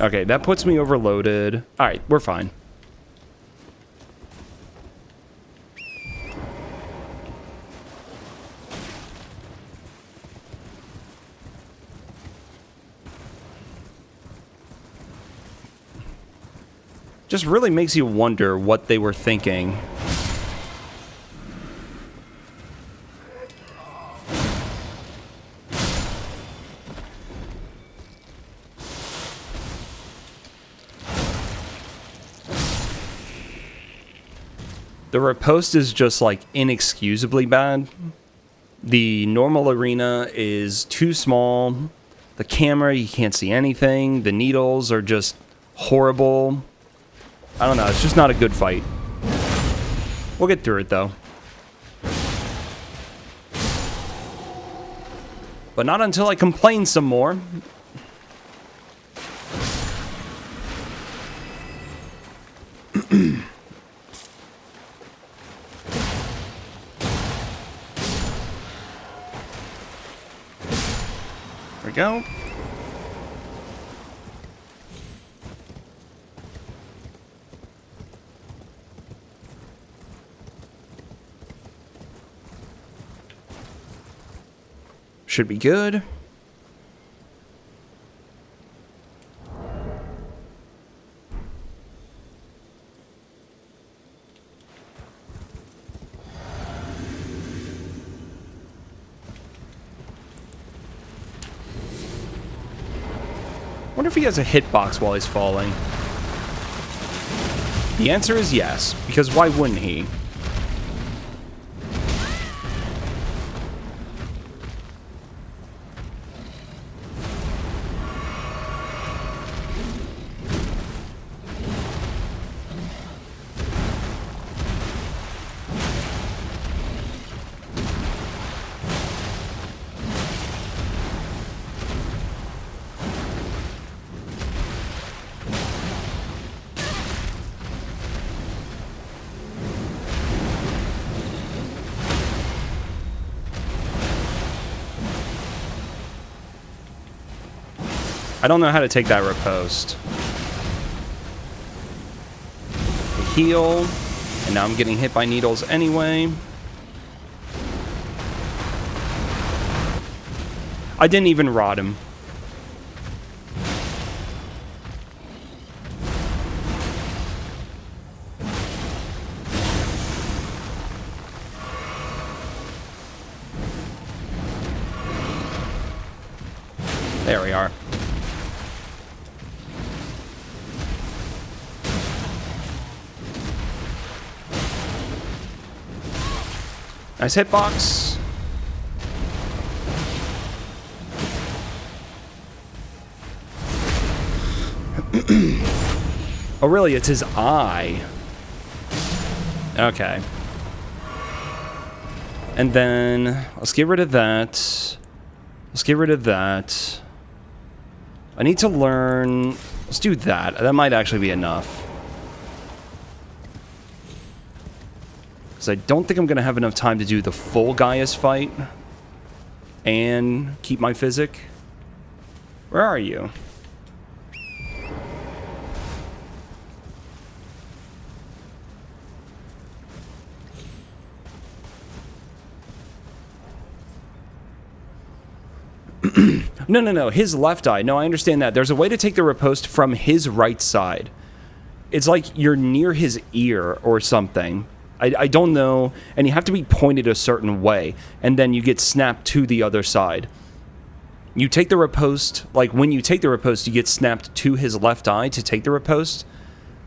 Okay, that puts me overloaded. All right, we're fine. Just really makes you wonder what they were thinking. The riposte is just like inexcusably bad. The normal arena is too small. The camera, you can't see anything. The needles are just horrible. I don't know, it's just not a good fight. We'll get through it, though. But not until I complain some more. There we go. Should be good. Wonder if he has a hitbox while he's falling. The answer is yes, because why wouldn't he? I don't know how to take that riposte. Heal. And now I'm getting hit by needles anyway. I didn't even rot him. There we are. Nice hitbox. Oh, really? It's his eye. Okay. And then let's get rid of that. Let's get rid of that. I need to learn... Let's do that. That might actually be enough. Because I don't think I'm going to have enough time to do the full Gaius fight. And keep my physic. Where are you? No. His left eye. No, I understand that. There's a way to take the riposte from his right side. It's like you're near his ear or something. I don't know. And you have to be pointed a certain way. And then you get snapped to the other side. You take the riposte. Like, when you take the riposte, you get snapped to his left eye to take the riposte.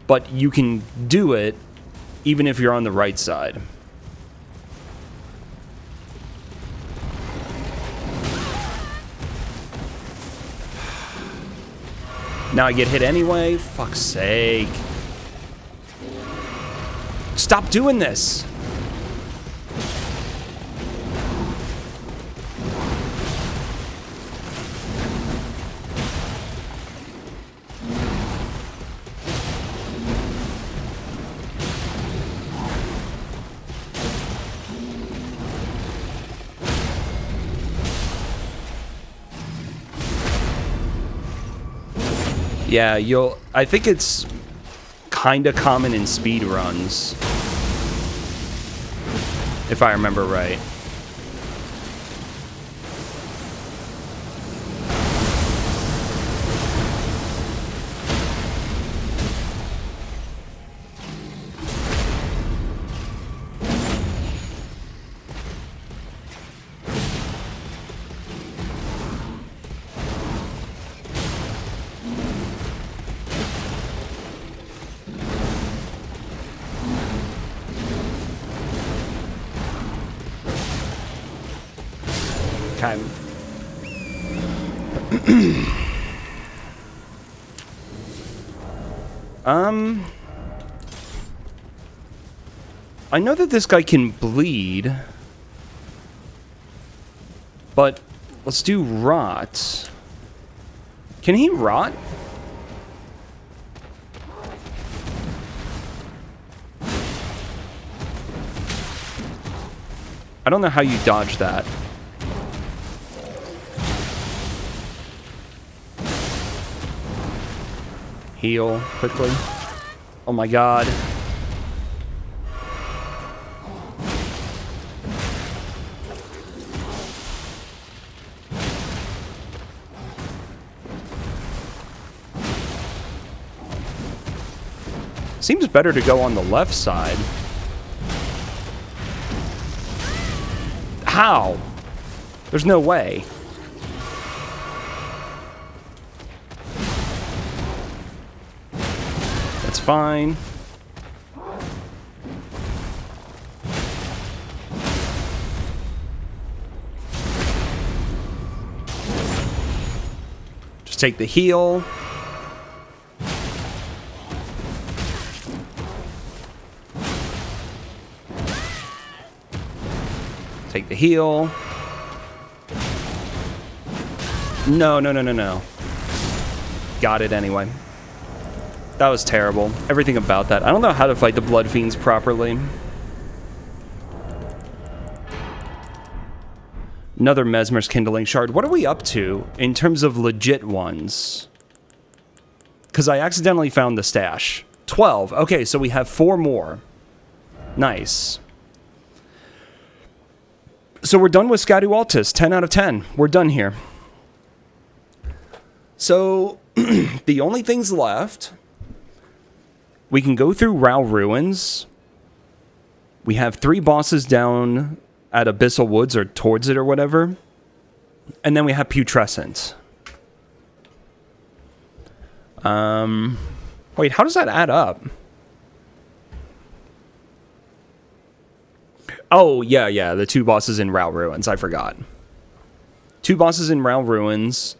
But you can do it even if you're on the right side. Now I get hit anyway? Fuck's sake. Stop doing this! Yeah, I think it's kind of common in speed runs, if I remember right. Okay. I know that this guy can bleed, but let's do rot. Can he rot? I don't know how you dodge that. Heal quickly. Oh my god. Seems better to go on the left side. How? There's no way. That's fine. Just take the heal. Take the heal. No. Got it anyway. That was terrible. Everything about that. I don't know how to fight the Blood Fiends properly. Another Mesmer's Kindling Shard. What are we up to in terms of legit ones? Because I accidentally found the stash. 12. Okay, so we have 4 more. Nice. So we're done with Scadu Altus. 10 out of 10. We're done here. So, the only things left... We can go through Rao Ruins. We have 3 bosses down at Abyssal Woods, or towards it, or whatever. And then we have Putrescent. Wait, how does that add up? Oh, yeah, the 2 bosses in Rao Ruins. I forgot. 2 bosses in Rao Ruins.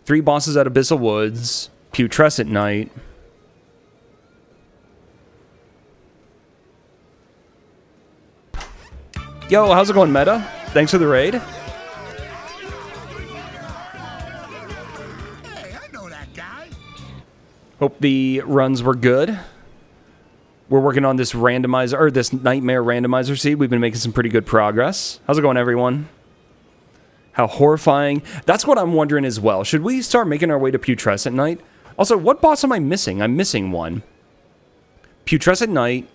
3 bosses at Abyssal Woods. Putrescent Night. Yo, how's it going, Meta? Thanks for the raid. Hey, I know that guy. Hope the runs were good. We're working on this randomizer, or this nightmare randomizer seed. We've been making some pretty good progress. How's it going, everyone? How horrifying. That's what I'm wondering as well. Should we start making our way to Putrescent Night? Also, what boss am I missing? I'm missing one. Putrescent Night.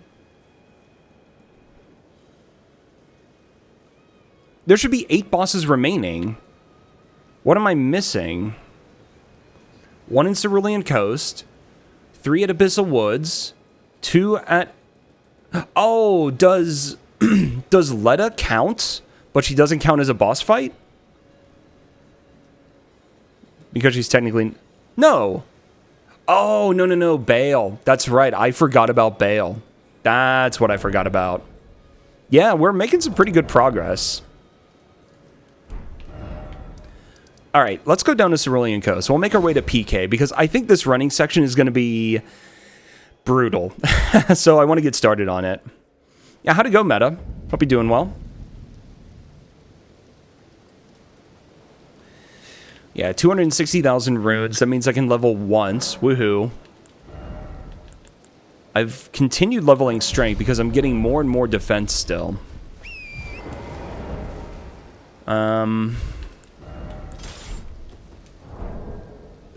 There should be 8 bosses remaining. What am I missing? 1 in Cerulean Coast. 3 at Abyssal Woods. 2 at... Oh, does Letta count? But she doesn't count as a boss fight? Because she's technically... No! Oh, no. Bale. That's right. I forgot about Bale. That's what I forgot about. Yeah, we're making some pretty good progress. All right, let's go down to Cerulean Coast. We'll make our way to PK, because I think this running section is going to be brutal. So I want to get started on it. Yeah, how'd it go, Meta? Hope you're doing well. Yeah, 260,000 runes. That means I can level once. Woohoo. I've continued leveling strength because I'm getting more and more defense still.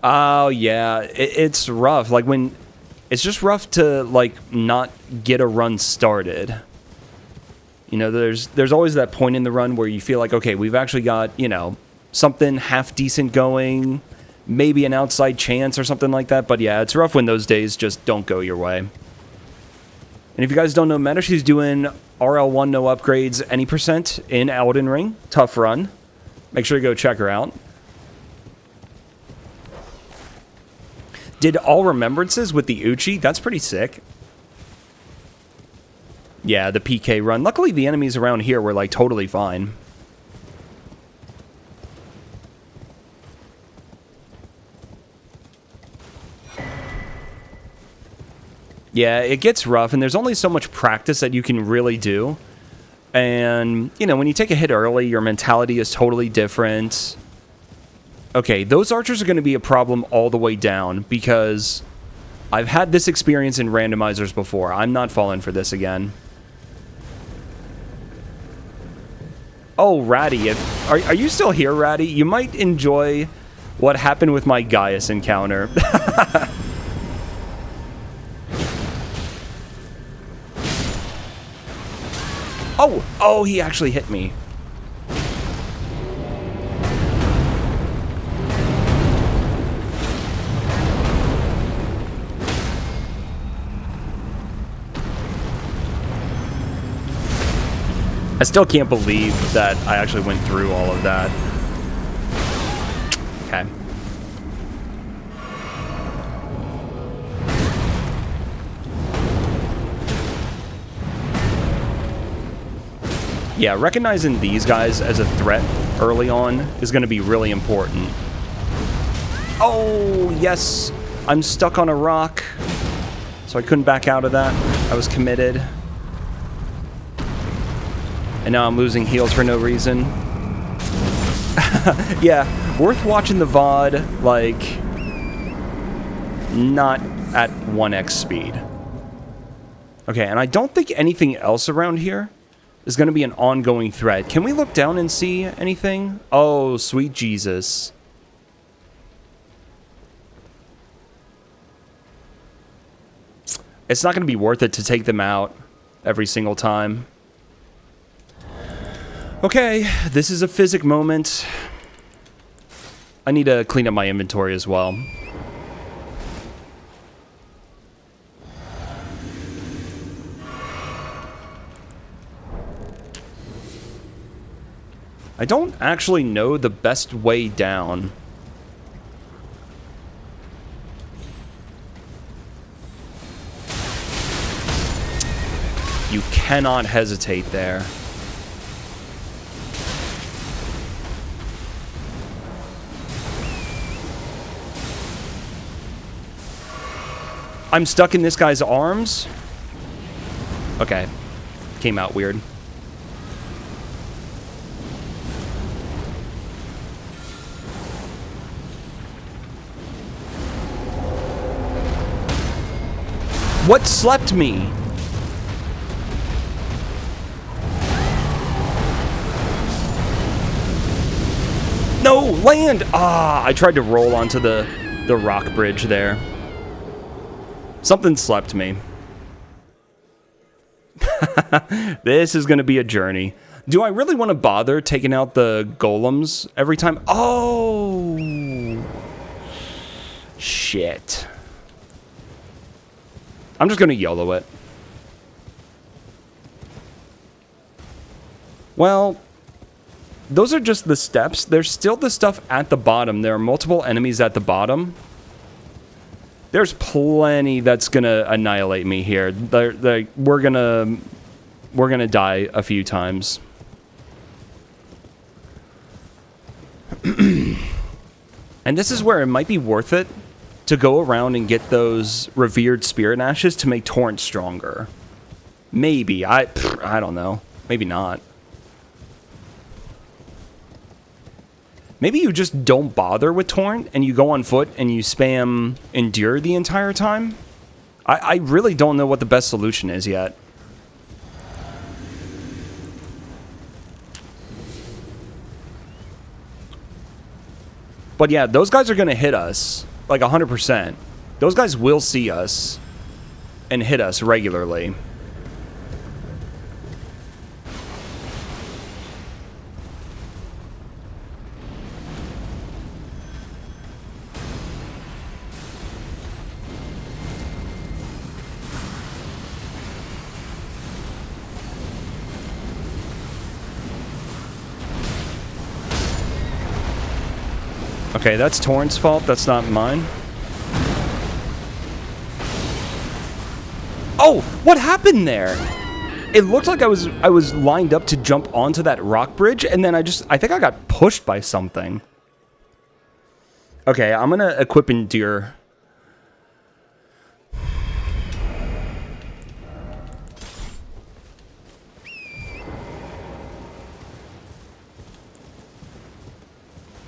Oh, yeah. It's rough. Like, when... It's just rough to, like, not get a run started. You know, there's always that point in the run where you feel like, okay, we've actually got, you know, something half decent going. Maybe an outside chance or something like that. But, yeah, it's rough when those days just don't go your way. And if you guys don't know Meta, she's doing RL1 no upgrades any percent in Elden Ring. Tough run. Make sure to go check her out. Did all remembrances with the Uchi. That's pretty sick. Yeah, the PK run. Luckily, the enemies around here were, like, totally fine. Yeah, it gets rough, and there's only so much practice that you can really do. And, you know, when you take a hit early, your mentality is totally different. Okay, those archers are going to be a problem all the way down, because I've had this experience in randomizers before. I'm not falling for this again. Oh, Ratty. Are you still here, Ratty? You might enjoy what happened with my Gaius encounter. Oh, he actually hit me. I still can't believe that I actually went through all of that. Okay. Yeah, recognizing these guys as a threat early on is going to be really important. Oh, yes. I'm stuck on a rock, so I couldn't back out of that. I was committed. And now I'm losing heals for no reason. Yeah, worth watching the VOD, like, not at 1x speed. Okay, and I don't think anything else around here is going to be an ongoing threat. Can we look down and see anything? Oh, sweet Jesus. It's not going to be worth it to take them out every single time. Okay, this is a physic moment. I need to clean up my inventory as well. I don't actually know the best way down. You cannot hesitate there. I'm stuck in this guy's arms? Okay. Came out weird. What slept me? No, land! Ah, I tried to roll onto the rock bridge there. Something slept me. This is going to be a journey. Do I really want to bother taking out the golems every time? Oh! Shit. I'm just going to YOLO it. Well, those are just the steps. There's still the stuff at the bottom. There are multiple enemies at the bottom. There's plenty that's going to annihilate me here. We're going to die a few times. And this is where it might be worth it to go around and get those revered spirit ashes to make Torrent stronger. Maybe. I don't know. Maybe not. Maybe you just don't bother with Torrent and you go on foot and you spam Endure the entire time. I really don't know what the best solution is yet. But yeah, those guys are going to hit us. Like 100%. Those guys will see us and hit us regularly. Okay, that's Torrent's fault. That's not mine. Oh, what happened there? It looked like I was lined up to jump onto that rock bridge, and then I think I got pushed by something. Okay, I'm gonna equip Endure.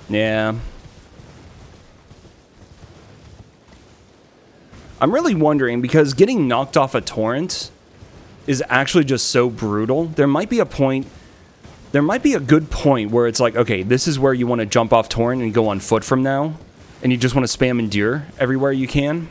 Yeah. I'm really wondering, because getting knocked off a Torrent is actually just so brutal. There might be a good point where it's like, okay, this is where you want to jump off Torrent and go on foot from now, and you just want to spam Endure everywhere you can.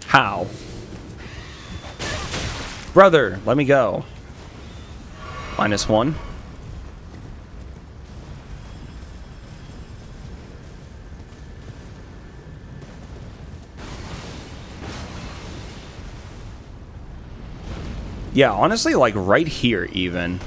How? Brother, let me go. -1. Yeah, honestly, like right here even.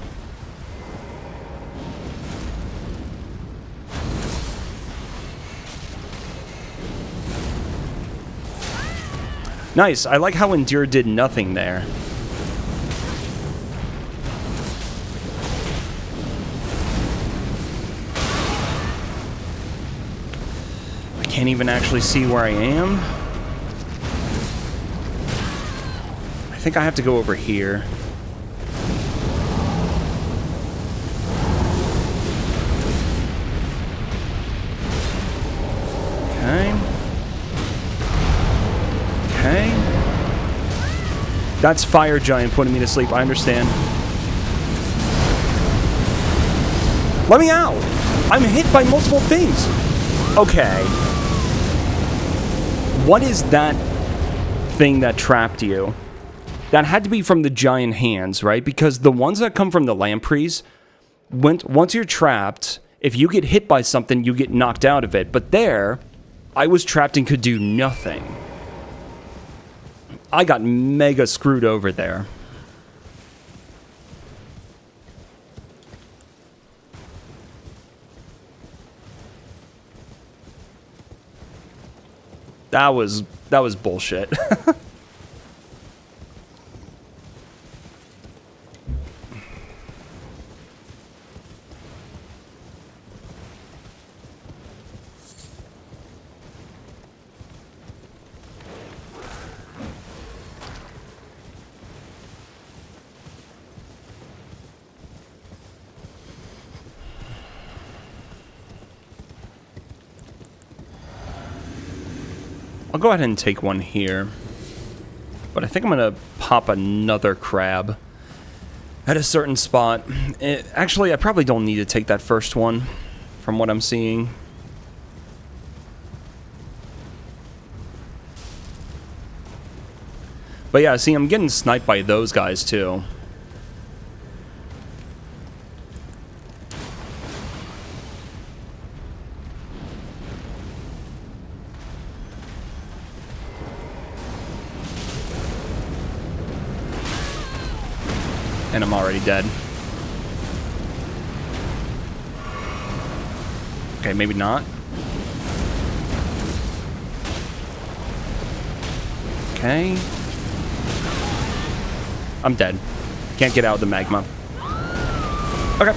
Nice. I like how Endure did nothing there. Can't even actually see where I am. I think I have to go over here. Okay. Okay. That's Fire Giant putting me to sleep, I understand. Let me out! I'm hit by multiple things! Okay. What is that thing that trapped you? That had to be from the giant hands, right? Because the ones that come from the lampreys, once you're trapped, if you get hit by something, you get knocked out of it. But there, I was trapped and could do nothing. I got mega screwed over there. That was bullshit. I'll go ahead and take one here. But I think I'm going to pop another crab at a certain spot. Actually, I probably don't need to take that first one from what I'm seeing. But yeah, see, I'm getting sniped by those guys too. And I'm already dead. Okay, maybe not. Okay. I'm dead. Can't get out of the magma. Okay.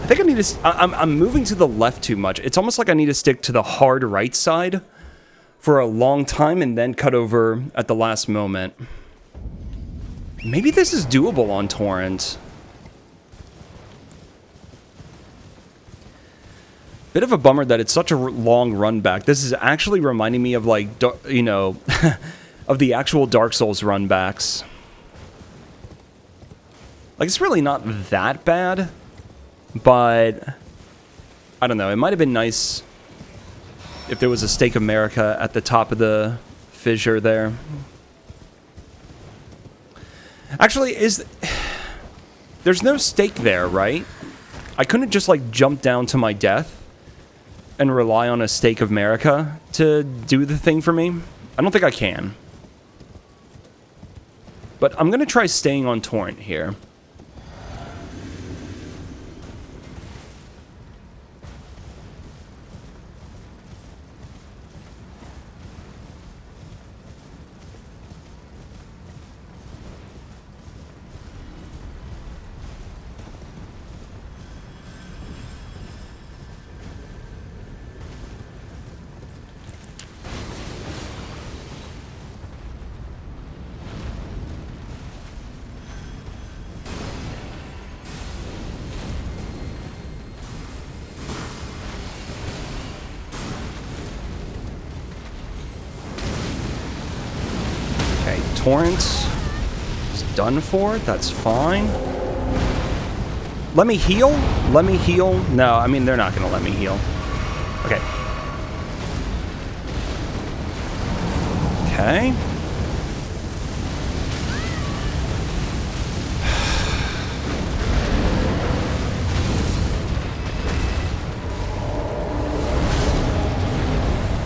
I think I need to... I'm moving to the left too much. It's almost like I need to stick to the hard right side for a long time and then cut over at the last moment. Maybe this is doable on Torrent. Bit of a bummer that it's such a long run back. This is actually reminding me of, like, you know, of the actual Dark Souls run backs. Like, it's really not that bad, but I don't know. It might have been nice if there was a Stake America at the top of the fissure there. Actually, there's no stake there, right? I couldn't just, like, jump down to my death and rely on a Stake of America to do the thing for me. I don't think I can. But I'm going to try staying on Torrent here. Torrent is done for. That's fine. Let me heal? Let me heal? No, I mean, they're not going to let me heal. Okay. Okay.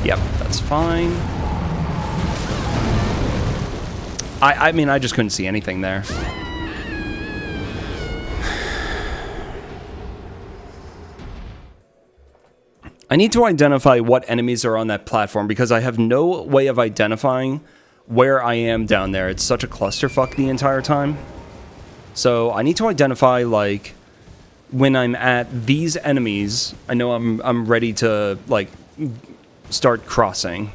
Yep, that's fine. I mean, I just couldn't see anything there. I need to identify what enemies are on that platform because I have no way of identifying where I am down there. It's such a clusterfuck the entire time. So I need to identify, like, when I'm at these enemies, I know I'm ready to, like, start crossing.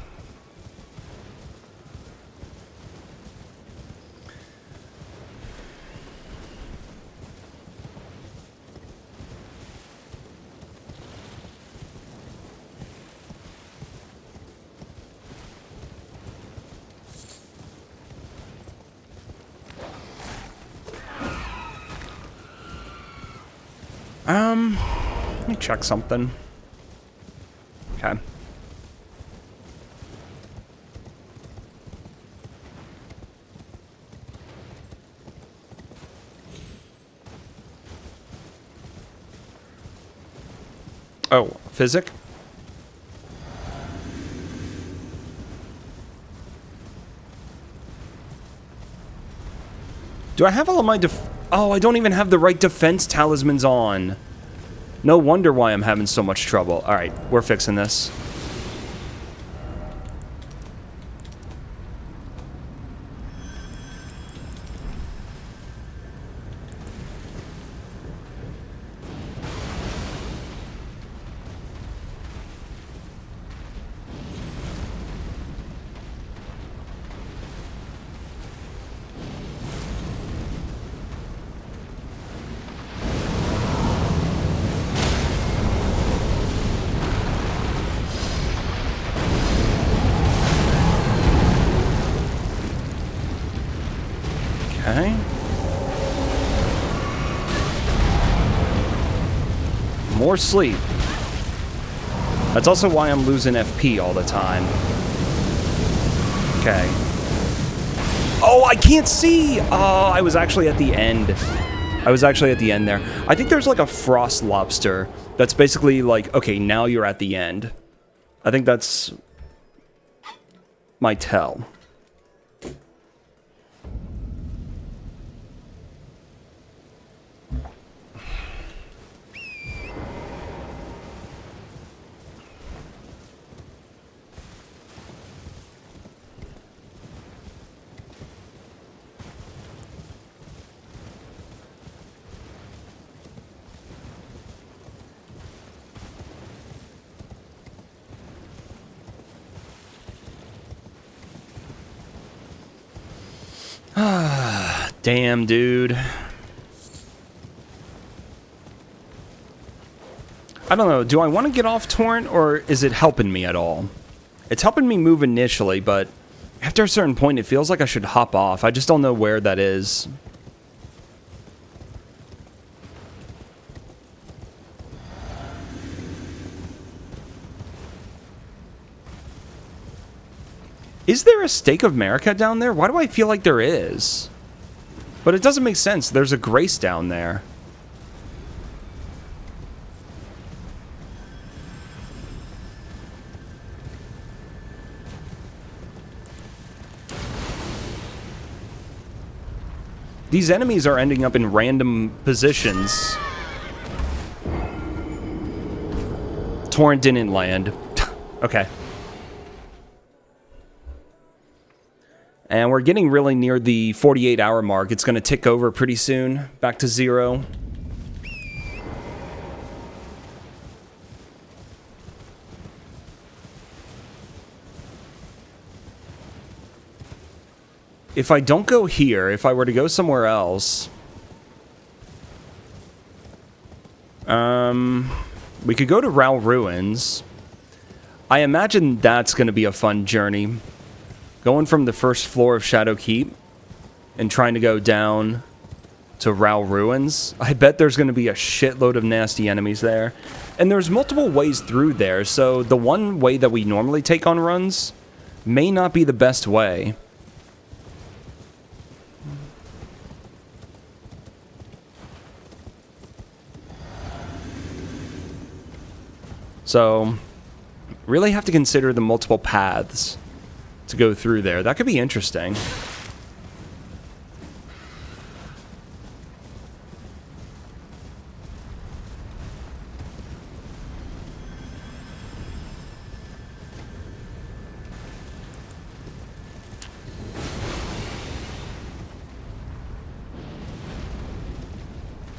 Let me check something. Okay. Oh, physic? Do I have all of my Oh, I don't even have the right defense talismans on. No wonder why I'm having so much trouble. Alright, we're fixing this. Okay. More sleep. That's also why I'm losing FP all the time. Okay. Oh, I can't see! Oh, I was actually at the end. I was actually at the end there. I think there's like a frost lobster that's basically like, okay, now you're at the end. I think that's my tell. Damn, dude. I don't know. Do I want to get off Torrent, or is it helping me at all? It's helping me move initially, but after a certain point, it feels like I should hop off. I just don't know where that is. Is there a Stake of Marika down there? Why do I feel like there is? But it doesn't make sense. There's a Grace down there. These enemies are ending up in random positions. Torrent didn't land. Okay. And we're getting really near the 48-hour mark. It's going to tick over pretty soon. Back to 0. If I don't go here, if I were to go somewhere else... we could go to Rao Ruins. I imagine that's going to be a fun journey. Going from the first floor of Shadow Keep and trying to go down to Rao Ruins. I bet there's going to be a shitload of nasty enemies there. And there's multiple ways through there, so the one way that we normally take on runs may not be the best way. So, really have to consider the multiple paths to go through there. That could be interesting.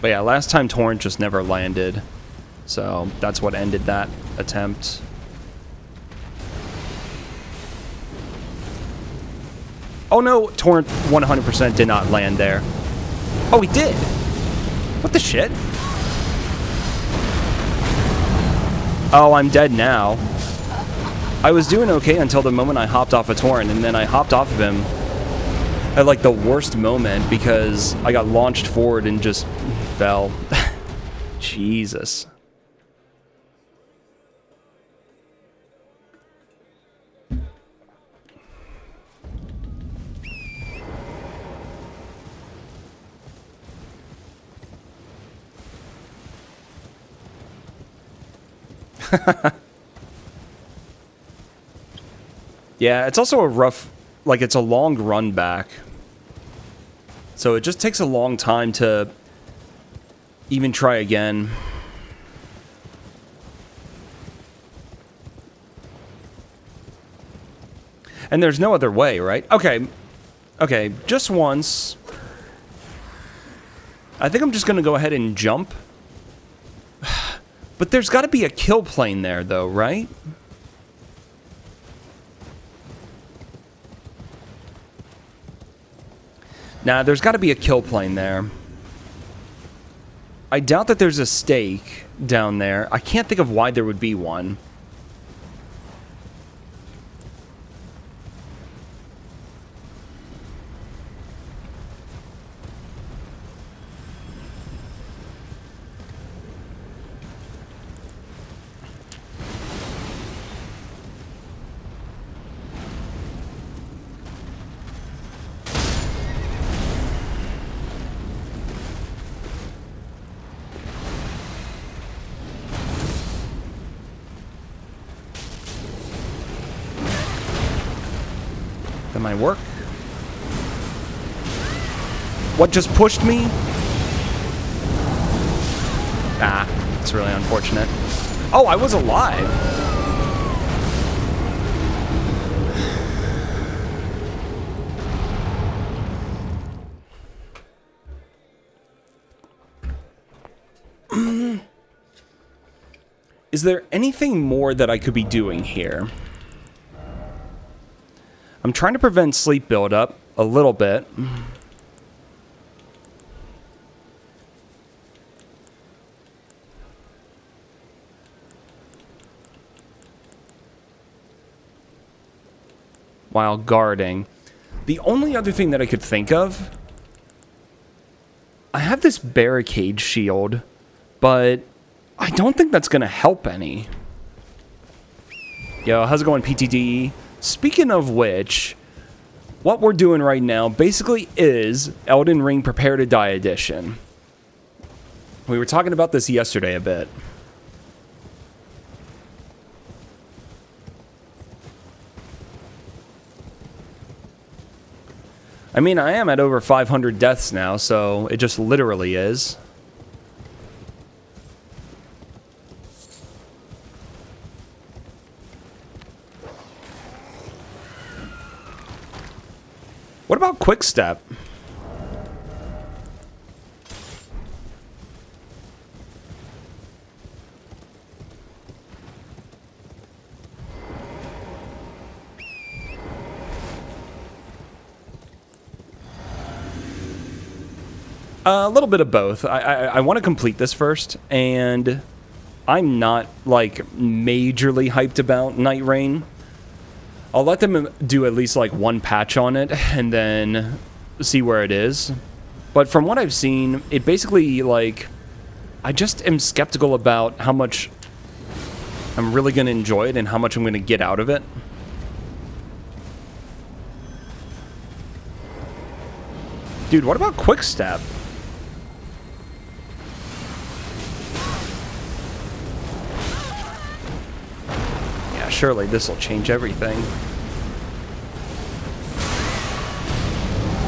But yeah, last time Torrent just never landed. So that's what ended that attempt. Oh no, Torrent 100% did not land there. Oh, he did! What the shit? Oh, I'm dead now. I was doing okay until the moment I hopped off a Torrent, and then I hopped off of him at like the worst moment because I got launched forward and just fell. Jesus. Yeah, it's also a rough, like it's a long run back. So it just takes a long time to even try again. And there's no other way, right? Okay. Okay, just once. I think I'm just going to go ahead and jump. But there's got to be a kill plane there, though, right? Nah, there's got to be a kill plane there. I doubt that there's a stake down there. I can't think of why there would be one. That might work. What just pushed me? Ah, it's really unfortunate. Oh, I was alive. Is there anything more that I could be doing here? I'm trying to prevent sleep buildup a little bit. While guarding. The only other thing that I could think of, I have this barricade shield, but I don't think that's going to help any. Yo, how's it going, PTD? Speaking of which, what we're doing right now basically is Elden Ring Prepare to Die Edition. We were talking about this yesterday a bit. I mean, I am at over 500 deaths now, so it just literally is. What about Quick Step? A little bit of both. I want to complete this first, and I'm not, like, majorly hyped about Night Rain. I'll let them do at least, like, one patch on it, and then see where it is. But from what I've seen, it basically, like, I just am skeptical about how much I'm really going to enjoy it and how much I'm going to get out of it. Dude, what about Quick Step? Yeah, surely this will change everything.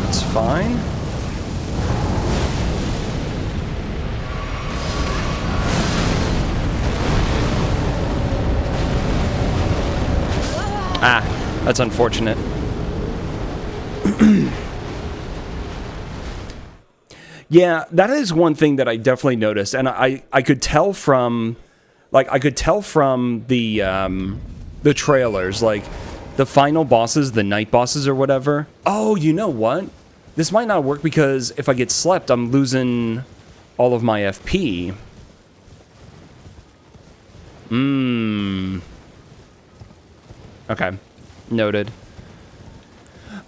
It's fine. Ah, that's unfortunate. Yeah, that is one thing that I definitely noticed, and I could tell from, like, the trailers, like, the final bosses, the night bosses or whatever. Oh, you know what? This might not work because if I get slept, I'm losing all of my FP. Okay, noted.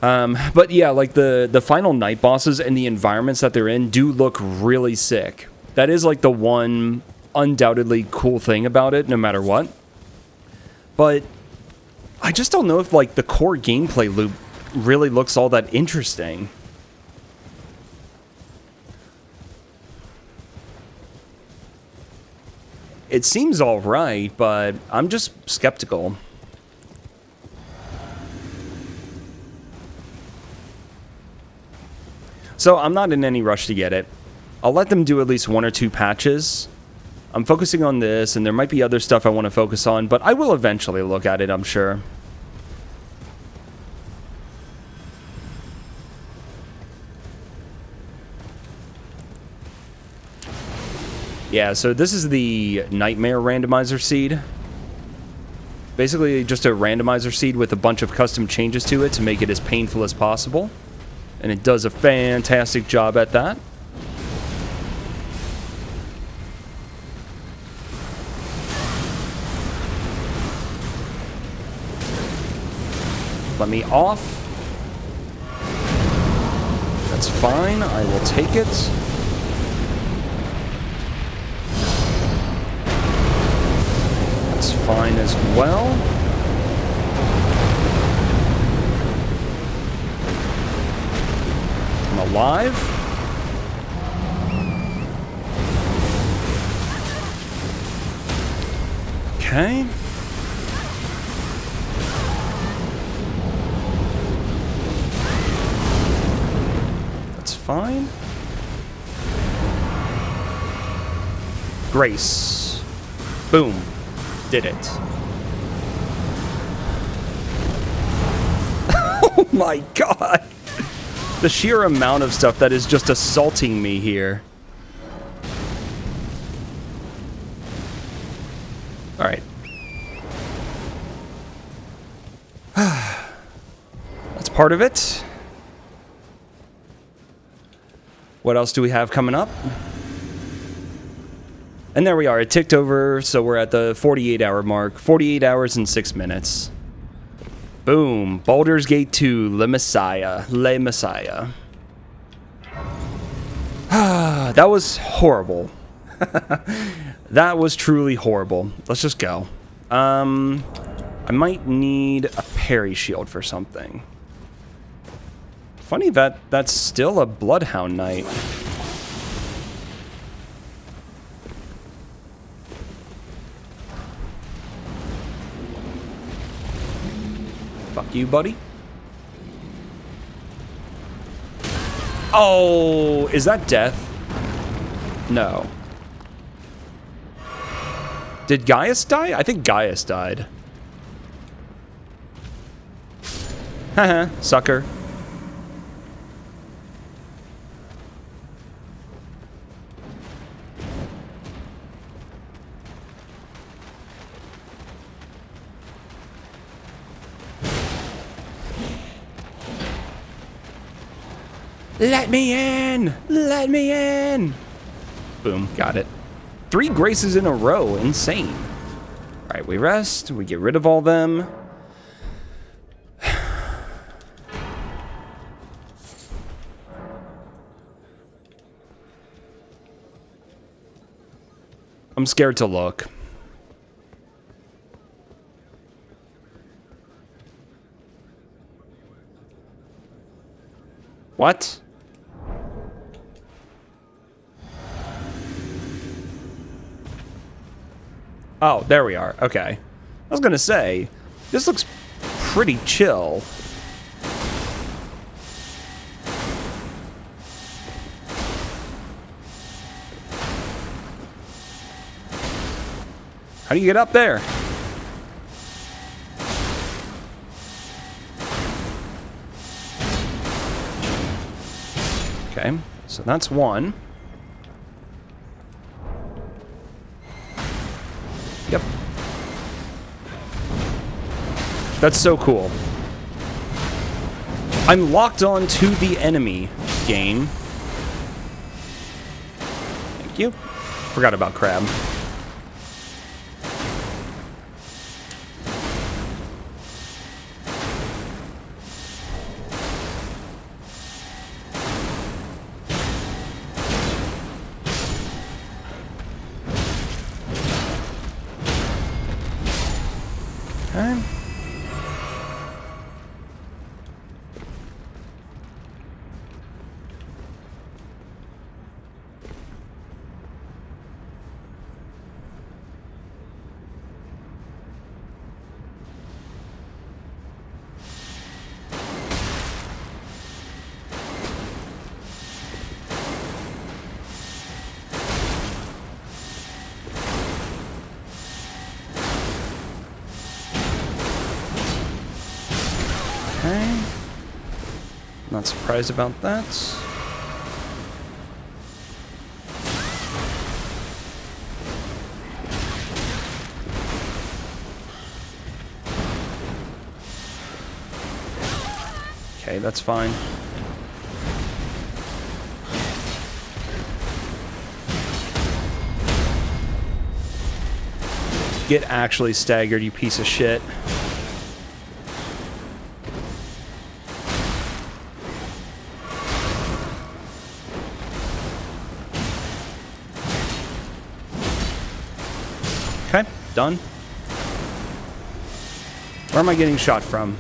But yeah, like the final night bosses and the environments that they're in do look really sick. That is like the one undoubtedly cool thing about it, no matter what. But I just don't know if like the core gameplay loop really looks all that interesting. It seems all right, but I'm just skeptical. So I'm not in any rush to get it. I'll let them do at least 1 or 2 patches. I'm focusing on this, and there might be other stuff I want to focus on, but I will eventually look at it, I'm sure. Yeah, so this is the Nightmare Randomizer Seed. Basically just a randomizer seed with a bunch of custom changes to it to make it as painful as possible. And it does a fantastic job at that. Let me off. That's fine. I will take it. That's fine as well. I'm alive. Okay. That's fine. Grace. Boom. Did it. Oh my god. The sheer amount of stuff that is just assaulting me here. Alright. That's part of it. What else do we have coming up? And there we are. It ticked over, so we're at the 48-hour mark. 48 hours and 6 minutes. Boom. Baldur's Gate 2, Le Messiah. Le Messiah. That was horrible. That was truly horrible. Let's just go. I might need a parry shield for something. Funny that that's still a Bloodhound Knight. Fuck you, buddy. Oh, is that death? No. Did Gaius die? I think Gaius died. Haha, sucker. Let me in! Let me in! Boom, got it. 3 graces in a row, insane. Alright, we rest, we get rid of all them. I'm scared to look. What? Oh, there we are. Okay. I was gonna say, this looks pretty chill. How do you get up there? Okay. So that's one. Yep. That's so cool. I'm locked on to the enemy, game. Thank you. Forgot about Crab. Okay. Okay. Not surprised about that. Okay, that's fine. Get actually staggered, you piece of shit. Okay, done. Where am I getting shot from?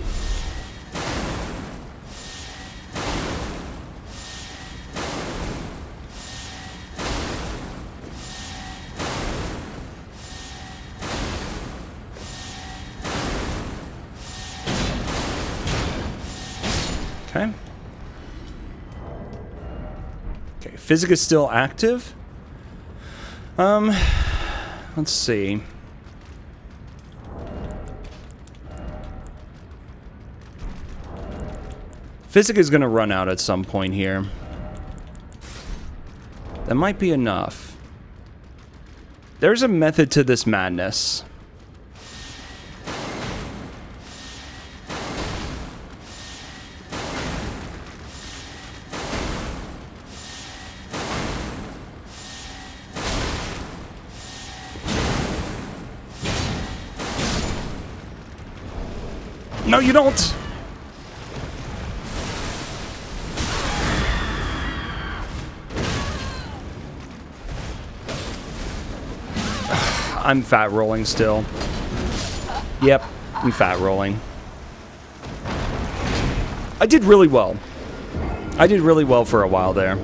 Okay. Okay, Physic is still active. Let's see. Physic is going to run out at some point here. That might be enough. There's a method to this madness. No, you don't! I'm fat rolling still. Yep, I'm fat rolling. I did really well. I did really well for a while there.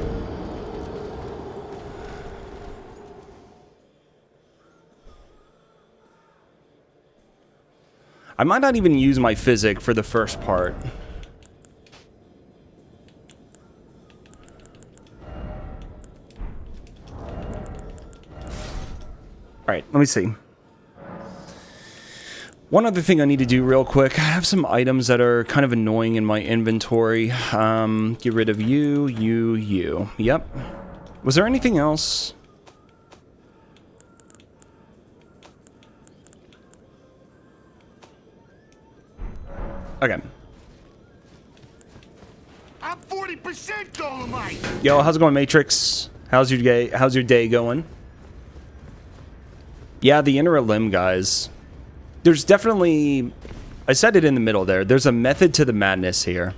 I might not even use my Physic for the first part. Alright, let me see. One other thing I need to do real quick. I have some items that are kind of annoying in my inventory. Get rid of you, you. Yep. Was there anything else? Okay. I'm 40% Dolomite. Yo, how's it going, Matrix? How's your day? How's your day going? Yeah, the inner limb guys. There's definitely, I said it in the middle there. There's a method to the madness here.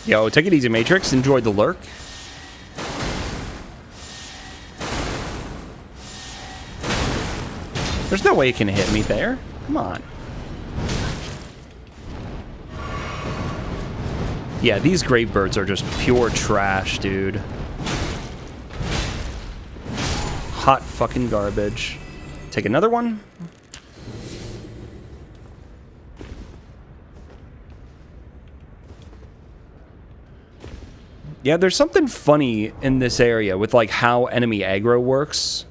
Yo, take it easy, Matrix. Enjoy the lurk. There's no way it can hit me there. Come on. Yeah, these Gravebirds are just pure trash, dude. hot fucking garbage. Take another one. Yeah, there's something funny in this area with, like, how enemy aggro works.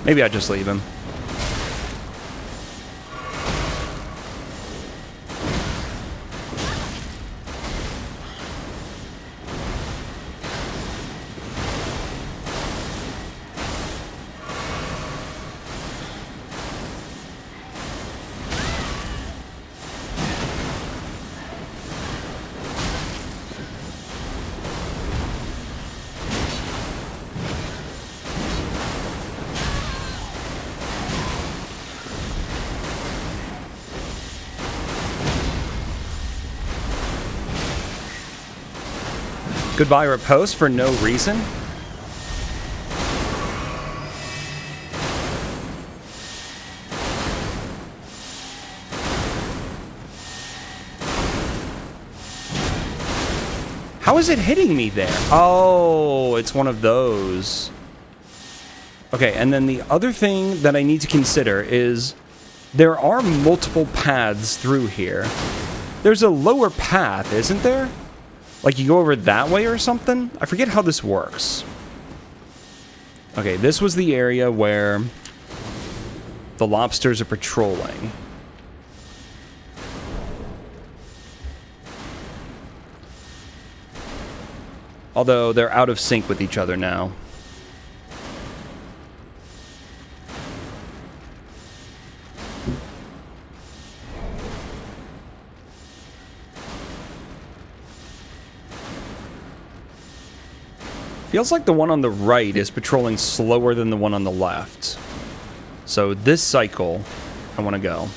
Maybe I just leave him. Goodbye repose for no reason? How is it hitting me there? Oh, it's one of those. Okay, and then the other thing that I need to consider is there are multiple paths through here. There's a lower path, isn't there? Like, you go over that way or something? I forget how this works. Okay, this was the area where the lobsters are patrolling. Although, they're out of sync with each other now. Feels like the one on the right is patrolling slower than the one on the left. So this cycle, I want to go.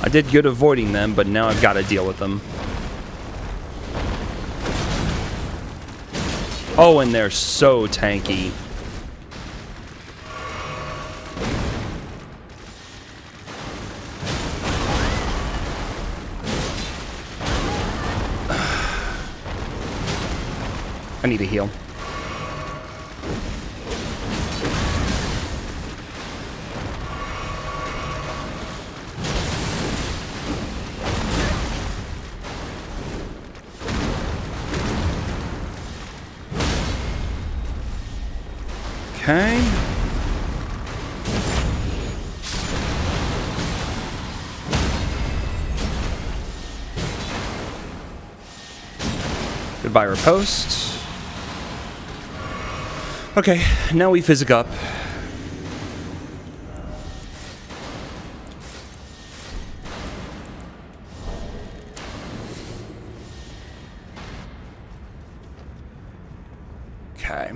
I did good avoiding them, but now I've got to deal with them. Oh, and they're so tanky. I need to heal. Okay. Goodbye, riposte. Okay, now we physic up. Okay.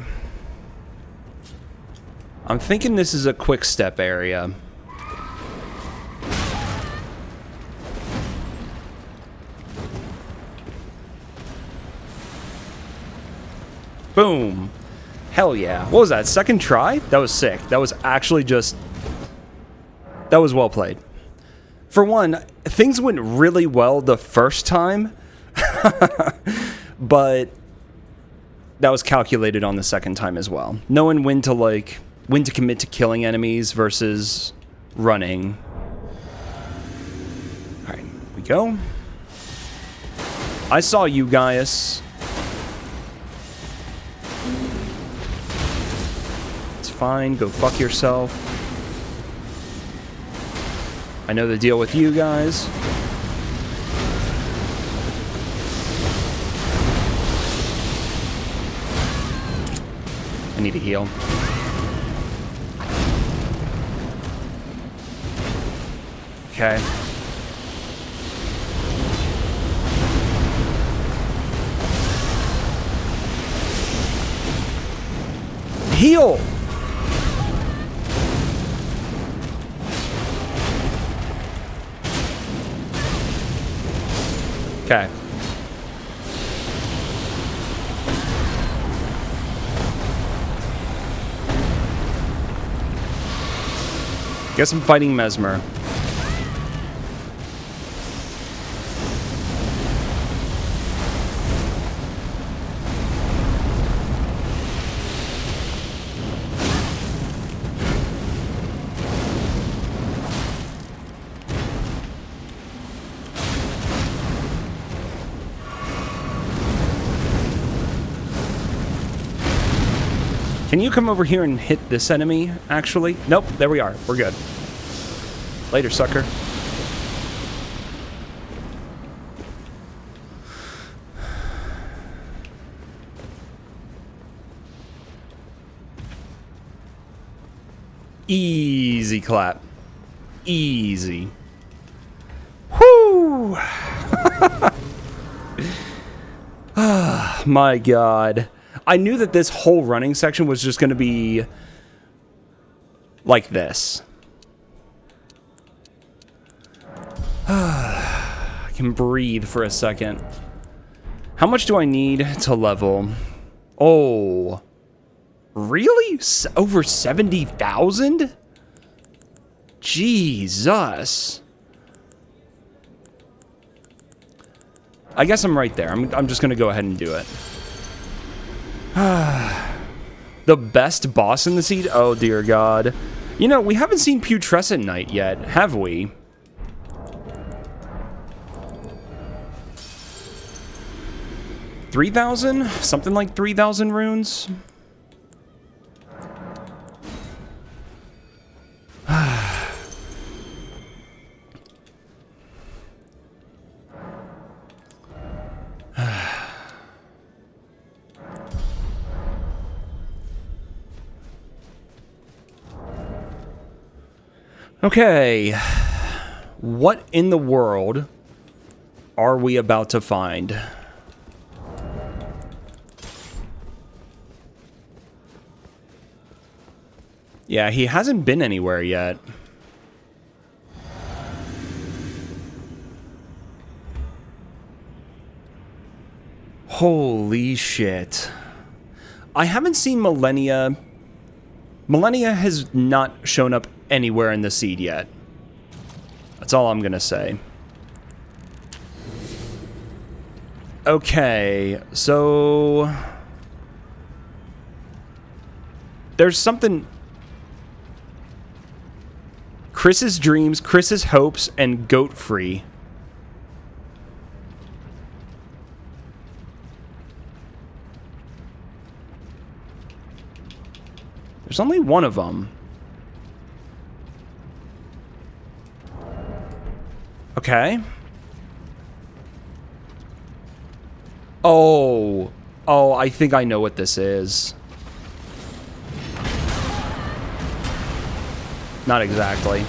I'm thinking this is a quick step area. Boom. Hell yeah. What was that? Second try? That was sick. That was actually just... That was well played. For one, things went really well the first time. But that was calculated on the second time as well. Knowing when to commit to killing enemies versus running. Alright, here we go. I saw you, Gaius. It's fine, go fuck yourself. I know the deal with you guys. I need to heal. Okay. Heal! Okay. Guess I'm fighting Mesmer. Can you come over here and hit this enemy, actually? Nope, there we are. We're good. Later, sucker. Easy clap. Easy. Whoo! Ah, my God. I knew that this whole running section was just going to be like this. I can breathe for a second. How much do I need to level? Oh, really? Over 70,000? Jesus. I guess I'm right there. I'm just going to go ahead and do it. The best boss in the seed? Oh, dear God. You know, we haven't seen Putrescent Knight yet, have we? $3,000? Something like 3,000 runes? Okay, what in the world are we about to find? Yeah, he hasn't been anywhere yet. Holy shit. I haven't seen Millennia. Millennia has not shown up anywhere in the seed yet. That's all I'm gonna say. Okay, so there's something. Chris's dreams, Chris's hopes, and Goat Free. There's only one of them. Okay. Oh. Oh, I think I know what this is. Not exactly.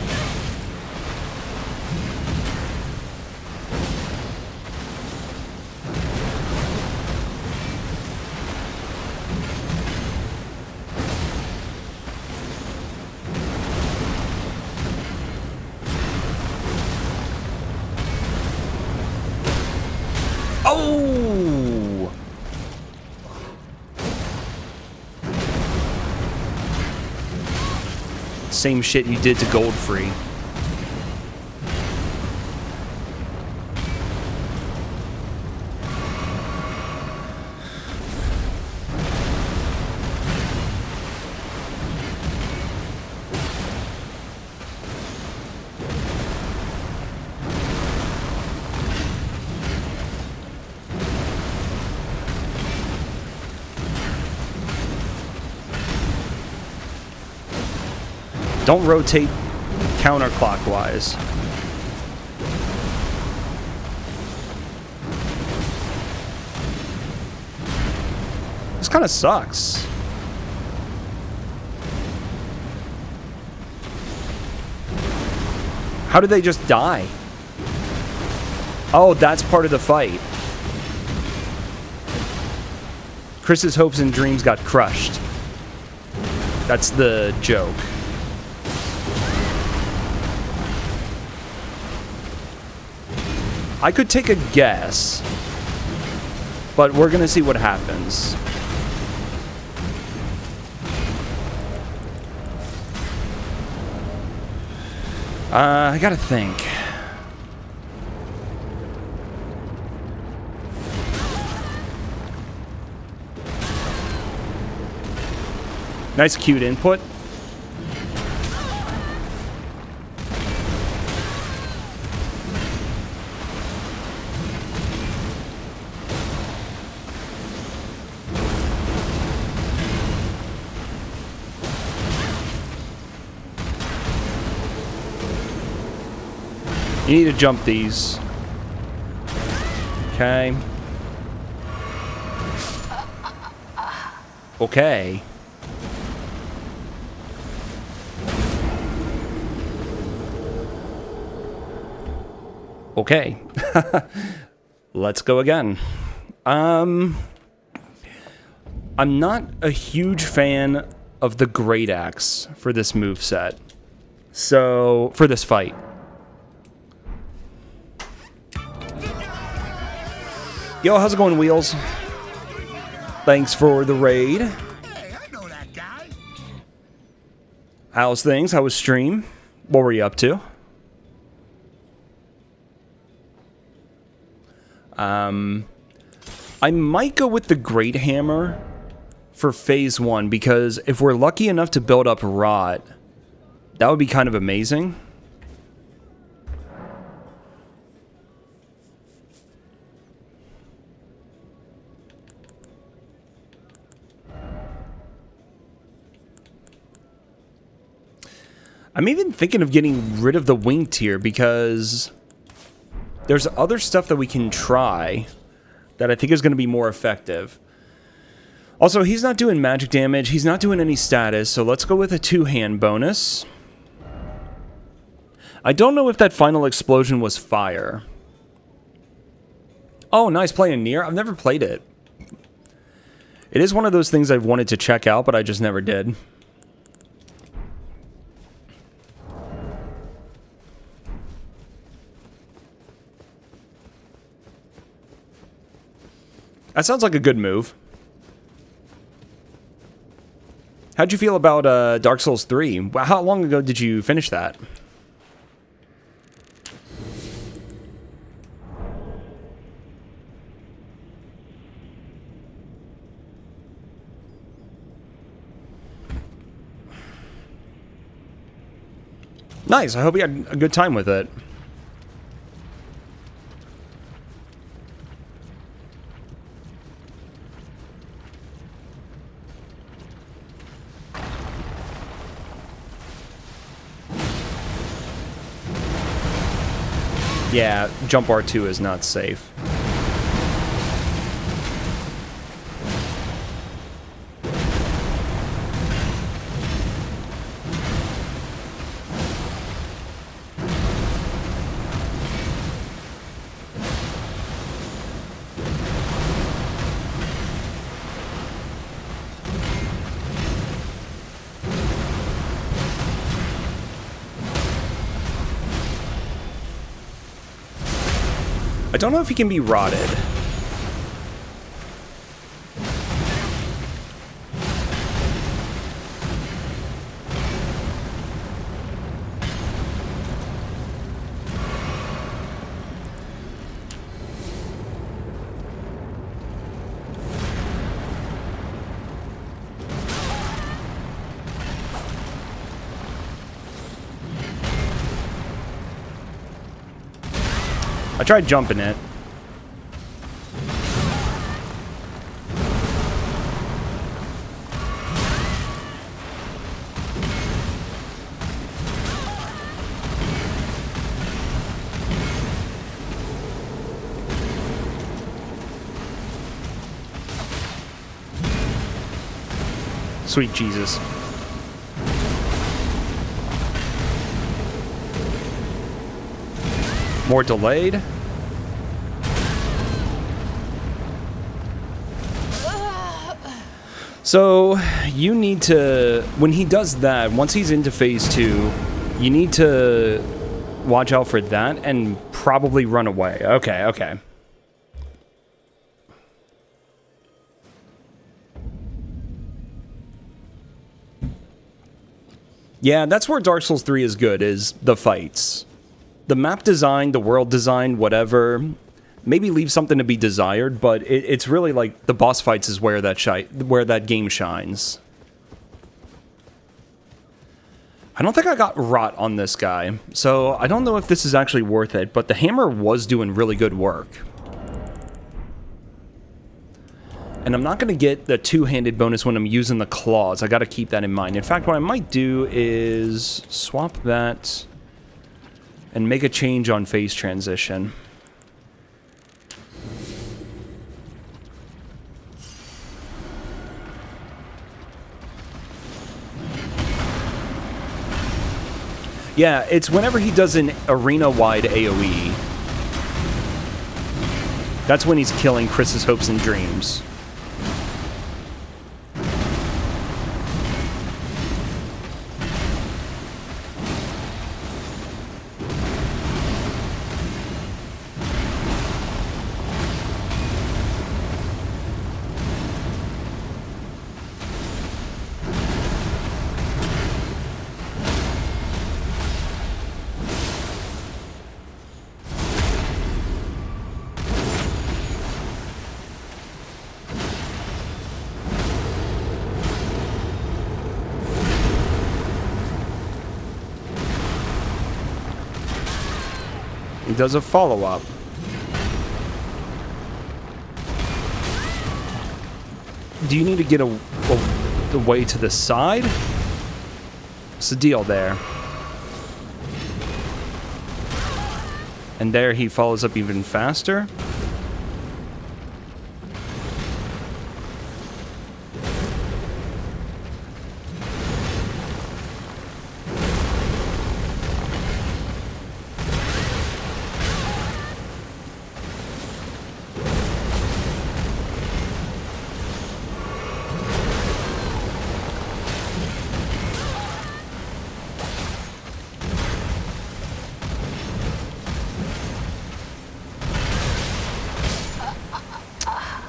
Oh! Same shit you did to Goldfree. Don't rotate counterclockwise. This kind of sucks. How did they just die? Oh, that's part of the fight. Chris's hopes and dreams got crushed. That's the joke. I could take a guess, but we're gonna see what happens. I gotta think. Nice cute input. You need to jump these. Okay. Okay. Okay. Let's go again. I'm not a huge fan of the Great Axe for this moveset. So, for this fight. Yo, how's it going, Wheels? Thanks for the raid. Hey, I know that guy. How's things? How was stream? What were you up to? I might go with the Great Hammer for phase 1, because if we're lucky enough to build up Rot, that would be kind of amazing. I'm even thinking of getting rid of the Wing Tier, because there's other stuff that we can try that I think is going to be more effective. Also, he's not doing magic damage. He's not doing any status, so let's go with a 2-hand bonus. I don't know if that final explosion was fire. Oh, nice playing Nier. I've never played it. It is one of those things I've wanted to check out, but I just never did. That sounds like a good move. How'd you feel about Dark Souls 3? How long ago did you finish that? Nice, I hope you had a good time with it. Yeah, jump R2 is not safe. I don't know if he can be rotted. I tried jumping it. Sweet Jesus. More delayed. So, you need to... When he does that, once he's into phase 2, you need to watch out for that and probably run away. Okay, okay. Yeah, that's where Dark Souls 3 is good, is the fights. The map design, the world design, whatever, maybe leave something to be desired, but it's really like the boss fights is where that game shines. I don't think I got rot on this guy, so I don't know if this is actually worth it, but the hammer was doing really good work. And I'm not going to get the two-handed bonus when I'm using the claws. I got to keep that in mind. In fact, what I might do is swap that and make a change on phase transition. Yeah, it's whenever he does an arena-wide AoE. That's when he's killing Chris's hopes and dreams. He does a follow-up. Do you need to get away to the side? What's the deal there? And there he follows up even faster.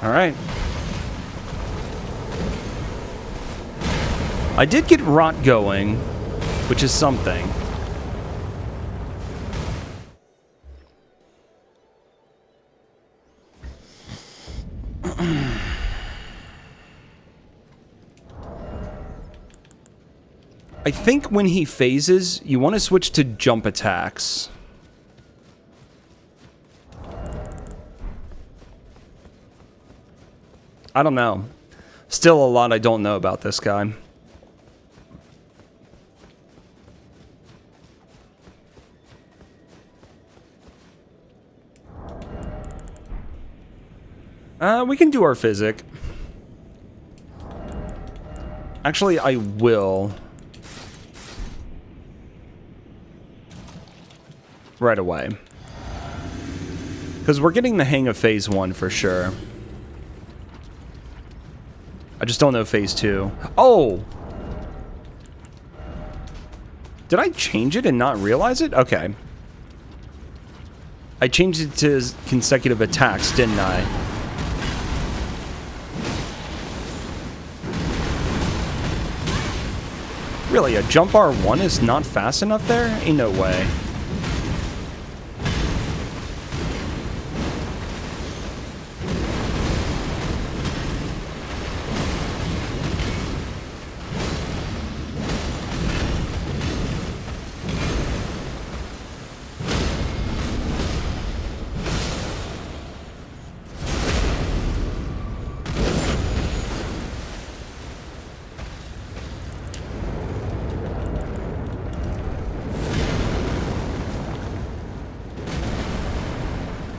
Alright. I did get rot going, which is something. I think when he phases, you want to switch to jump attacks. I don't know. Still a lot I don't know about this guy. We can do our physic. Actually, I will. Right away. Because we're getting the hang of phase 1 for sure. I just don't know phase 2. Oh! Did I change it and not realize it? Okay. I changed it to consecutive attacks, didn't I? Really, a jump R1 is not fast enough there? Ain't no way.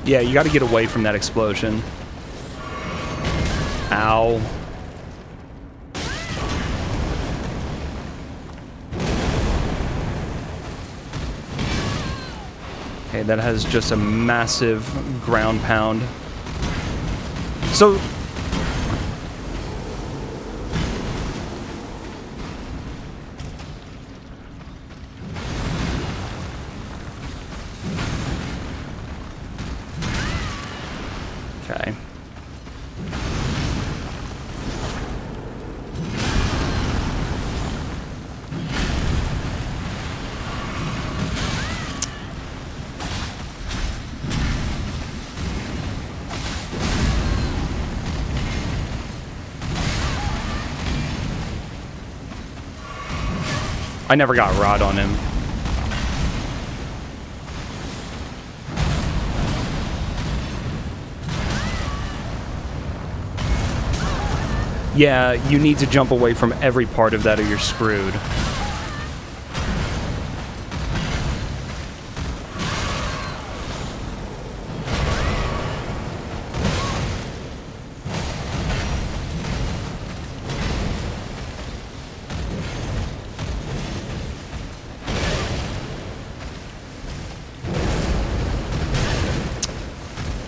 Yeah, you gotta get away from that explosion. Ow. Okay, that has just a massive ground pound. So... I never got rot on him. Yeah, you need to jump away from every part of that or you're screwed.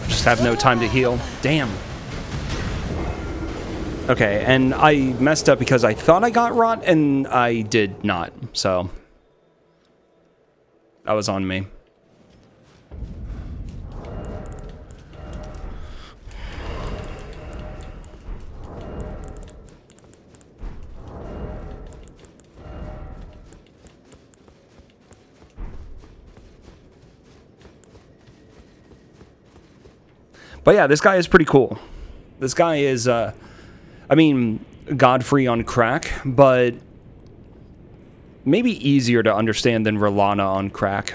Just have no time to heal. Damn. Okay, and I messed up because I thought I got rot, and I did not, so that was on me. But yeah, this guy is pretty cool. This guy is, I mean, Godfrey on crack, but maybe easier to understand than R'Ellana on crack.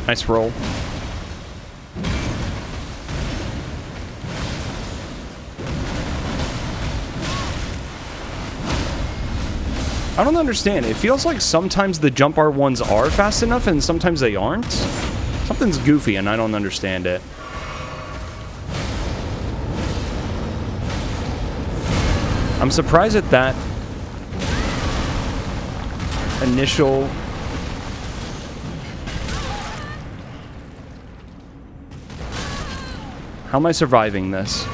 Nice roll. I don't understand. It feels like sometimes the jump art ones are fast enough and sometimes they aren't. Something's goofy and I don't understand it. I'm surprised at that initial... How am I surviving this?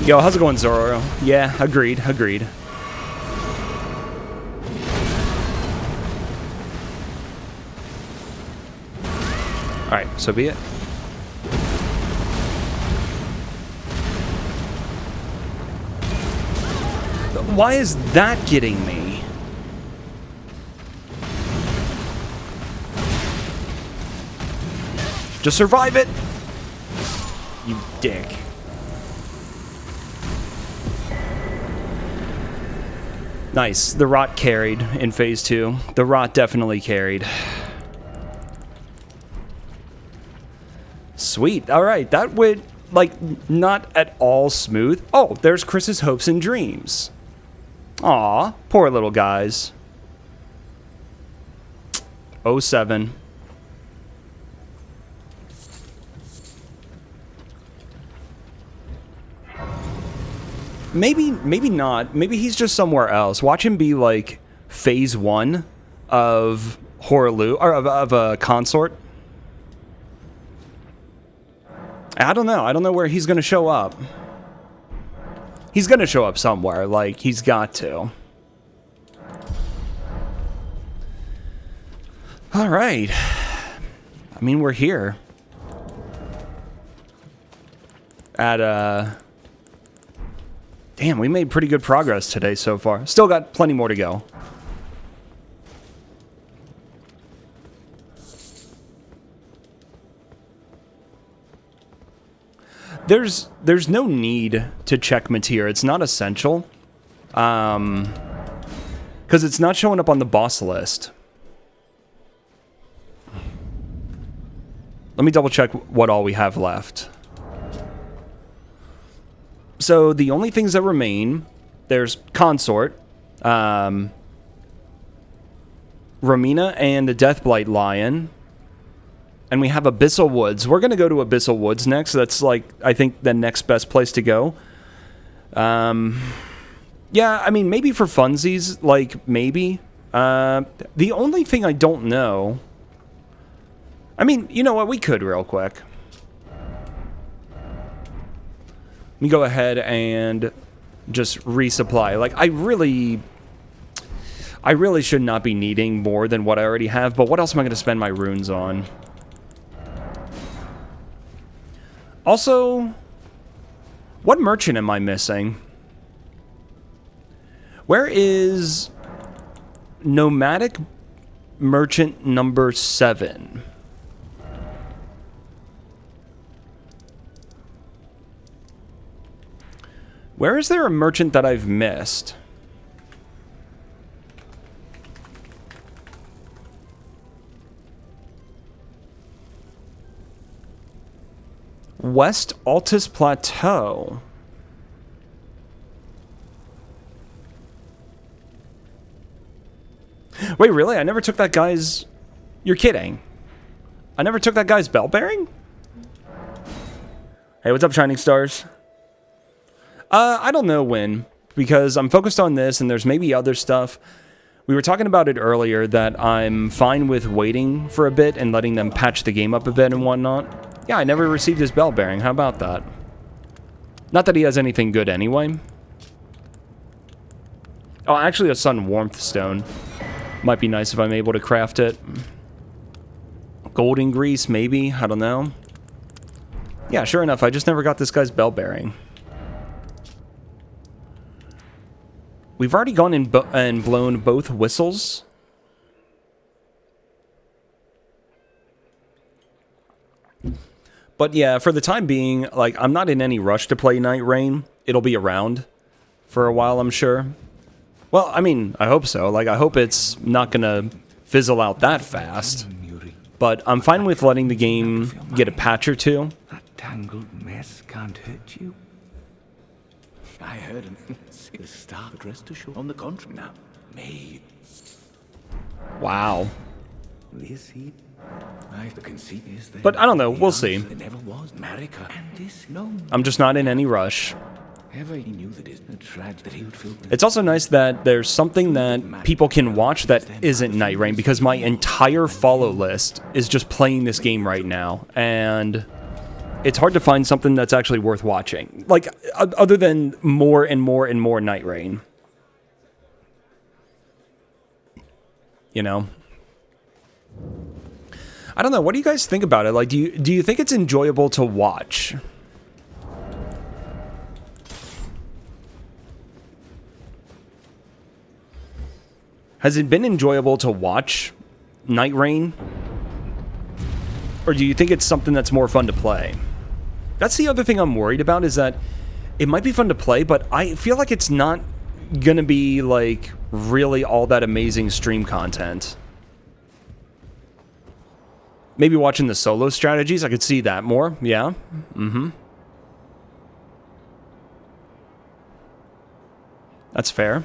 Yo, how's it going, Zoro? Yeah, agreed. Alright, so be it. Why is that getting me? Just survive it! You dick. Nice. The rot carried in phase 2. The rot definitely carried. Sweet. All right. That went, like, not at all smooth. Oh, there's Chris's hopes and dreams. Aw, poor little guys. 07. Maybe not. Maybe he's just somewhere else. Watch him be like phase 1 of Hoarah or of a consort. I don't know. I don't know where he's gonna show up. He's gonna show up somewhere. Like, he's got to. All right. I mean, we're here. At Damn, we made pretty good progress today so far. Still got plenty more to go. There's no need to check Mateer. It's not essential. Because it's not showing up on the boss list. Let me double check what all we have left. So the only things that remain, there's Consort, Romina and the Deathblight Lion, and we have Abyssal Woods. We're going to go to Abyssal Woods next. That's, like, I think the next best place to go. Yeah, I mean, maybe for funsies, like, maybe. The only thing I don't know... I mean, you know what? We could real quick. Let me go ahead and just resupply. Like, I really should not be needing more than what I already have, but what else am I going to spend my runes on? Also, what merchant am I missing? Where is Nomadic Merchant number 7? Where is there a merchant that I've missed? West Altus Plateau. Wait, really? I never took that guy's... You're kidding. I never took that guy's bell bearing? Hey, what's up, Shining Stars? I don't know when, because I'm focused on this, and there's maybe other stuff. We were talking about it earlier, that I'm fine with waiting for a bit and letting them patch the game up a bit and whatnot. Yeah, I never received his bell bearing. How about that? Not that he has anything good anyway. Oh, actually a Sun Warmth Stone. Might be nice if I'm able to craft it. Golden Grease, maybe? I don't know. Yeah, sure enough, I just never got this guy's bell bearing. We've already gone and blown both whistles. But yeah, for the time being, like, I'm not in any rush to play Night Rain. It'll be around for a while, I'm sure. Well, I mean, I hope so. Like, I hope it's not gonna fizzle out that fast. But I'm fine with letting the game get a patch or two. That tangled mess can't hurt you. I heard him. The star addressed to show on the contract now. Me. Wow. This he. The conceit is that. But I don't know. We'll see. There never was America, and this no. I'm just not in any rush. Ever he knew that isn't a tragedy that he would feel. It's also nice that there's something that people can watch that isn't Night Rain, because my entire follow list is just playing this game right now, and it's hard to find something that's actually worth watching. Like, other than more and more and more Night Rain. You know? I don't know. What do you guys think about it? Like, do you think it's enjoyable to watch? Has it been enjoyable to watch Night Rain? Or do you think it's something that's more fun to play? That's the other thing I'm worried about, is that it might be fun to play, but I feel like it's not gonna be, like, really all that amazing stream content. Maybe watching the solo strategies, I could see that more, yeah. Mm-hmm. That's fair.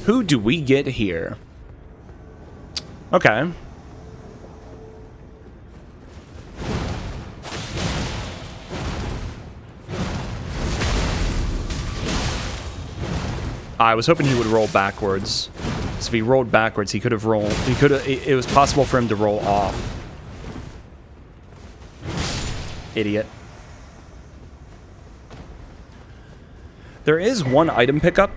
Who do we get here? Okay. I was hoping he would roll backwards. So if he rolled backwards, he could have rolled. It was possible for him to roll off. Idiot. There is one item pickup.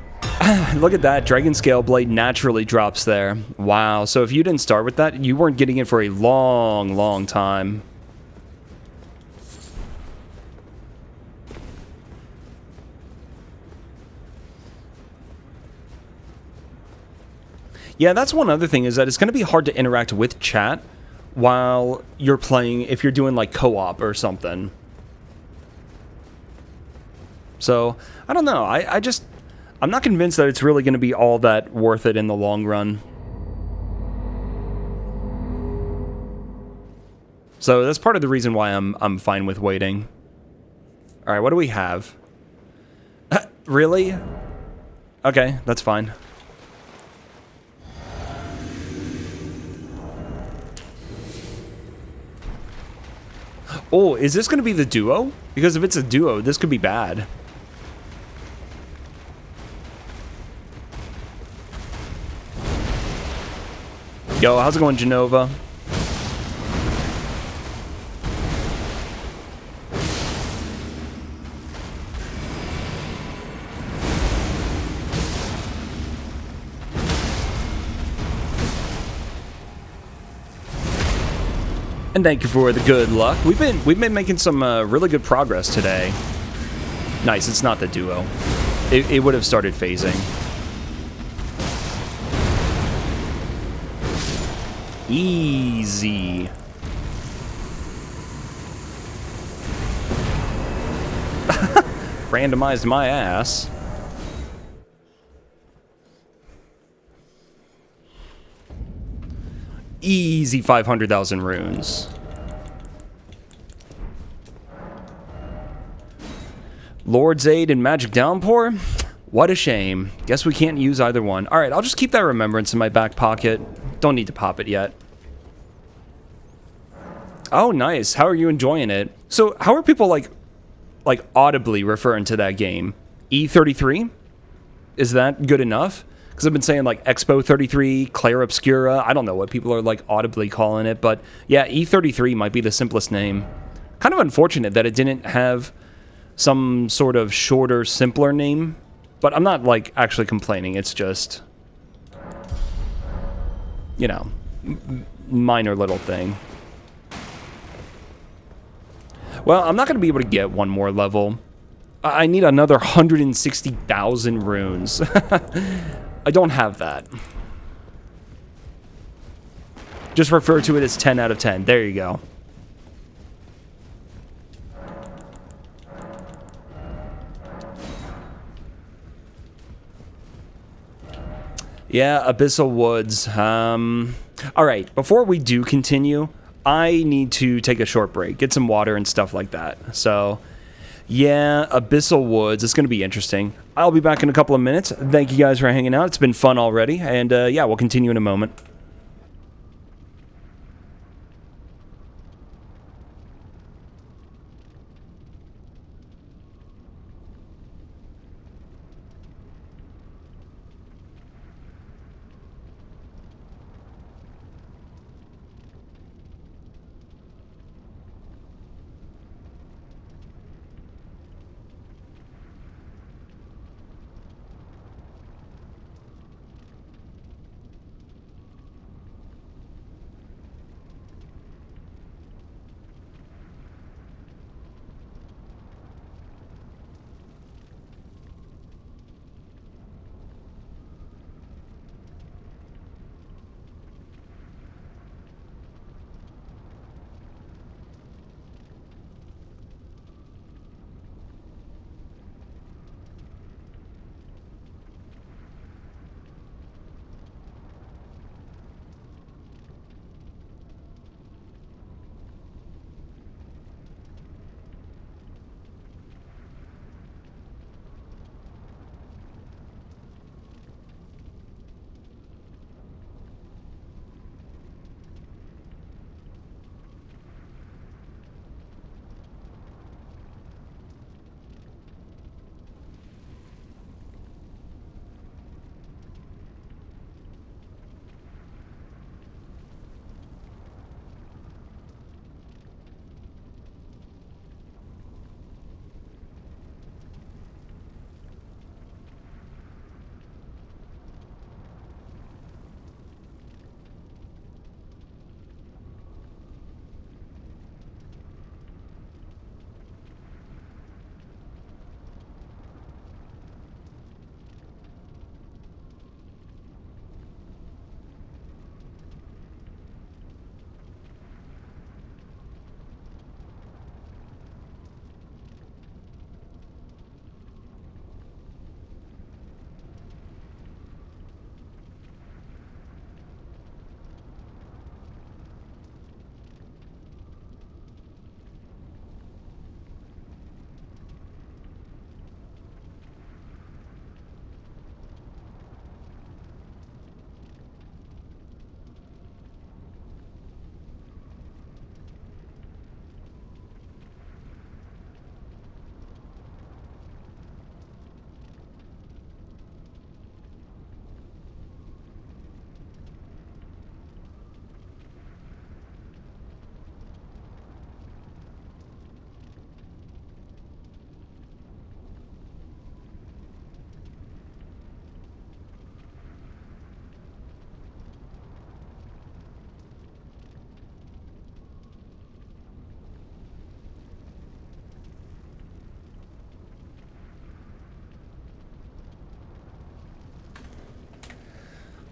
Look at that. Dragon Scale Blade naturally drops there. Wow. So if you didn't start with that, you weren't getting it for a long, long time. Yeah, that's one other thing, is that it's going to be hard to interact with chat while you're playing, if you're doing like co-op or something. So, I don't know. I'm not convinced that it's really going to be all that worth it in the long run. So that's part of the reason why I'm fine with waiting. All right, what do we have? Really? Okay, that's fine. Oh, is this going to be the duo? Because if it's a duo, this could be bad. Yo, how's it going, Genova? And thank you for the good luck. We've been making some really good progress today. Nice, it's not the duo. It would have started phasing. Easy. Randomized my ass. Easy 500,000 runes. Lord's Aid and Magic Downpour? What a shame. Guess we can't use either one. Alright, I'll just keep that remembrance in my back pocket. Don't need to pop it yet. Oh, nice. How are you enjoying it? So, how are people, like audibly referring to that game? E33? Is that good enough? Because I've been saying, like, Expo 33, Clair Obscura. I don't know what people are, like, audibly calling it. But, yeah, E33 might be the simplest name. Kind of unfortunate that it didn't have some sort of shorter, simpler name. But I'm not, like, actually complaining. It's just, you know, minor little thing. Well, I'm not going to be able to get one more level. I need another 160,000 runes. I don't have that. Just refer to it as 10 out of 10. There you go. Yeah, Abyssal Woods. All right, before we do continue, I need to take a short break, get some water and stuff like that. So, yeah, Abyssal Woods. It's going to be interesting. I'll be back in a couple of minutes. Thank you guys for hanging out. It's been fun already. And, yeah, we'll continue in a moment.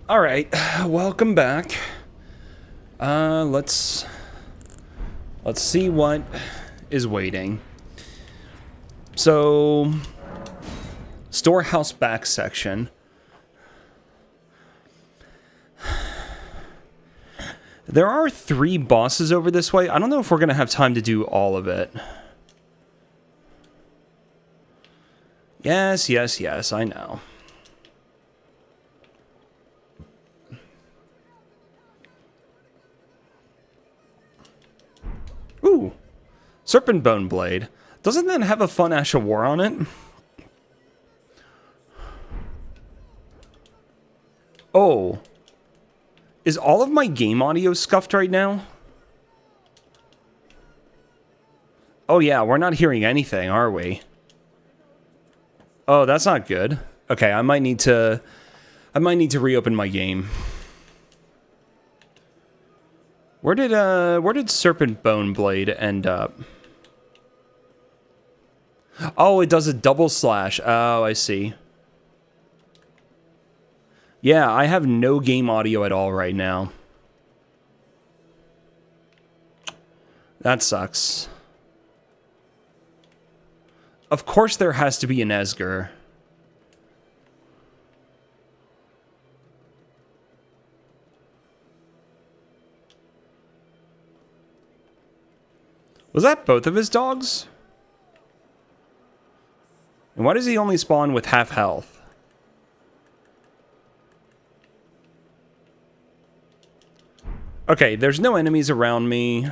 All right, welcome back. Let's see what is waiting. So, storehouse back section. There are 3 bosses over this way. I don't know if we're going to have time to do all of it. Yes, yes, yes, I know. Ooh, Serpent Bone Blade. Doesn't that have a fun Ash of War on it? Oh. Is all of my game audio scuffed right now? Oh yeah, we're not hearing anything, are we? Oh, that's not good. Okay, I might need to reopen my game. Where did Serpent Bone Blade end up? Oh, it does a double slash. Oh, I see. Yeah, I have no game audio at all right now. That sucks. Of course there has to be an Esger. Was that both of his dogs? And why does he only spawn with half health? Okay, there's no enemies around me.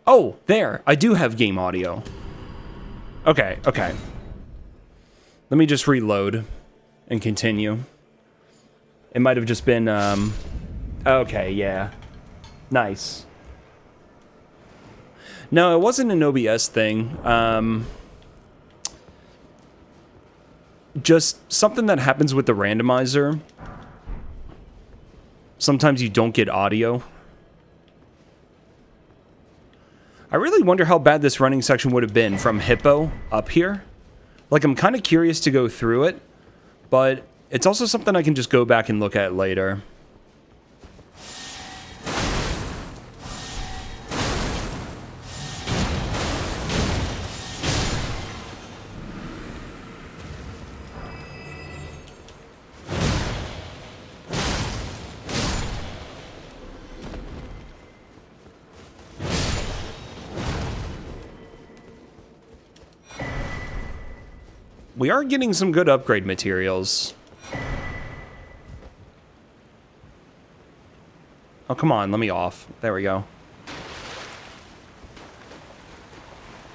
Oh, there. I do have game audio. Okay, okay. Let me just reload and continue. It might have just been, okay, yeah. Nice. No, it wasn't an OBS thing. Just something that happens with the randomizer. Sometimes you don't get audio. I really wonder how bad this running section would have been from Hippo up here. Like, I'm kind of curious to go through it, but it's also something I can just go back and look at later. We are getting some good upgrade materials. Oh, come on, let me off. There we go.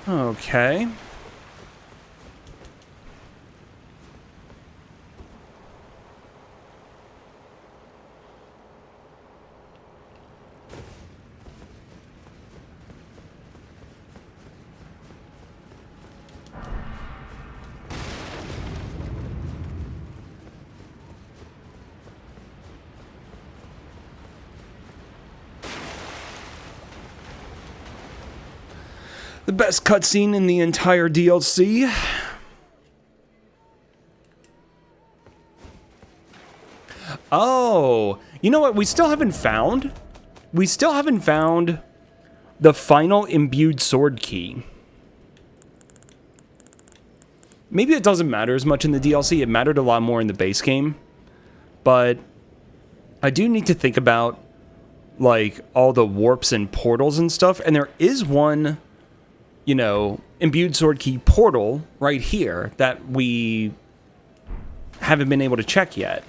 Okay. The best cutscene in the entire DLC. Oh, you know what? We still haven't found the final imbued sword key. Maybe it doesn't matter as much in the DLC. It mattered a lot more in the base game. But I do need to think about, like, all the warps and portals and stuff. And there is one, you know, imbued sword key portal right here that we haven't been able to check yet.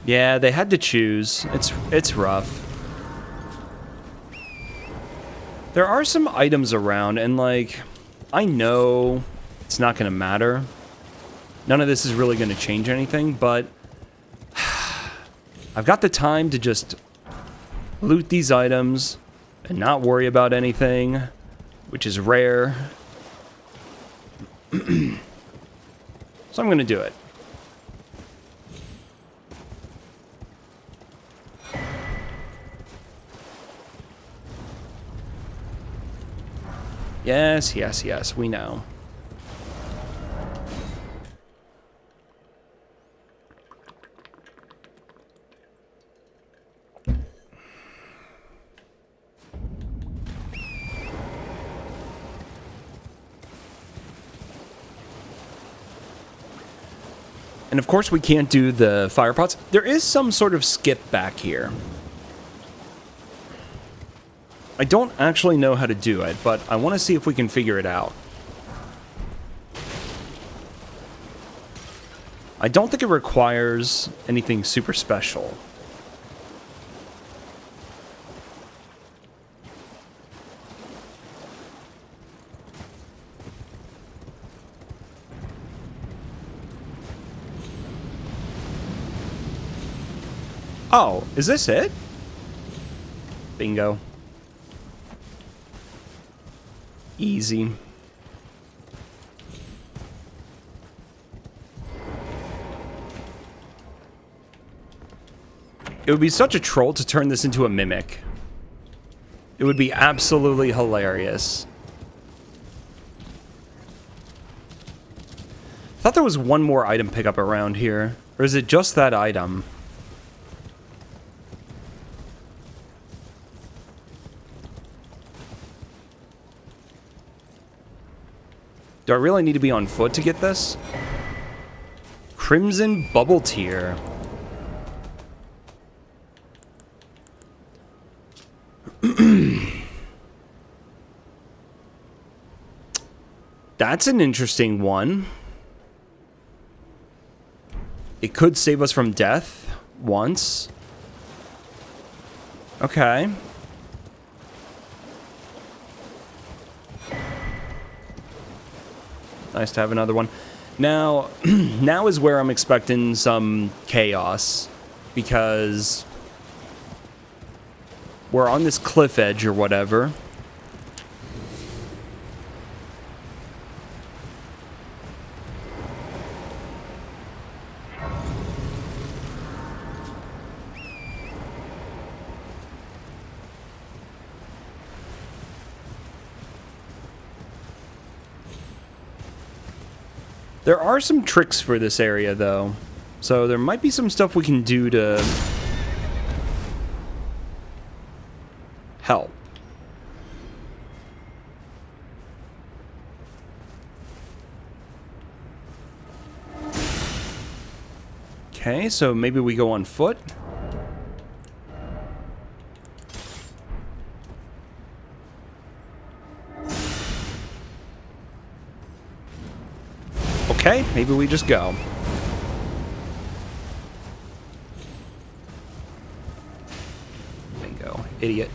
Yeah, they had to choose. It's rough. There are some items around, and, like, I know it's not going to matter. None of this is really going to change anything, but I've got the time to just loot these items and not worry about anything, which is rare. So I'm going to do it. Yes, yes, yes, we know. And of course we can't do the fire pots. There is some sort of skip back here. I don't actually know how to do it, but I want to see if we can figure it out. I don't think it requires anything super special. Oh, is this it? Bingo. Easy. It would be such a troll to turn this into a mimic. It would be absolutely hilarious. I thought there was one more item pickup around here. Or is it just that item? Do I really need to be on foot to get this? Crimson Bubble Tier. That's an interesting one. It could save us from death once. Okay. Nice to have another one. Now, now is where I'm expecting some chaos, because we're on this cliff edge or whatever. There are some tricks for this area, though. So there might be some stuff we can do to help. Okay, so maybe we go on foot. Okay, maybe we just go. Bingo. Idiot.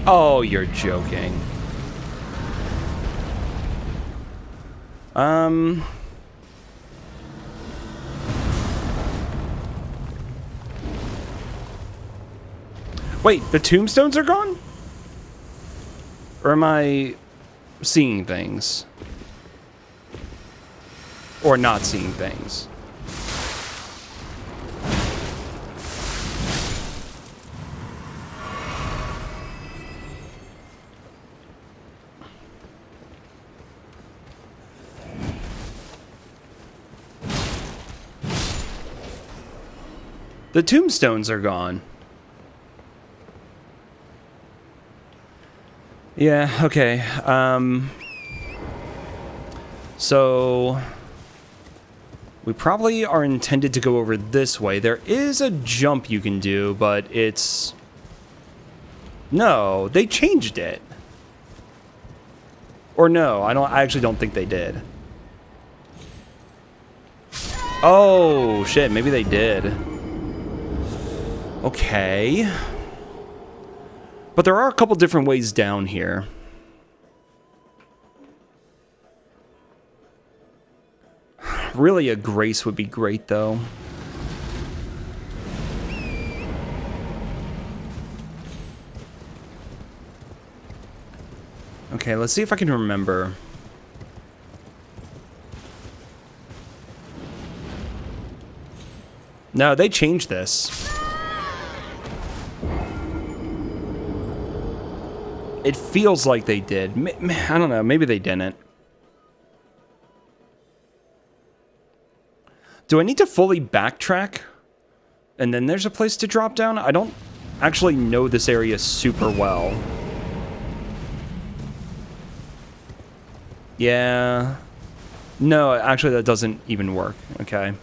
Oh, you're joking. Wait, the tombstones are gone? Or am I seeing things? Or not seeing things? The tombstones are gone. Yeah, okay. So we probably are intended to go over this way. There is a jump you can do, but it's... No, they changed it. Or no, I actually don't think they did. Oh, shit, maybe they did. Okay. But there are a couple different ways down here. Really, a grace would be great, though. Okay, let's see if I can remember. No, they changed this. It feels like they did. I don't know. Maybe they didn't. Do I need to fully backtrack? And then there's a place to drop down? I don't actually know this area super well. Yeah. No, actually that doesn't even work. Okay.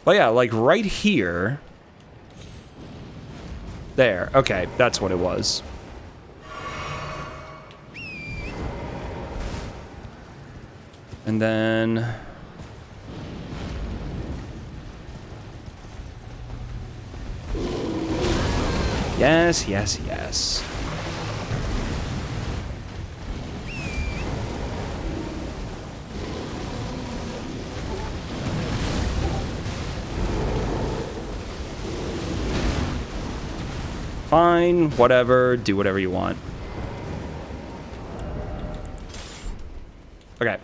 But yeah, like right here. There. Okay, that's what it was. And then... Yes, yes, yes. Fine, whatever, do whatever you want. Okay.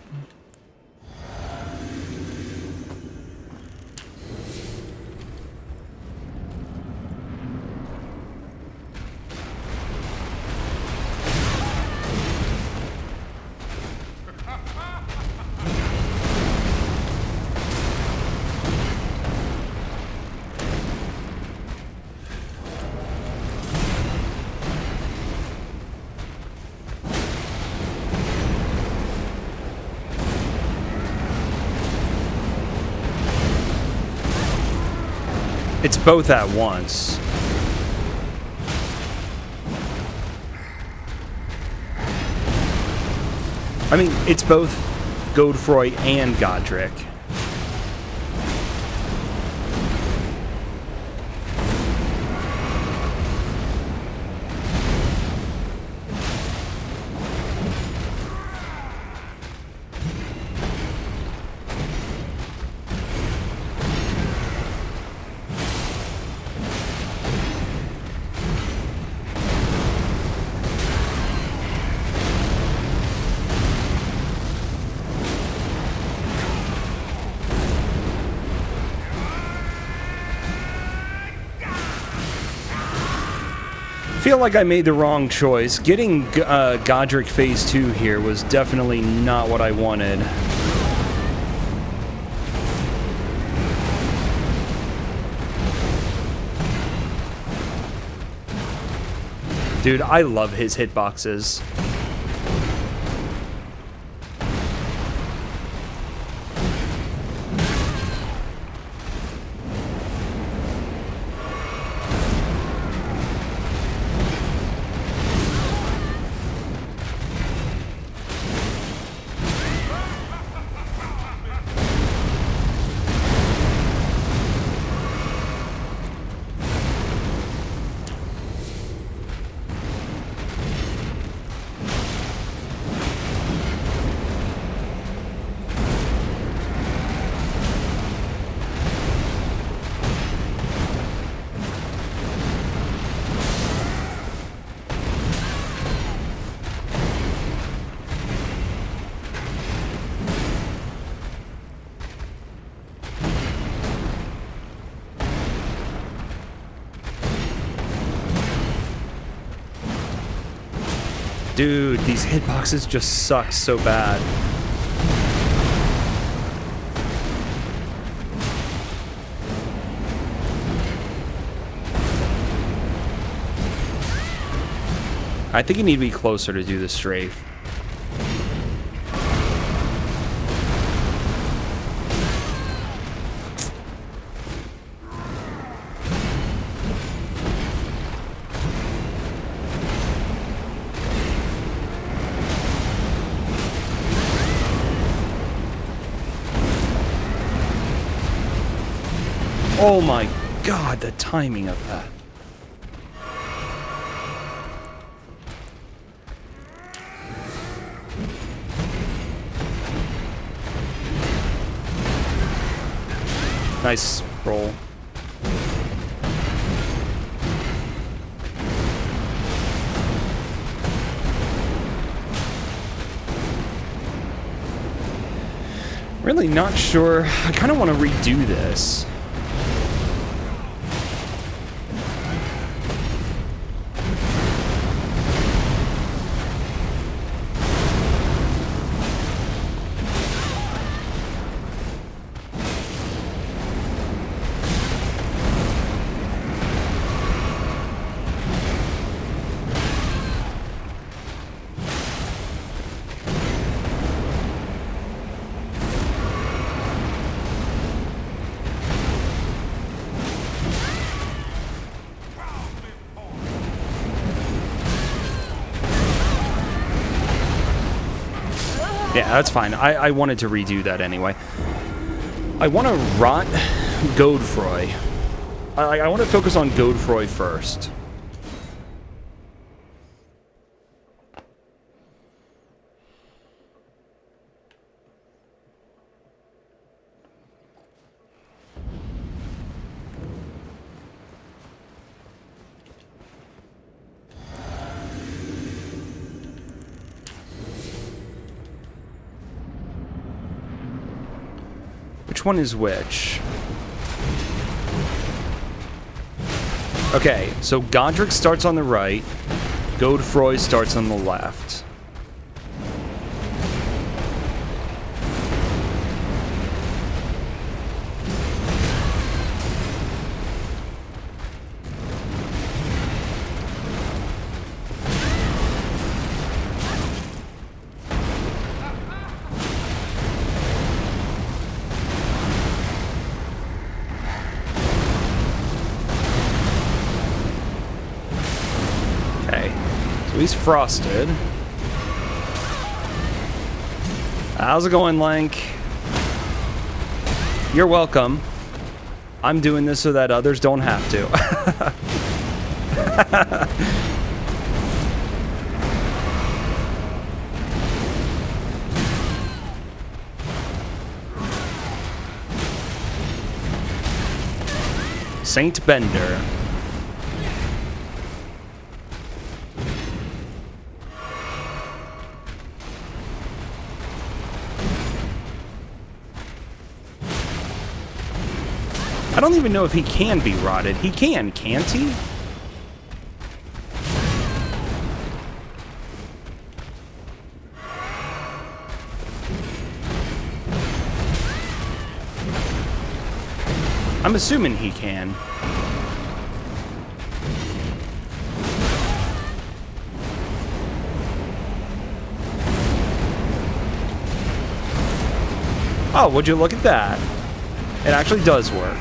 It's both at once. I mean, it's both Godefroy and Godric. I feel like I made the wrong choice. Getting Godric Phase 2 here was definitely not what I wanted. Dude, I love his hitboxes. Dude, these hitboxes just suck so bad. I think you need to be closer to do the strafe. Oh my god, the timing of that. Nice roll. Really not sure. I kind of want to redo this. Yeah, that's fine. I wanted to redo that anyway. I want to rot Godefroy. I want to focus on Godefroy first. Which one is which? Okay, so Godric starts on the right, Godefroy starts on the left. He's frosted. How's it going, Lank? You're welcome. I'm doing this so that others don't have to. Saint Bender. I don't even know if he can be rotted. He can, can't he? I'm assuming he can. Oh, would you look at that? It actually does work.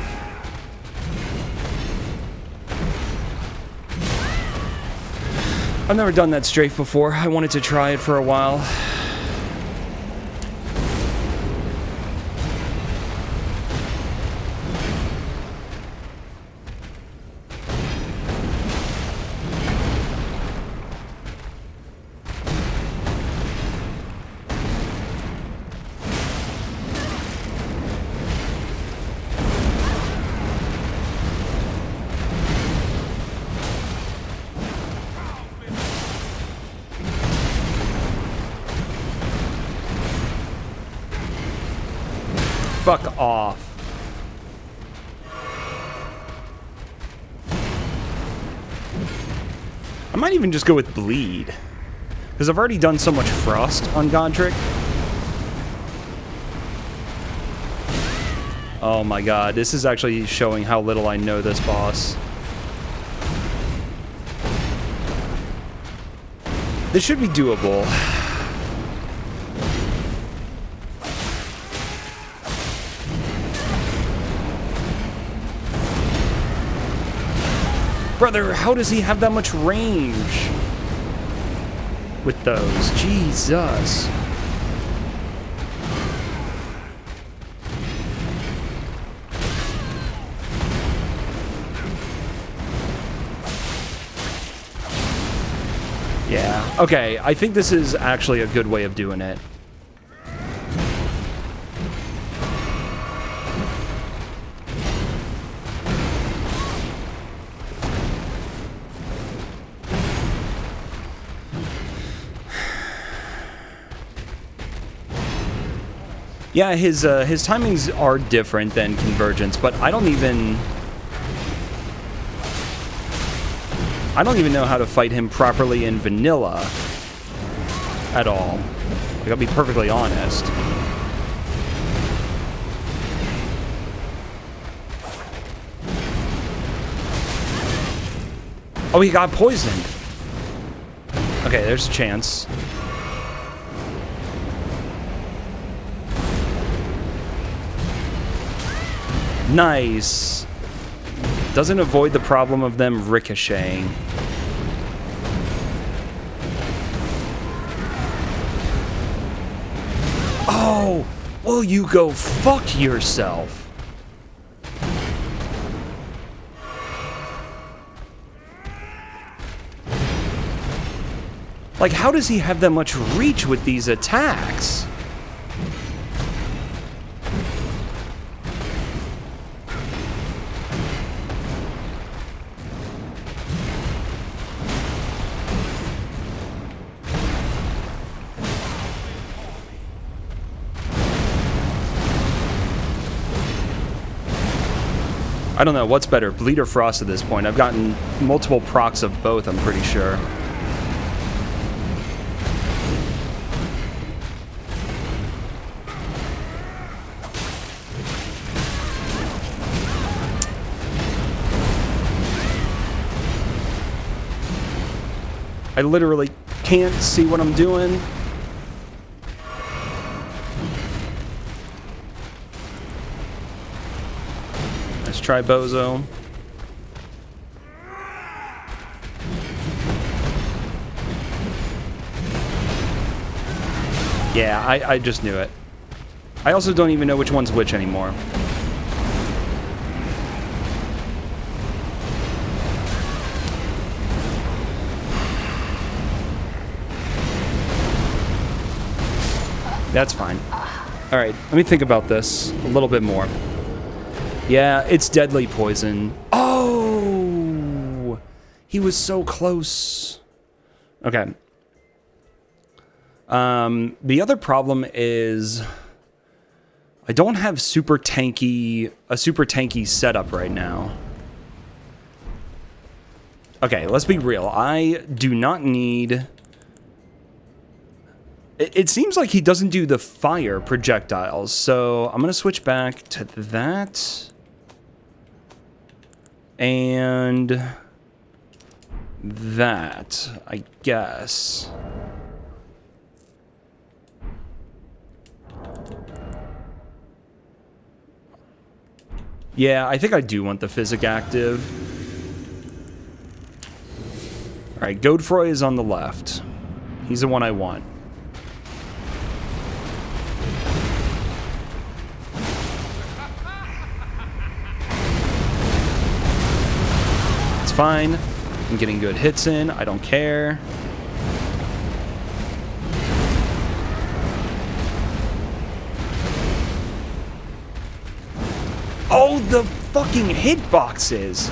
I've never done that strafe before. I wanted to try it for a while. Fuck off. I might even just go with bleed, because I've already done so much frost on Godric. Oh my god, this is actually showing how little I know this boss. This should be doable. Brother, how does he have that much range with those? Jesus. Yeah, okay, I think this is actually a good way of doing it. Yeah, his timings are different than Convergence, but I don't even know how to fight him properly in vanilla at all. Like, I'll be perfectly honest. Oh, he got poisoned. Okay, there's a chance. Nice. Doesn't avoid the problem of them ricocheting. Will you go fuck yourself? Like, how does he have that much reach with these attacks? I don't know, what's better, Bleed or Frost at this point? I've gotten multiple procs of both, I'm pretty sure. I literally can't see what I'm doing. Let's try Bozo. Yeah, I just knew it. I also don't even know which one's which anymore. That's fine. All right, let me think about this a little bit more. Yeah, it's deadly poison. Oh! He was so close. Okay. The other problem is I don't have a super tanky setup right now. Okay, let's be real. I do not need... It seems like he doesn't do the fire projectiles, so I'm going to switch back to that. And that, I guess. Yeah, I think I do want the Physic active. Alright, Godefroy is on the left. He's the one I want. It's fine. I'm getting good hits in. I don't care. Oh, the fucking hitboxes!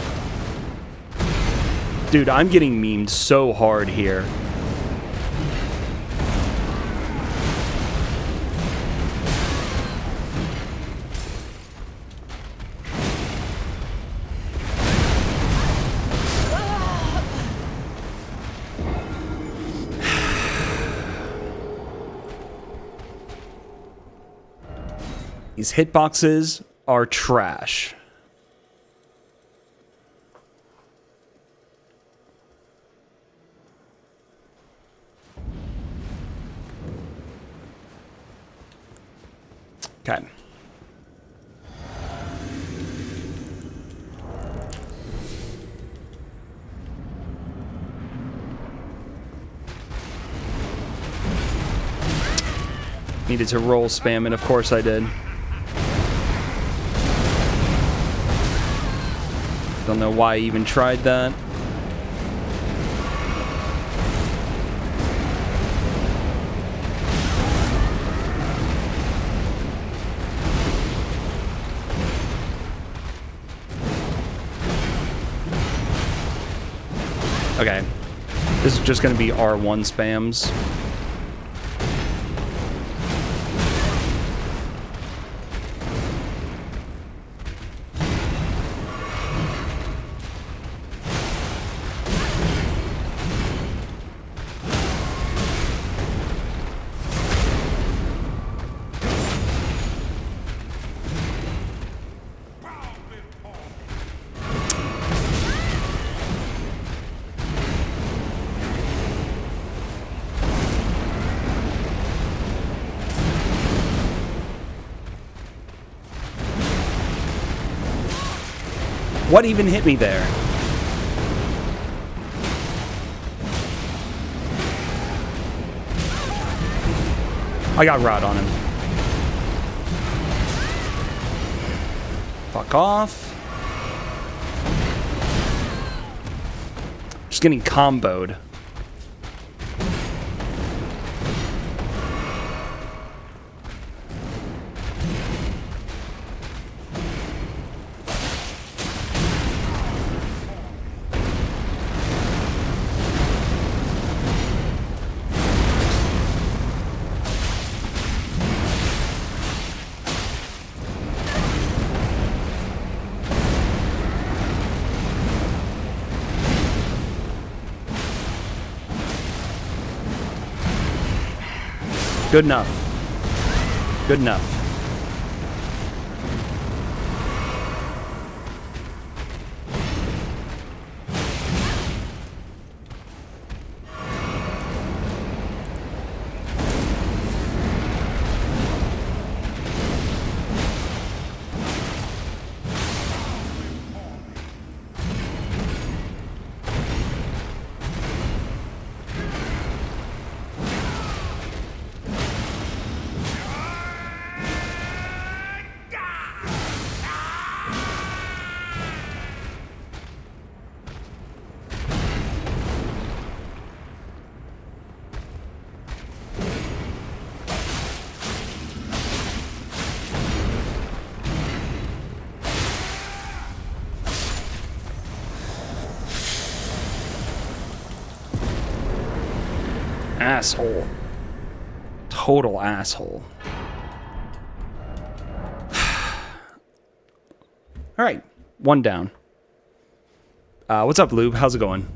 Dude, I'm getting memed so hard here. These hitboxes are trash. Okay. Needed to roll spam, and of course I did. Don't know why I even tried that. Okay. This is just going to be R1 spams. What even hit me there? I got rod on him. Fuck off. Just getting comboed. Good enough. Good enough. Asshole. Total asshole. Alright, one down. What's up, Lube? How's it going?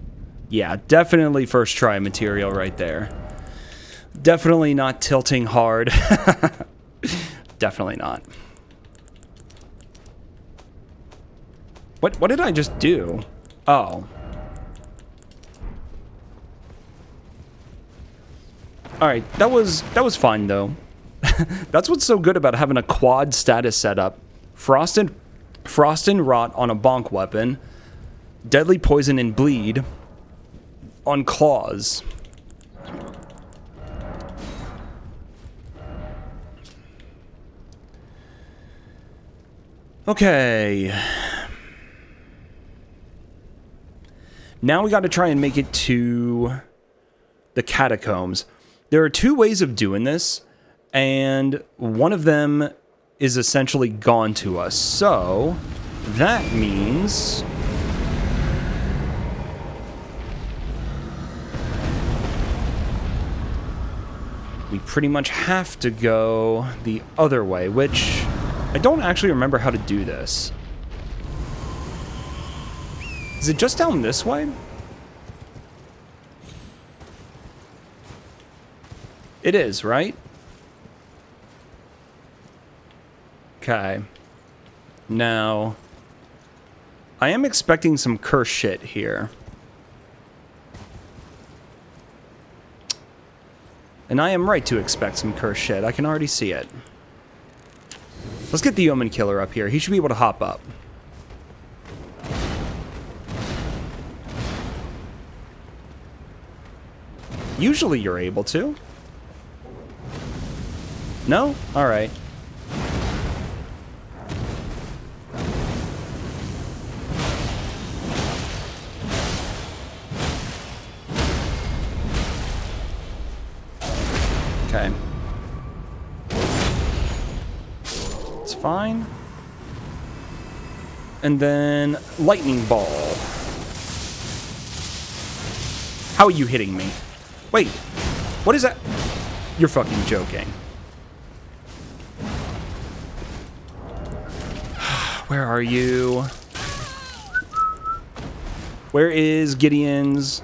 Yeah, definitely first try material right there. Definitely not tilting hard. Definitely not. What did I just do? Oh. Alright, that was fine though. That's what's so good about having a quad status setup. Frost and Rot on a bonk weapon. Deadly Poison and Bleed on claws. Okay. Now we got to try and make it to the catacombs. There are two ways of doing this, and one of them is essentially gone to us. So that means we pretty much have to go the other way, which I don't actually remember how to do this. Is it just down this way? It is, right? Okay. Now, I am expecting some curse shit here. And I am right to expect some curse shit. I can already see it. Let's get the Omen Killer up here. He should be able to hop up. Usually you're able to. No? Alright. Okay. It's fine. And then Lightning Ball. How are you hitting me? Wait, what is that? You're fucking joking. Where are you? Where is Gideon's?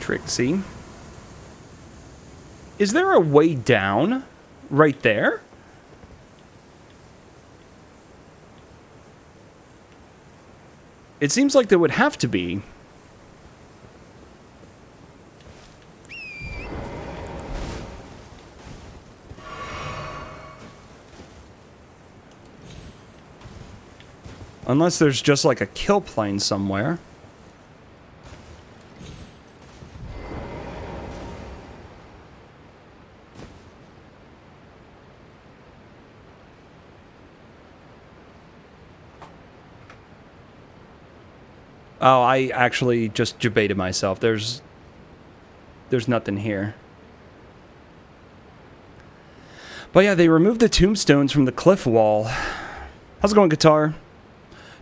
Trixie. Is there a way down right there? It seems like there would have to be. Unless there's just like a kill plane somewhere. Oh, I actually just debated myself. There's nothing here. But yeah, they removed the tombstones from the cliff wall. How's it going, Guitar?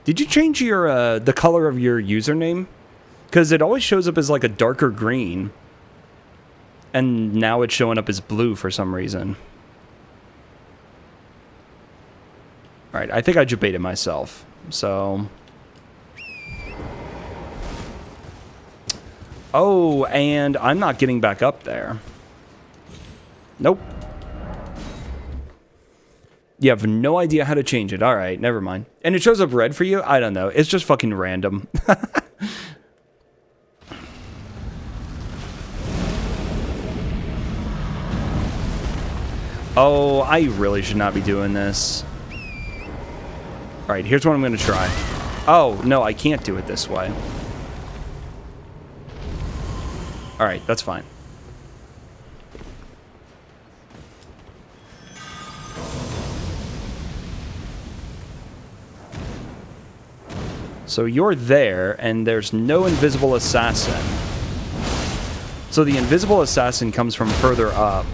Did you change your the color of your username? Because it always shows up as like a darker green. And now it's showing up as blue for some reason. Alright, I think I debated myself. So... Oh, and I'm not getting back up there. Nope. You have no idea how to change it. Alright, never mind. And it shows up red for you? I don't know. It's just fucking random. Oh, I really should not be doing this. Alright, here's what I'm going to try. Oh, no, I can't do it this way. Alright, that's fine. So you're there, and there's no invisible assassin. So the invisible assassin comes from further up.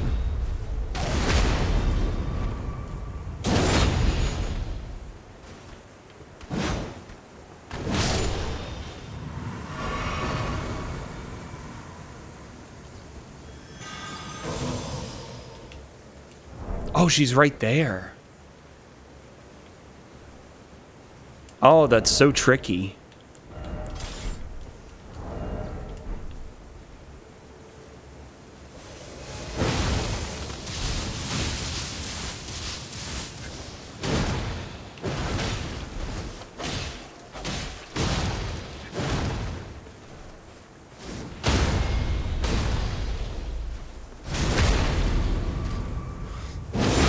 Oh, she's right there. Oh, that's so tricky.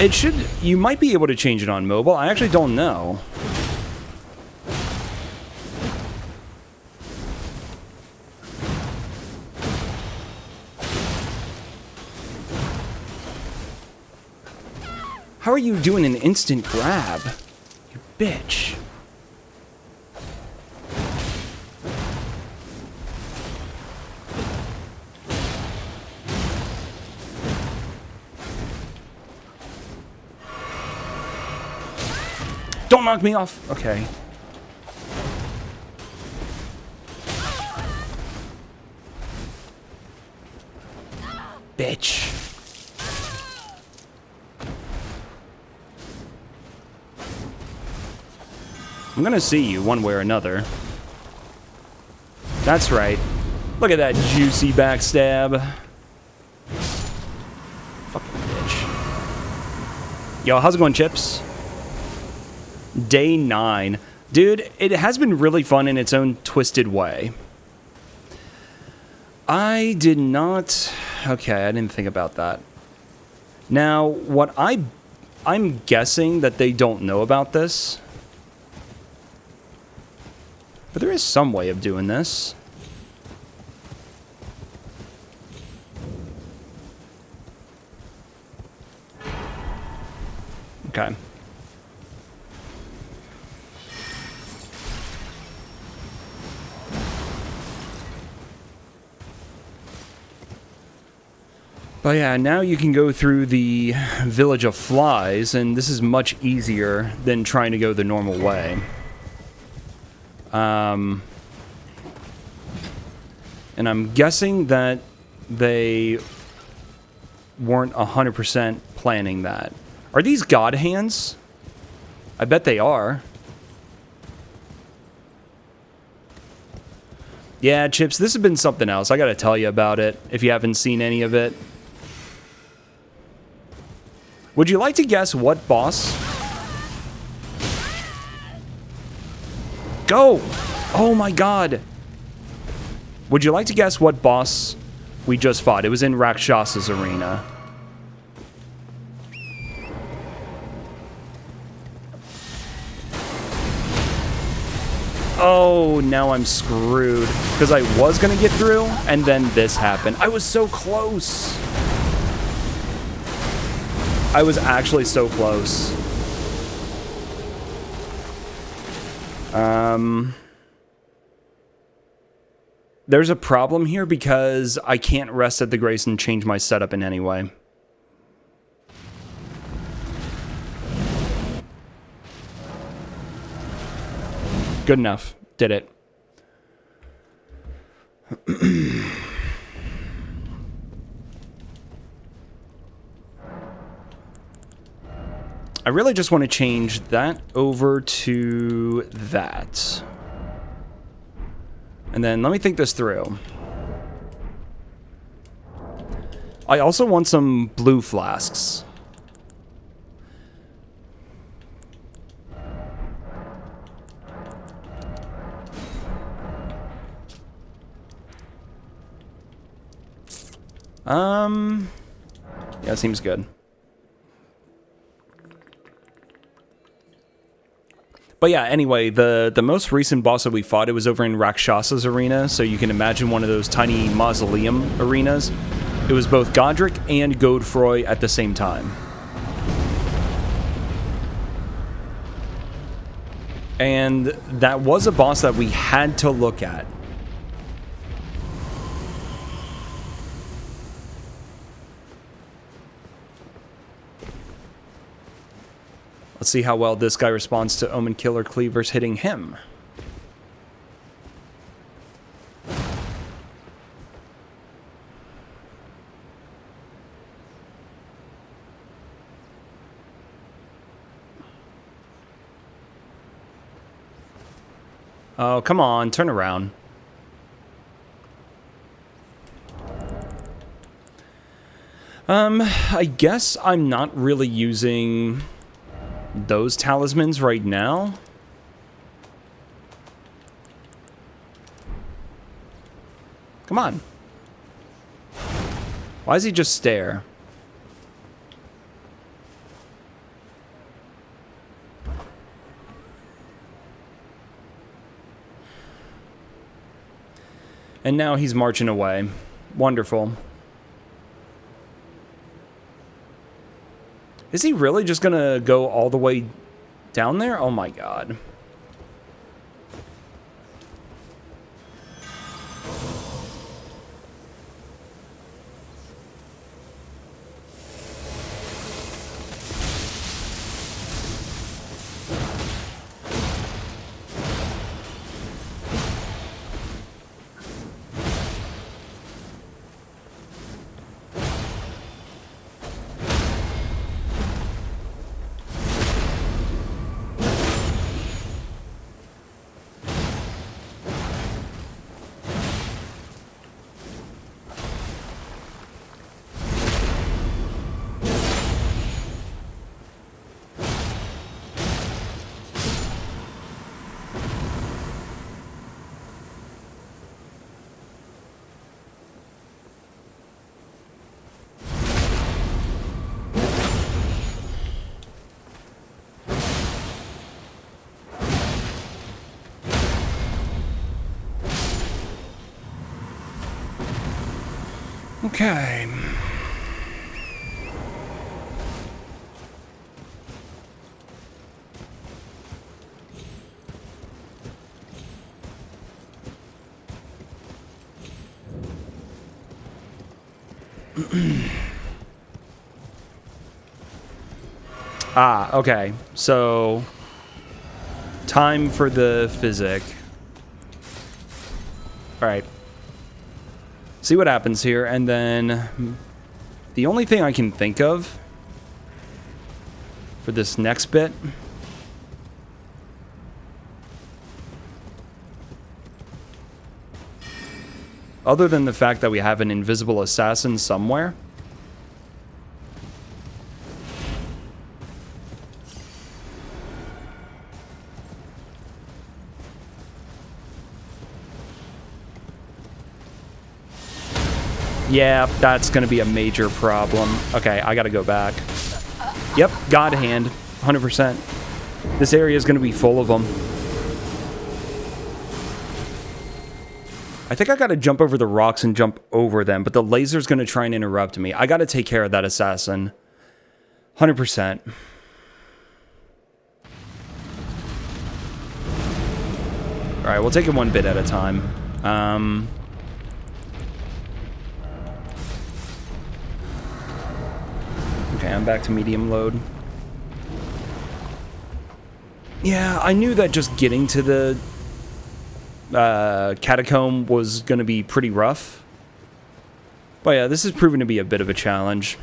It should... You might be able to change it on mobile. I actually don't know. How are you doing an instant grab? You bitch. Don't knock me off. Okay. Bitch. I'm gonna see you one way or another. That's right. Look at that juicy backstab. Fucking bitch. Yo, how's it going, Chips? Day 9. Dude, it has been really fun in its own twisted way. I did not... Okay, I didn't think about that. Now, what I'm guessing that they don't know about this. But there is some way of doing this. Okay. But yeah, now you can go through the Village of Flies, and this is much easier than trying to go the normal way. And I'm guessing that they weren't 100% planning that. Are these God hands? I bet they are. Yeah, Chips, this has been something else. I gotta tell you about it, if you haven't seen any of it. Would you like to guess what boss? Go! Oh my god! Would you like to guess what boss we just fought? It was in Rakshasa's arena. Oh, now I'm screwed. Because I was going to get through, and then this happened. I was so close. I was actually so close. There's a problem here because I can't rest at the Grace and change my setup in any way. Good enough. Did it. I really just want to change that over to that. And then let me think this through. I also want some blue flasks. Yeah, seems good. But yeah, anyway, the most recent boss that we fought, it was over in Rakshasa's arena, so you can imagine one of those tiny mausoleum arenas. It was both Godric and Godefroy at the same time. And that was a boss that we had to look at. Let's see how well this guy responds to Omen Killer Cleavers hitting him. Oh, come on, turn around. I guess I'm not really using those talismans right now. Come on. Why does he just stare? And now he's marching away. Wonderful. Is he really just gonna go all the way down there? Oh my god. Okay. Okay. So, time for the physic. All right. See what happens here, and then the only thing I can think of for this next bit other than the fact that we have an invisible assassin somewhere, Yeah, that's going to be a major problem. Okay, I got to go back. Yep, God Hand, 100%. This area is going to be full of them. I think I got to jump over the rocks and jump over them, but the laser's going to try and interrupt me. I got to take care of that assassin. 100%. All right, we'll take it one bit at a time. Okay, I'm back to medium load. Yeah, I knew that just getting to the catacomb was going to be pretty rough. But yeah, this has proven to be a bit of a challenge.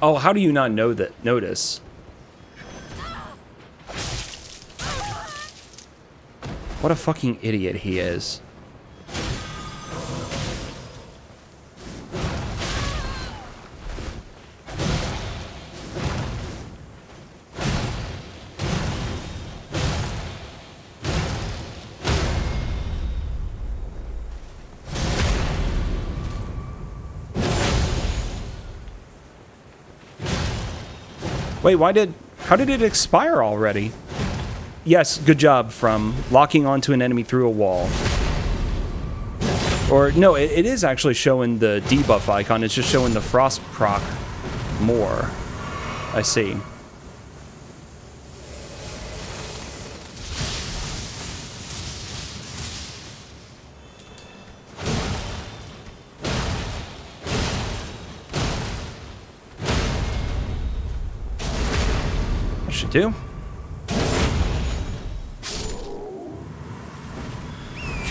Oh, how do you not know that? Notice. What a fucking idiot he is. Wait, how did it expire already? Yes, good job from locking onto an enemy through a wall. Or, no, it is actually showing the debuff icon. It's just showing the frost proc more. I see. That should do.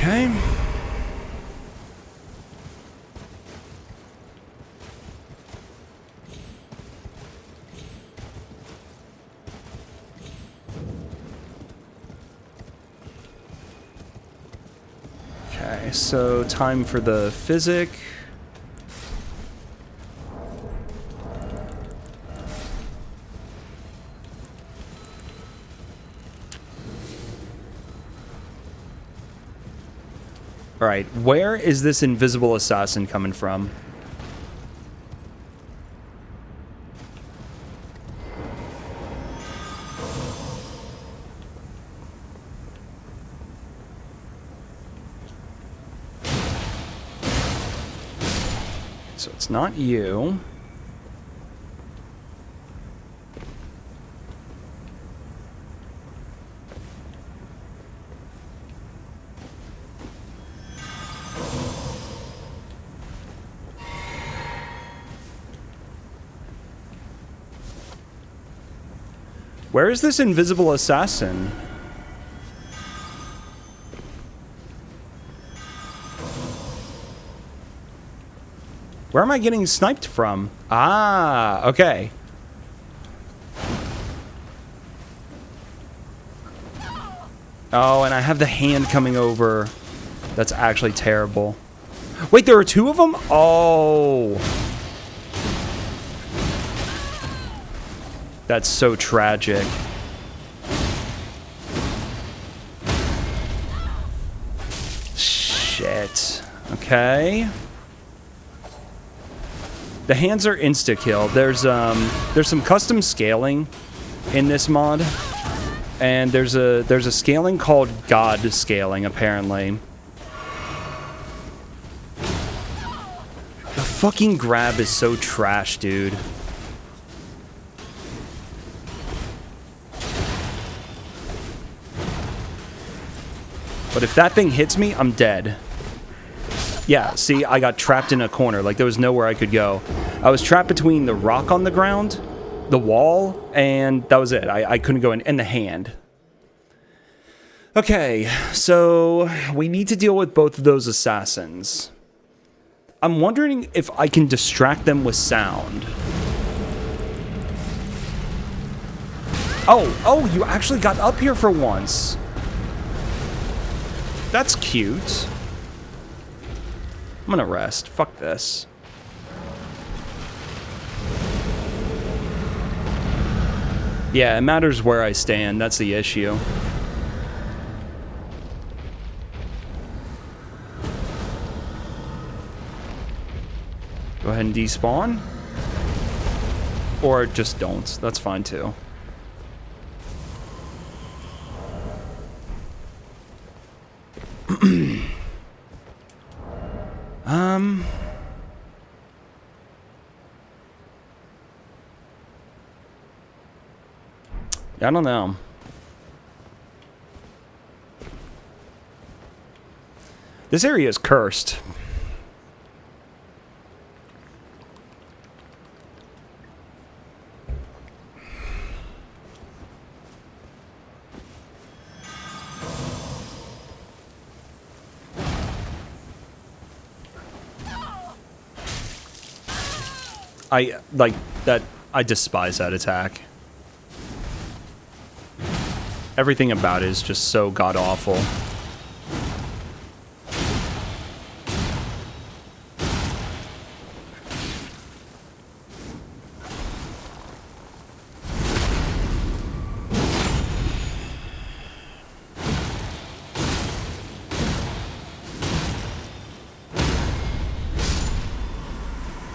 Okay. Okay, so time for the physic. Alright, where is this invisible assassin coming from? So it's not you. Where is this invisible assassin? Where am I getting sniped from? Ah, okay. Oh, and I have the hand coming over. That's actually terrible. Wait, there are two of them? Oh. That's so tragic. Shit. Okay. The hands are insta-kill. There's some custom scaling in this mod. And there's a scaling called God scaling, apparently. The fucking grab is so trash, dude. But if that thing hits me, I'm dead. Yeah, see, I got trapped in a corner. Like, there was nowhere I could go. I was trapped between the rock on the ground, the wall, and that was it. I couldn't go in. And the hand. Okay, so we need to deal with both of those assassins. I'm wondering if I can distract them with sound. Oh, you actually got up here for once. That's cute. I'm gonna rest. Fuck this. Yeah, it matters where I stand. That's the issue. Go ahead and despawn. Or just don't. That's fine too. I don't know. This area is cursed. I despise that attack. Everything about it is just so god-awful.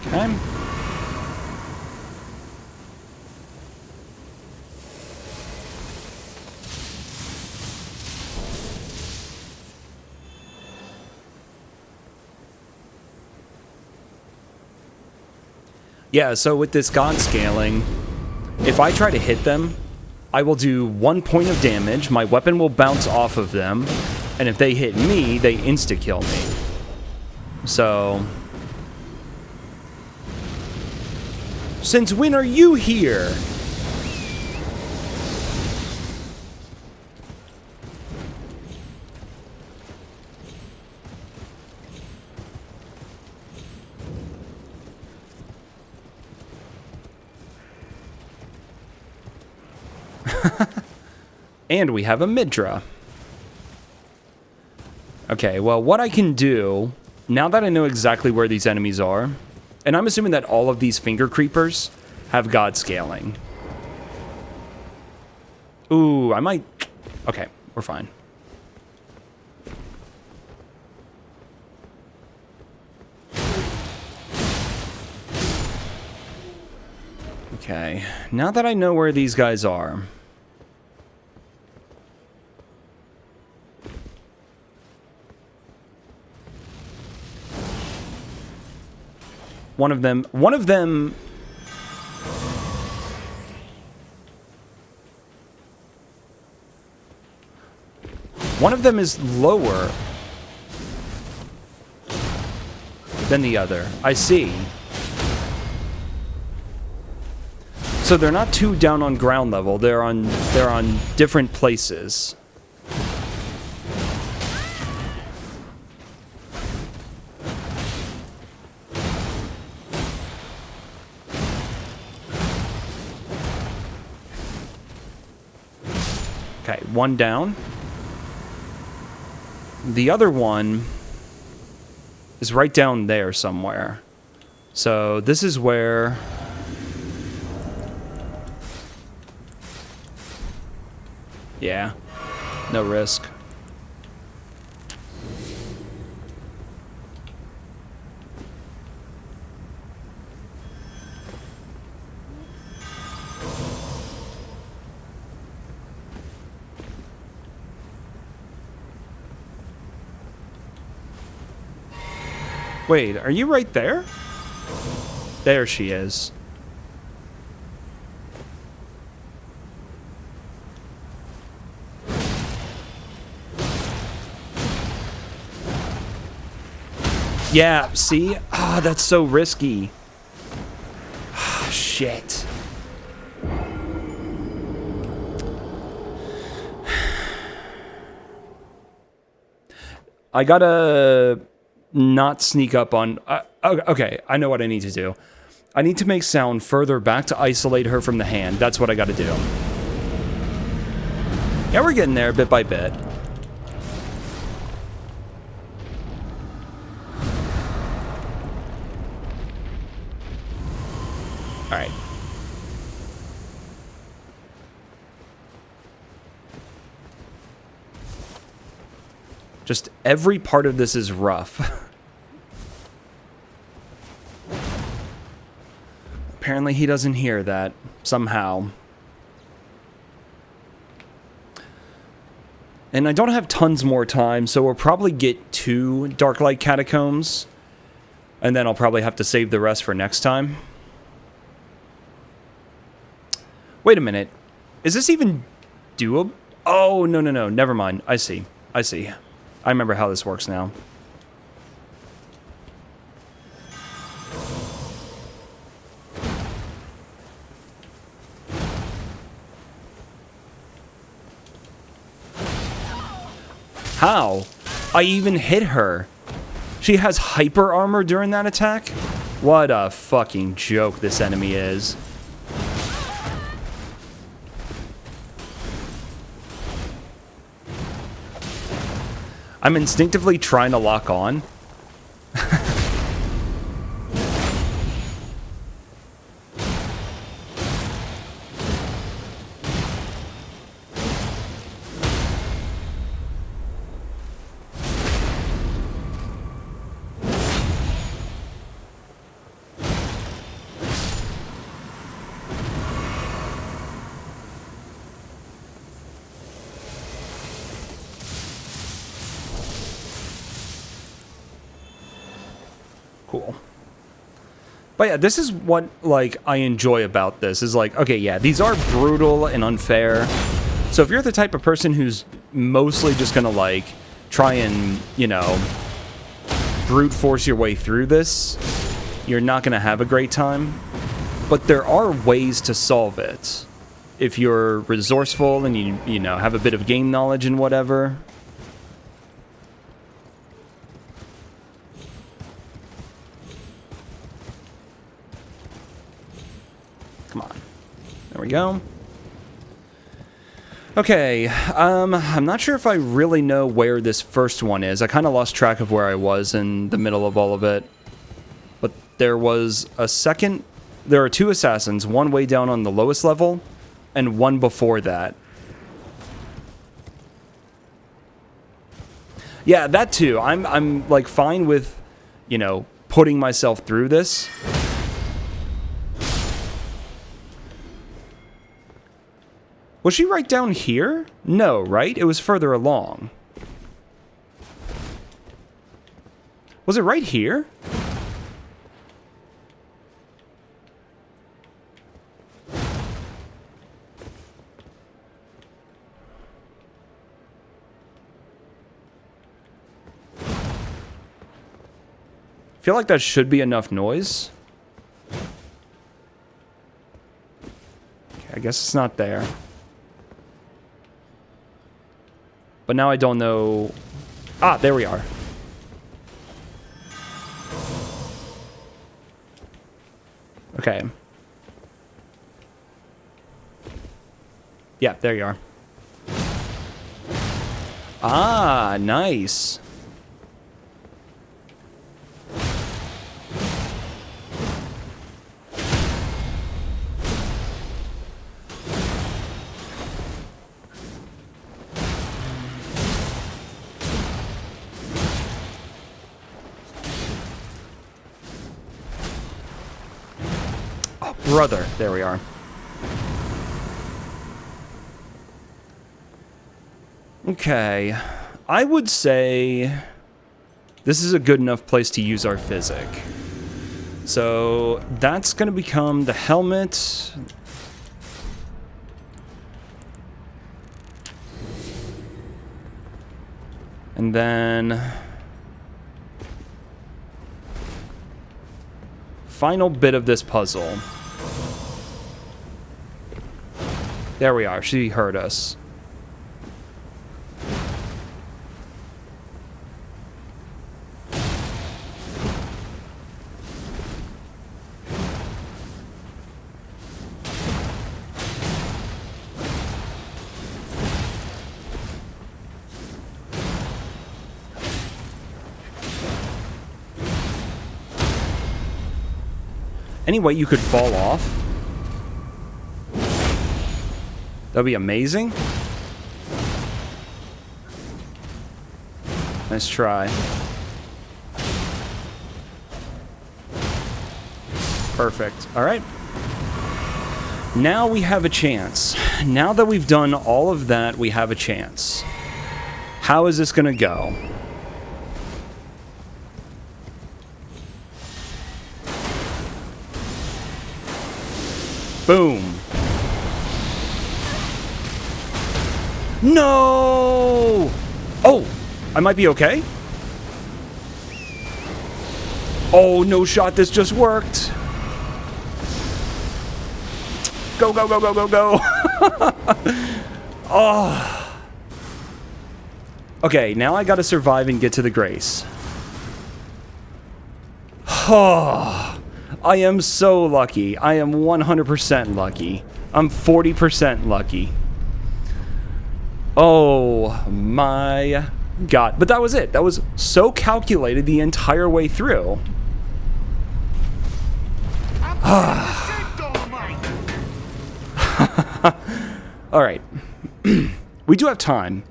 Okay. Yeah, so with this god scaling, if I try to hit them, I will do 1 point of damage, my weapon will bounce off of them, and if they hit me, they insta-kill me. So... since when are you here? And we have a Midra. Okay, well, what I can do, now that I know exactly where these enemies are, and I'm assuming that all of these finger creepers have god scaling. Ooh, I might... okay, we're fine. Okay, now that I know where these guys are... One of them... One of them is lower than the other. I see. So they're not too down on ground level. They're on different places. Okay, one down. The other one is right down there somewhere. So this is where... yeah, no risk. Wait, are you right there? There she is. Yeah, see? Ah, that's so risky. Ah, shit. I gotta not sneak up on... okay, I know what I need to do. I need to make sound further back to isolate her from the hand. That's what I gotta do. Yeah, we're getting there bit by bit. Alright. Just every part of this is rough. Apparently he doesn't hear that, somehow. And I don't have tons more time, so we'll probably get 2 Darklight Catacombs. And then I'll probably have to save the rest for next time. Wait a minute. Is this even doable? Oh, no, no, no. Never mind. I see. I see. I remember how this works now. How? I even hit her. She has hyper armor during that attack? What a fucking joke this enemy is. I'm instinctively trying to lock on. Cool. But yeah, this is what, like, I enjoy about this, is like, okay, yeah, these are brutal and unfair. So if you're the type of person who's mostly just gonna, like, try and, you know, brute force your way through this, you're not gonna have a great time. But there are ways to solve it. If you're resourceful and you know, have a bit of game knowledge and whatever. Come on. There we go. Okay, I'm not sure if I really know where this first one is. I kind of lost track of where I was in the middle of all of it. But there was a second... There are 2 assassins, one way down on the lowest level, and one before that. Yeah, that too. I'm like fine with, you know, putting myself through this. Was she right down here? No, right? It was further along. Was it right here? I feel like that should be enough noise. Okay, I guess it's not there. But now I don't know... Ah, there we are. Okay. Yeah, there you are. Ah, nice. Brother, there we are. Okay, I would say this is a good enough place to use our physic. So that's going to become the helmet. And then final bit of this puzzle. There we are. She heard us. Any way you could fall off? That'd be amazing. Nice try. Perfect. All right. Now we have a chance. Now that we've done all of that, we have a chance. How is this going to go? Boom. No! Oh, I might be okay. Oh, no shot. This just worked. Go, go, go, go, go, go. Oh. Okay, now I gotta survive and get to the Grace. Oh. I am so lucky. I am 100% lucky. I'm 40% lucky. Oh my god. But that was it. That was so calculated the entire way through. Alright. We do have time.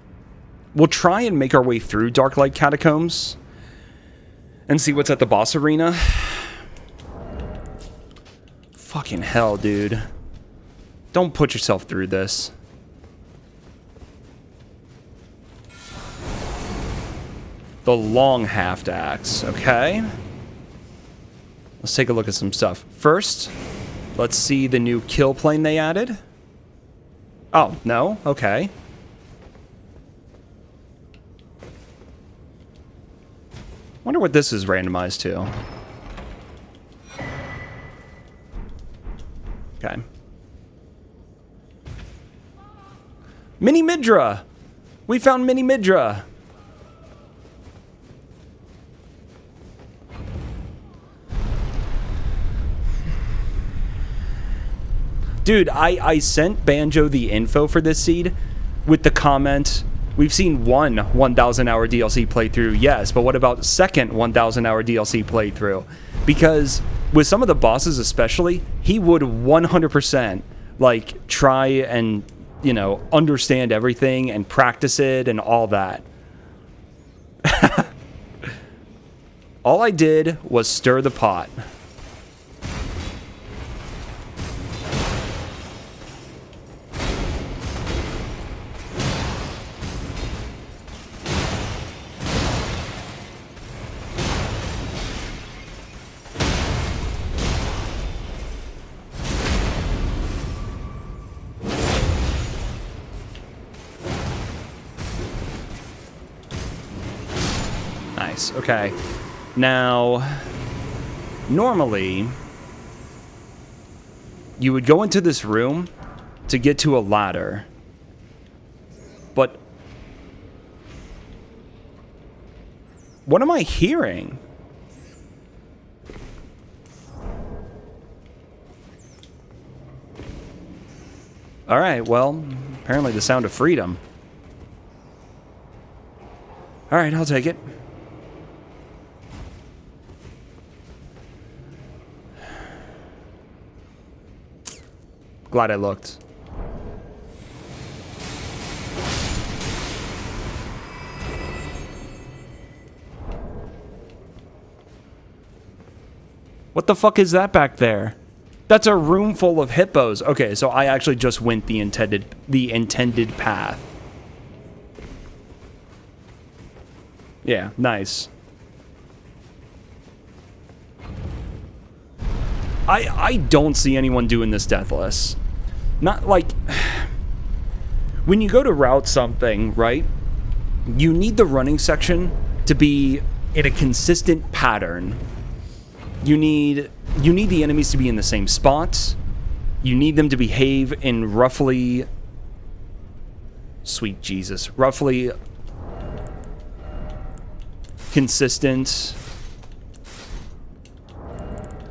We'll try and make our way through Darklight Catacombs and see what's at the boss arena. Fucking hell, dude. Don't put yourself through this. The long half-axe, okay? Let's take a look at some stuff. First, let's see the new kill plane they added. Oh, no? Okay. Wonder what this is randomized to. Okay. Mini Midra! We found Mini Midra! Dude, I sent Banjo the info for this seed with the comment, we've seen one 1,000 hour DLC playthrough, yes, but what about second 1,000 hour DLC playthrough? Because with some of the bosses especially, he would 100% like try and, you know, understand everything and practice it and all that. All I did was stir the pot. Okay, now, normally, you would go into this room to get to a ladder, but what am I hearing? Alright, well, apparently the sound of freedom. Alright, I'll take it. Glad I looked. What the fuck is that back there? That's a room full of hippos. Okay, so I actually just went the intended path. Yeah, nice. I don't see anyone doing this deathless. Not like... When you go to route something, right? You need the running section to be in a consistent pattern. You need the enemies to be in the same spots. You need them to behave in roughly... Sweet Jesus. Roughly... consistent...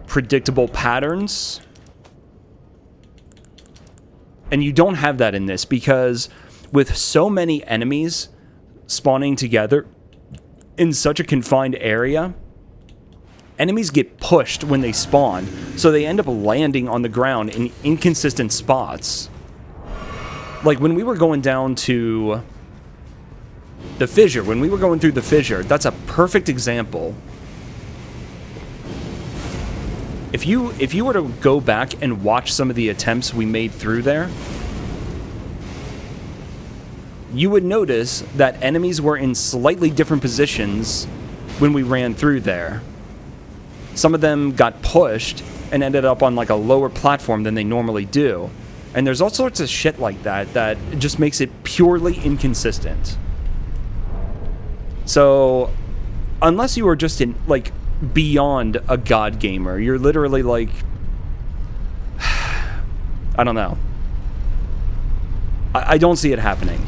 predictable patterns. And you don't have that in this because with so many enemies spawning together in such a confined area, enemies get pushed when they spawn, so they end up landing on the ground in inconsistent spots. Like when we were going down to The fissure, when we were going through the fissure, that's a perfect example. If you were to go back and watch some of the attempts we made through there, you would notice that enemies were in slightly different positions when we ran through there. Some of them got pushed and ended up on like a lower platform than they normally do. And there's all sorts of shit like that that just makes it purely inconsistent. So, unless you are just in, like, beyond a god gamer, you're literally like, I don't know. I don't see it happening.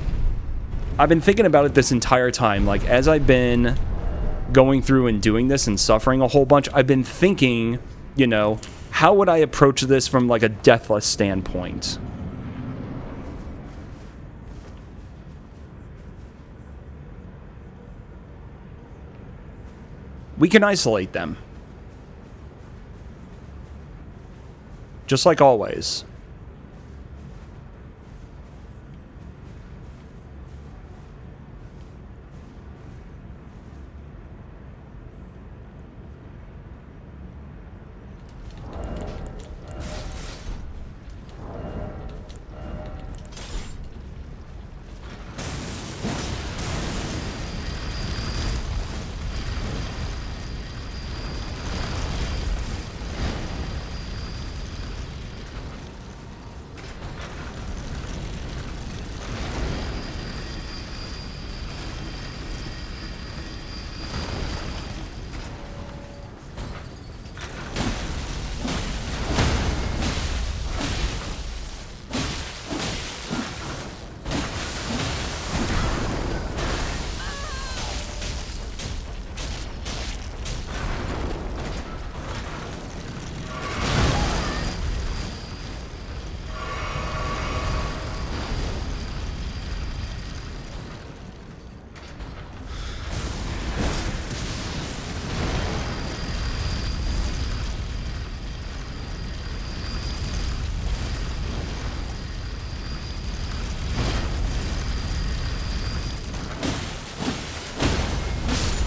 I've been thinking about it this entire time. Like, as I've been going through and doing this and suffering a whole bunch, I've been thinking, you know, how would I approach this from, like, a deathless standpoint? We can isolate them. Just like always.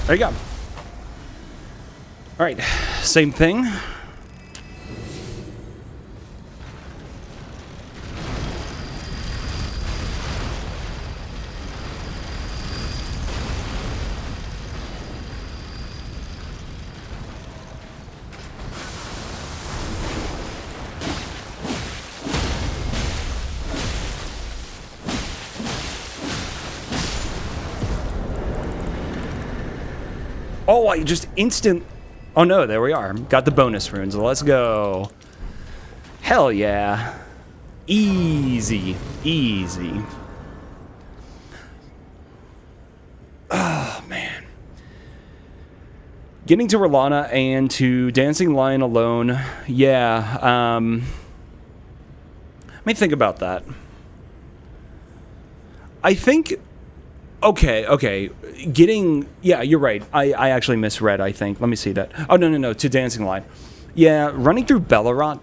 There you go. All right, same thing. Oh, I just instant... Oh no, there we are. Got the bonus runes. Let's go. Hell yeah. Easy. Easy. Oh, man. Getting to R'hllana and to Dancing Lion alone. Yeah, let me think about that. I think... Okay. Getting... Yeah, you're right. I actually misread, I think. Let me see that. Oh, no. To Dancing Lion. Yeah, running through Bellerot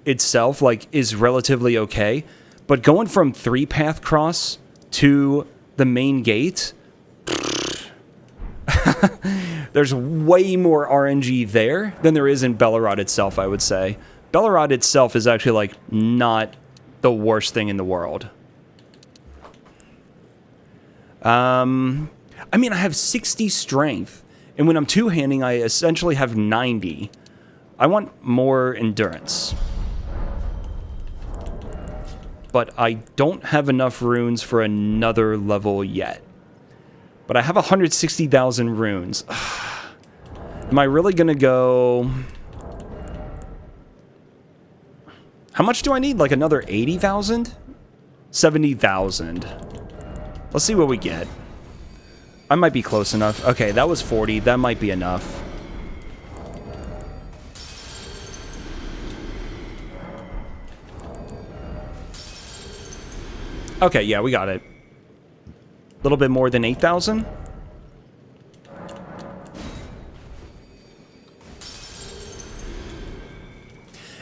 itself, like, is relatively okay. But going from 3-path cross to the main gate... There's way more RNG there than there is in Bellerot itself, I would say. Bellerot itself is actually, like, not the worst thing in the world. I mean, I have 60 strength, and when I'm two-handing, I essentially have 90. I want more endurance. But I don't have enough runes for another level yet. But I have 160,000 runes. Am I really gonna go... How much do I need? Like another 80,000? 70,000. Let's see what we get. I might be close enough. Okay, that was 40. That might be enough. Okay, yeah, we got it. A little bit more than 8,000?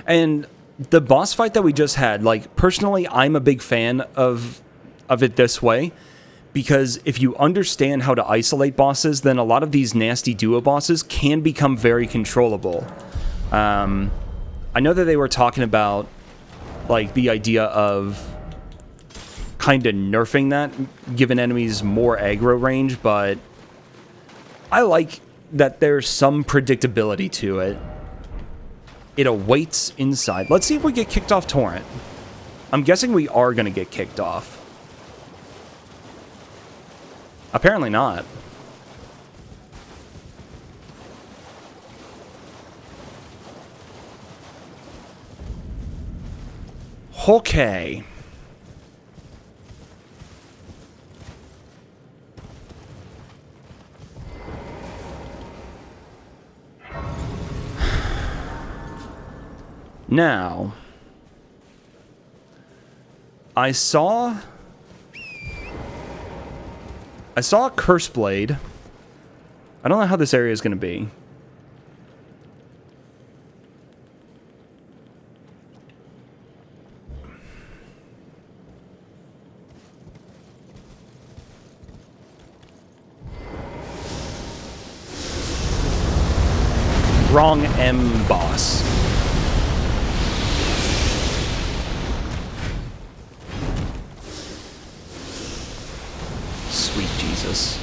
And the boss fight that we just had, like, personally, I'm a big fan of it this way, Because if you understand how to isolate bosses, then a lot of these nasty duo bosses can become very controllable. I know that they were talking about, like, the idea of kind of nerfing that, giving enemies more aggro range, but I like that there's some predictability to it. It awaits inside. Let's see if we get kicked off Torrent. I'm guessing we are going to get kicked off. Apparently not. Okay. Now, I saw a Curse Blade. I don't know how this area is going to be. Wrong M boss. Sweet Jesus.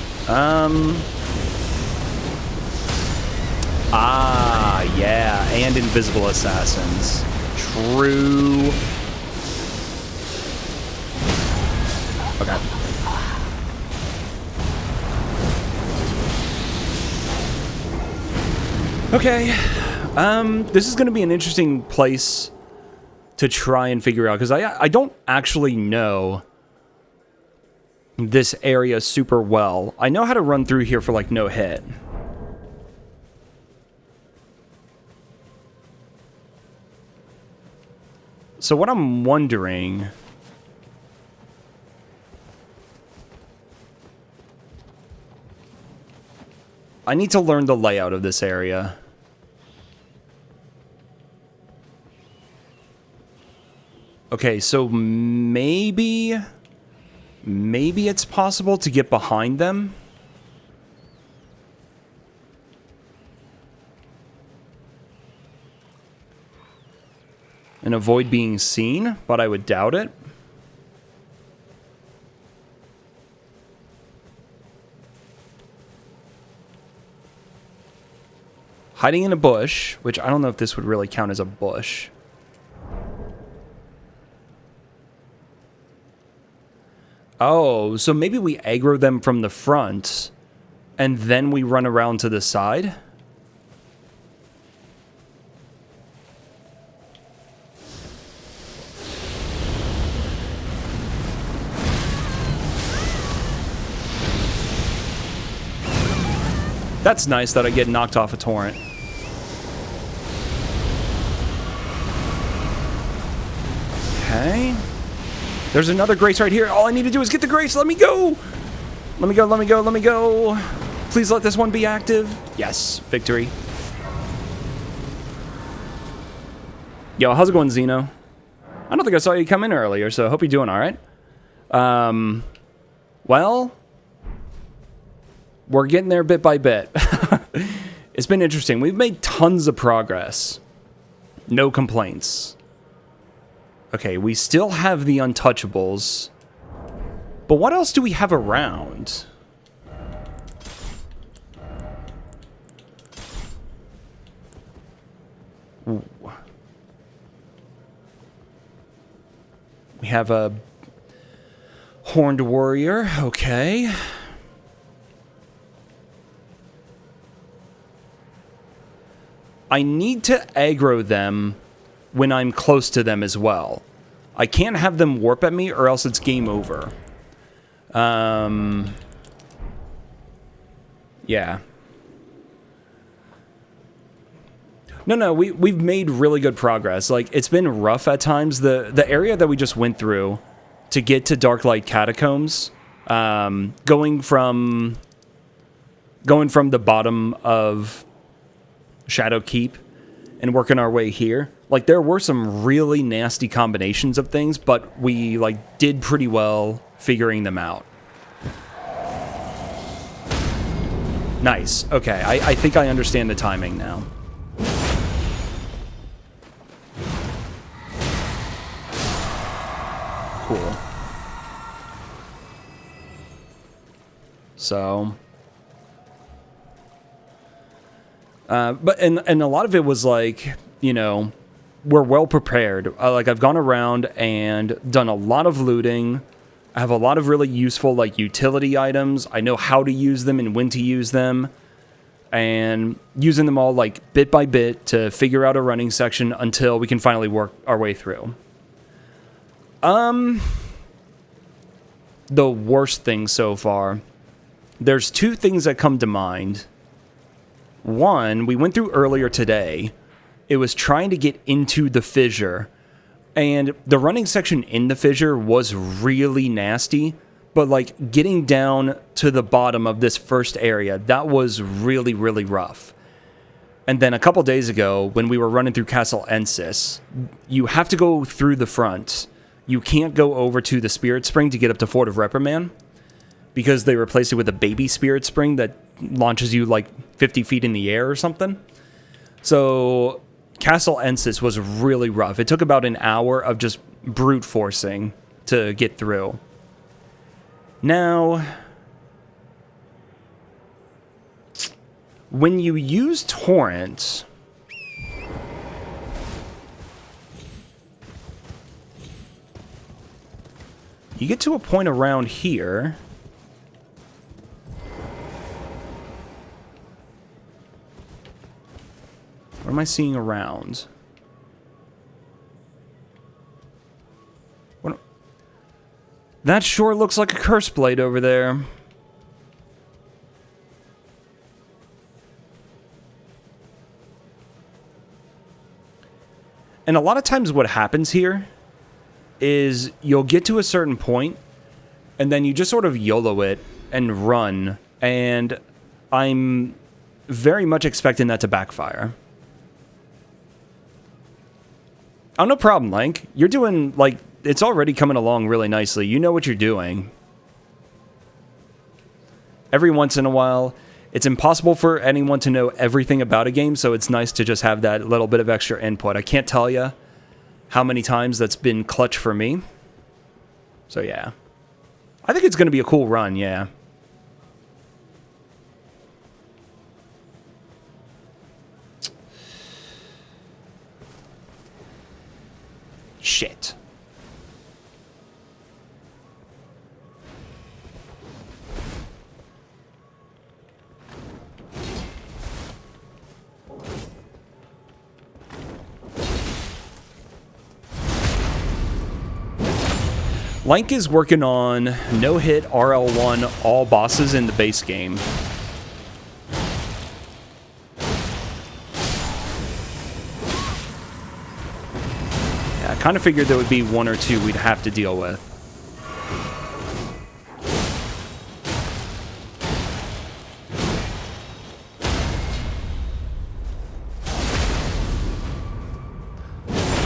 Yeah, and invisible assassins. True. Okay. Okay. This is going to be an interesting place to try and figure out, because I don't actually know this area super well. I know how to run through here for, like, no hit. So what I'm wondering... I need to learn the layout of this area. Okay, so maybe it's possible to get behind them. And avoid being seen, but I would doubt it. Hiding in a bush, which I don't know if this would really count as a bush. Oh, so maybe we aggro them from the front, and then we run around to the side? That's nice that I get knocked off a torrent. Okay. There's another grace right here. All I need to do is get the grace. Let me go. Let me go, let me go, let me go. Please let this one be active. Yes, victory. Yo, how's it going, Xeno? I don't think I saw you come in earlier, so I hope you're doing all right. Well, we're getting there bit by bit. It's been interesting. We've made tons of progress. No complaints. Okay, we still have the Untouchables. But what else do we have around? Ooh. We have a Horned Warrior. Okay. I need to aggro them when I'm close to them as well. I can't have them warp at me or else it's game over. Yeah. No, we've made really good progress. Like, it's been rough at times. The area that we just went through to get to Darklight Catacombs, going from the bottom of Shadow Keep and working our way here, like, there were some really nasty combinations of things, but we, like, did pretty well figuring them out. Nice. Okay, I think I understand the timing now. Cool. So... but a lot of it was like, you know, we're well prepared. Like, I've gone around and done a lot of looting. I have a lot of really useful, like, utility items. I know how to use them and when to use them. And using them all, like, bit by bit to figure out a running section until we can finally work our way through. The worst thing so far. There's two things that come to mind. One, we went through earlier today. It was trying to get into the fissure. And the running section in the fissure was really nasty. But, like, getting down to the bottom of this first area, that was really, really rough. And then a couple days ago, when we were running through Castle Ensis, you have to go through the front. You can't go over to the Spirit Spring to get up to Fort of Reprimand, because they replaced it with a baby Spirit Spring that launches you like 50 feet in the air or something. So Castle Ensis was really rough. It took about an hour of just brute forcing to get through. Now, when you use Torrent, you get to a point around here. What am I seeing around? What? That sure looks like a curse blade over there. And a lot of times what happens here is you'll get to a certain point and then you just sort of YOLO it and run. And I'm very much expecting that to backfire. Oh, no problem, Link. You're doing, like, it's already coming along really nicely. You know what you're doing. Every once in a while, it's impossible for anyone to know everything about a game, so it's nice to just have that little bit of extra input. I can't tell you how many times that's been clutch for me. So, yeah. I think it's going to be a cool run, yeah. Shit. Link is working on no-hit RL1 all bosses in the base game. I kind of figured there would be one or two we'd have to deal with.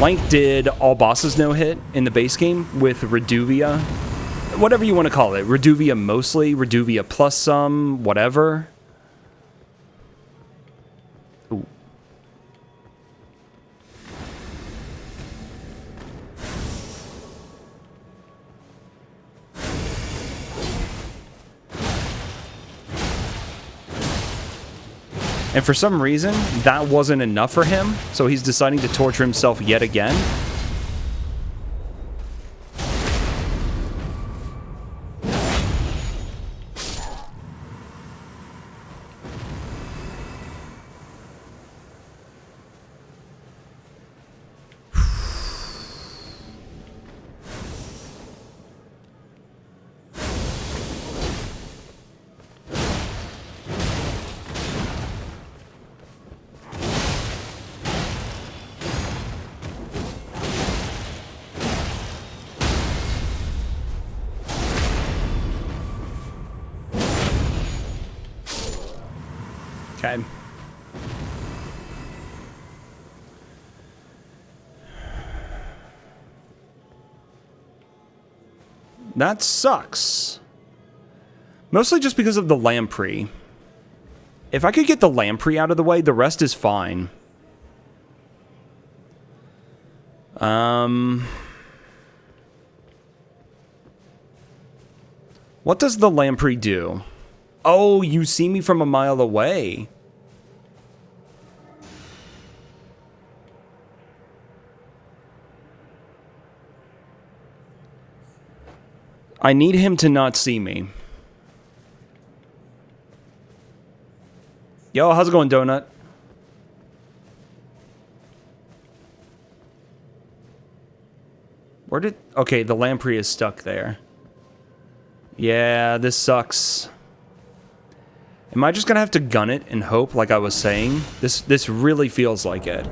Link did all bosses no-hit in the base game with Reduvia. Whatever you want to call it. Reduvia mostly, Reduvia plus some, whatever. Ooh. And for some reason, that wasn't enough for him, so he's deciding to torture himself yet again. Okay. That sucks. Mostly just because of the lamprey. If I could get the lamprey out of the way, the rest is fine. What does the lamprey do? Oh, you see me from a mile away. I need him to not see me. Yo, how's it going, Donut? Where did... Okay, the lamprey is stuck there. Yeah, this sucks. Am I just gonna have to gun it and hope, like I was saying? This really feels like it.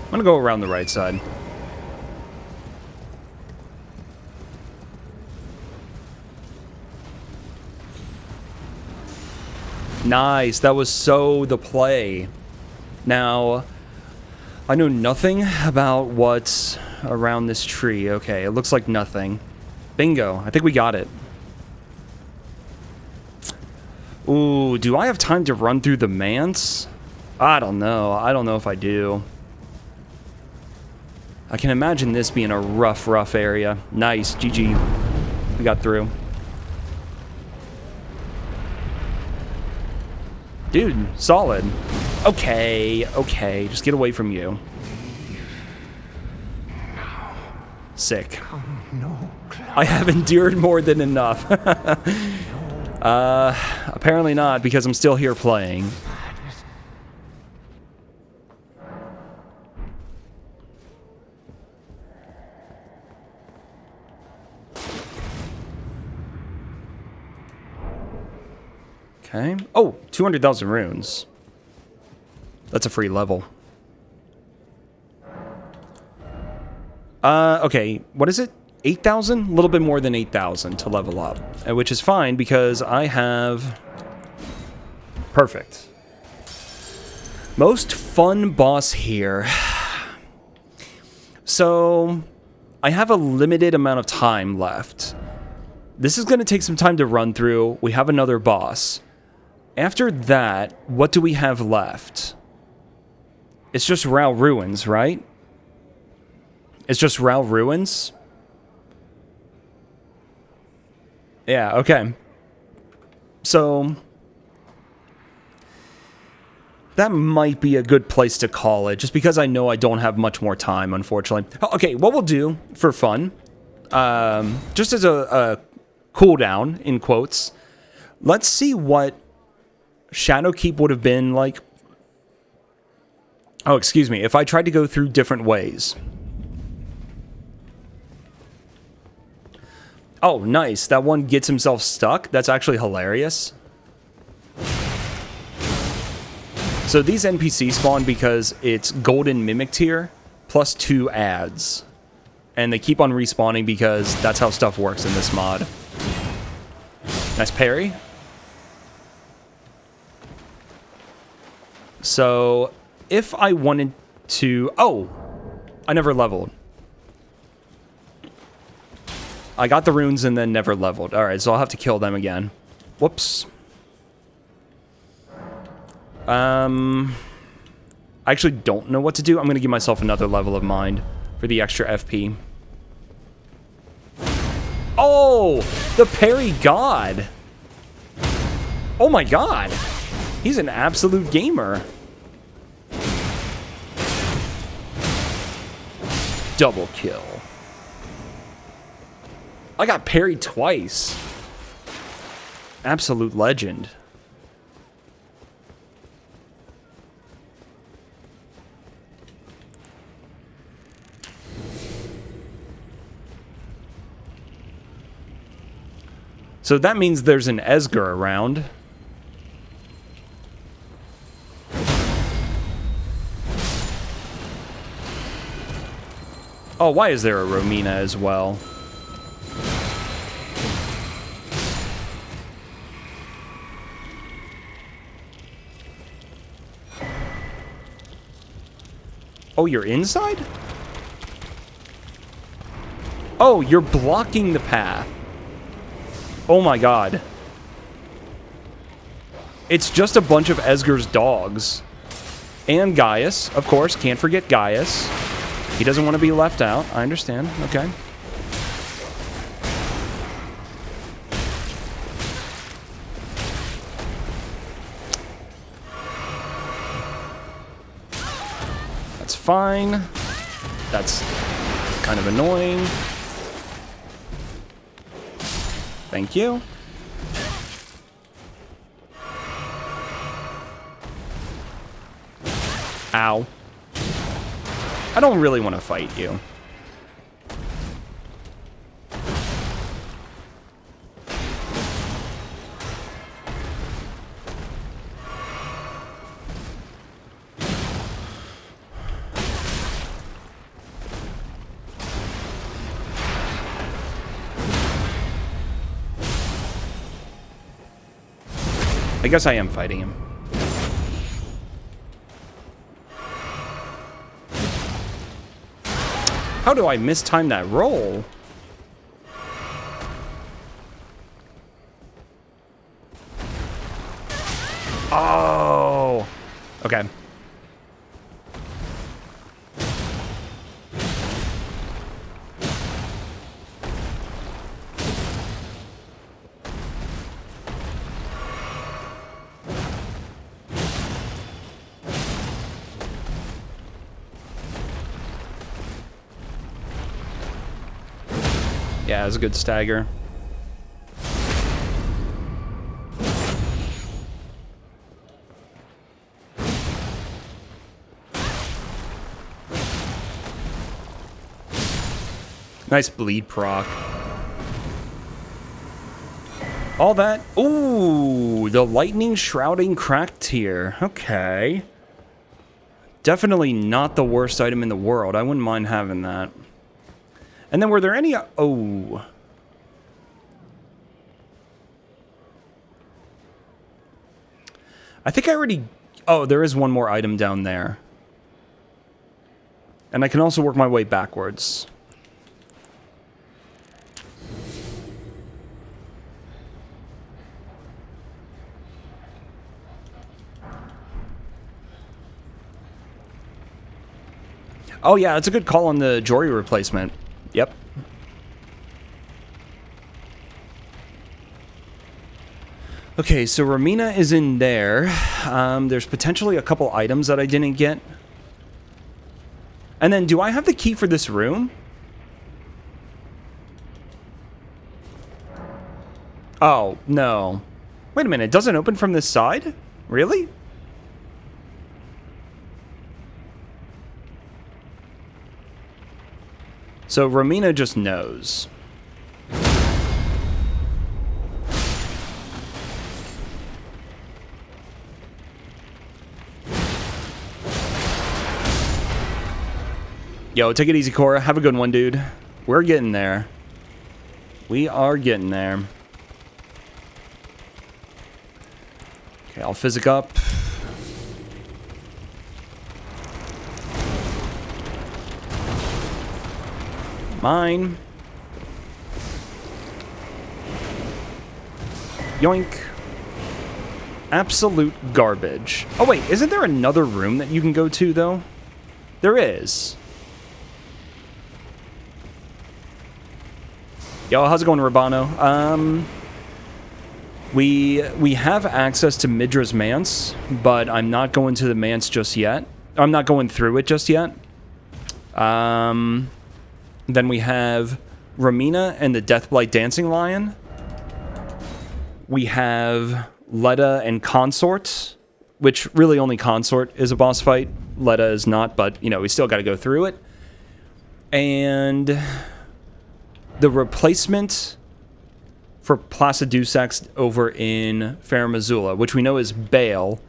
I'm gonna go around the right side. Nice, that was so the play. Now, I know nothing about what's around this tree. Okay, it looks like nothing. Bingo, I think we got it. Ooh, do I have time to run through the manse? I don't know. I don't know if I do. I can imagine this being a rough area. Nice, GG. We got through. Dude, solid. Okay, okay, just get away from you. Sick. I have endured more than enough. Apparently not, because I'm still here playing. Okay. Oh, 200,000 runes. That's a free level. Okay, what is it? 8,000? A little bit more than 8,000 to level up, which is fine because I have... Perfect. Most fun boss here. So, I have a limited amount of time left. This is going to take some time to run through. We have another boss. After that, what do we have left? It's just Rao Ruins, right? It's just Rao Ruins? Yeah, okay. So, that might be a good place to call it, just because I know I don't have much more time, unfortunately. Okay, what we'll do for fun, just as a cooldown, in quotes, let's see what Shadowkeep would have been like. Oh, excuse me. If I tried to go through different ways. Oh, nice. That one gets himself stuck. That's actually hilarious. So these NPCs spawn because it's Golden Mimic tier plus 2 ads. And they keep on respawning because that's how stuff works in this mod. Nice parry. So, if I wanted to... Oh! I never leveled. I got the runes and then never leveled. Alright, so I'll have to kill them again. Whoops. I actually don't know what to do. I'm going to give myself another level of mind for the extra FP. Oh! The parry god! Oh my god! He's an absolute gamer. Double kill. I got parried twice. Absolute legend. So that means there's an Esger around. Oh, why is there a Romina as well? Oh, you're inside? Oh, you're blocking the path. Oh my god. It's just a bunch of Esger's dogs. And Gaius, of course. Can't forget Gaius. He doesn't want to be left out. I understand. Okay. That's fine. That's kind of annoying. Thank you. Ow. I don't really want to fight you. I guess I am fighting him. How do I mistime that roll? Oh. Okay. Yeah, it was a good stagger. Nice bleed proc. All that. Ooh, the lightning shrouding cracked tier. Okay. Definitely not the worst item in the world. I wouldn't mind having that. And then were there any... Oh. I think I already... Oh, there is one more item down there. And I can also work my way backwards. Oh yeah, that's a good call on the Jory replacement. Yep. Okay, so Romina is in there. There's potentially a couple items that I didn't get. And then, do I have the key for this room? Oh, no. Wait a minute, it doesn't open from this side? Really? So Romina just knows. Yo, take it easy, Cora. Have a good one, dude. We're getting there. We are getting there. Okay, I'll physic up. Mine. Yoink. Absolute garbage. Oh wait, isn't there another room that you can go to though? There is. Yo, how's it going, Rabano? We have access to Midra's Manse, but I'm not going to the Manse just yet. I'm not going through it just yet. Then we have Romina and the Deathblight Dancing Lion. We have Letta and Consort, which really only Consort is a boss fight. Letta is not, but, you know, we still got to go through it. And the replacement for Placidusax over in Farum Azula, which we know is Bale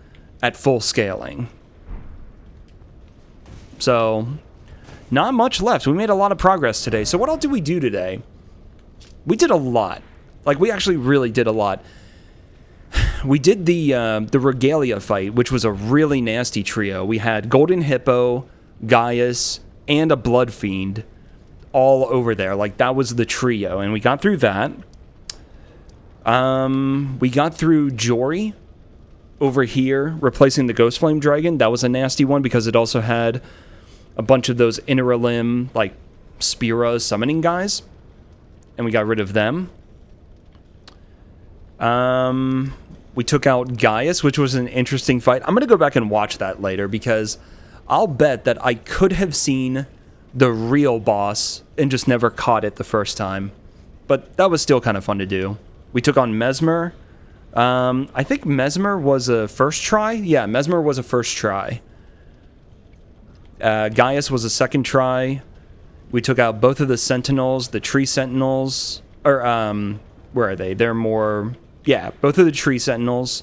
at full scaling. So, not much left. We made a lot of progress today. So what all did we do today? We did a lot. Like, we actually really did a lot. We did the Regalia fight, which was a really nasty trio. We had Golden Hippo, Gaius, and a Blood Fiend all over there. Like, that was the trio, and we got through that. We got through Jory over here, replacing the Ghost Flame Dragon. That was a nasty one because it also had a bunch of those Inner Limb, like, Spira summoning guys, and we got rid of them. We took out Gaius, which was an interesting fight. I'm going to go back and watch that later because I'll bet that I could have seen the real boss and just never caught it the first time. But that was still kind of fun to do. We took on Mesmer. I think Mesmer was a first try. Yeah, Mesmer was a first try. Gaius was a second try. We took out both of the Sentinels, the Tree Sentinels. Or, where are they? They're more... Yeah, both of the Tree Sentinels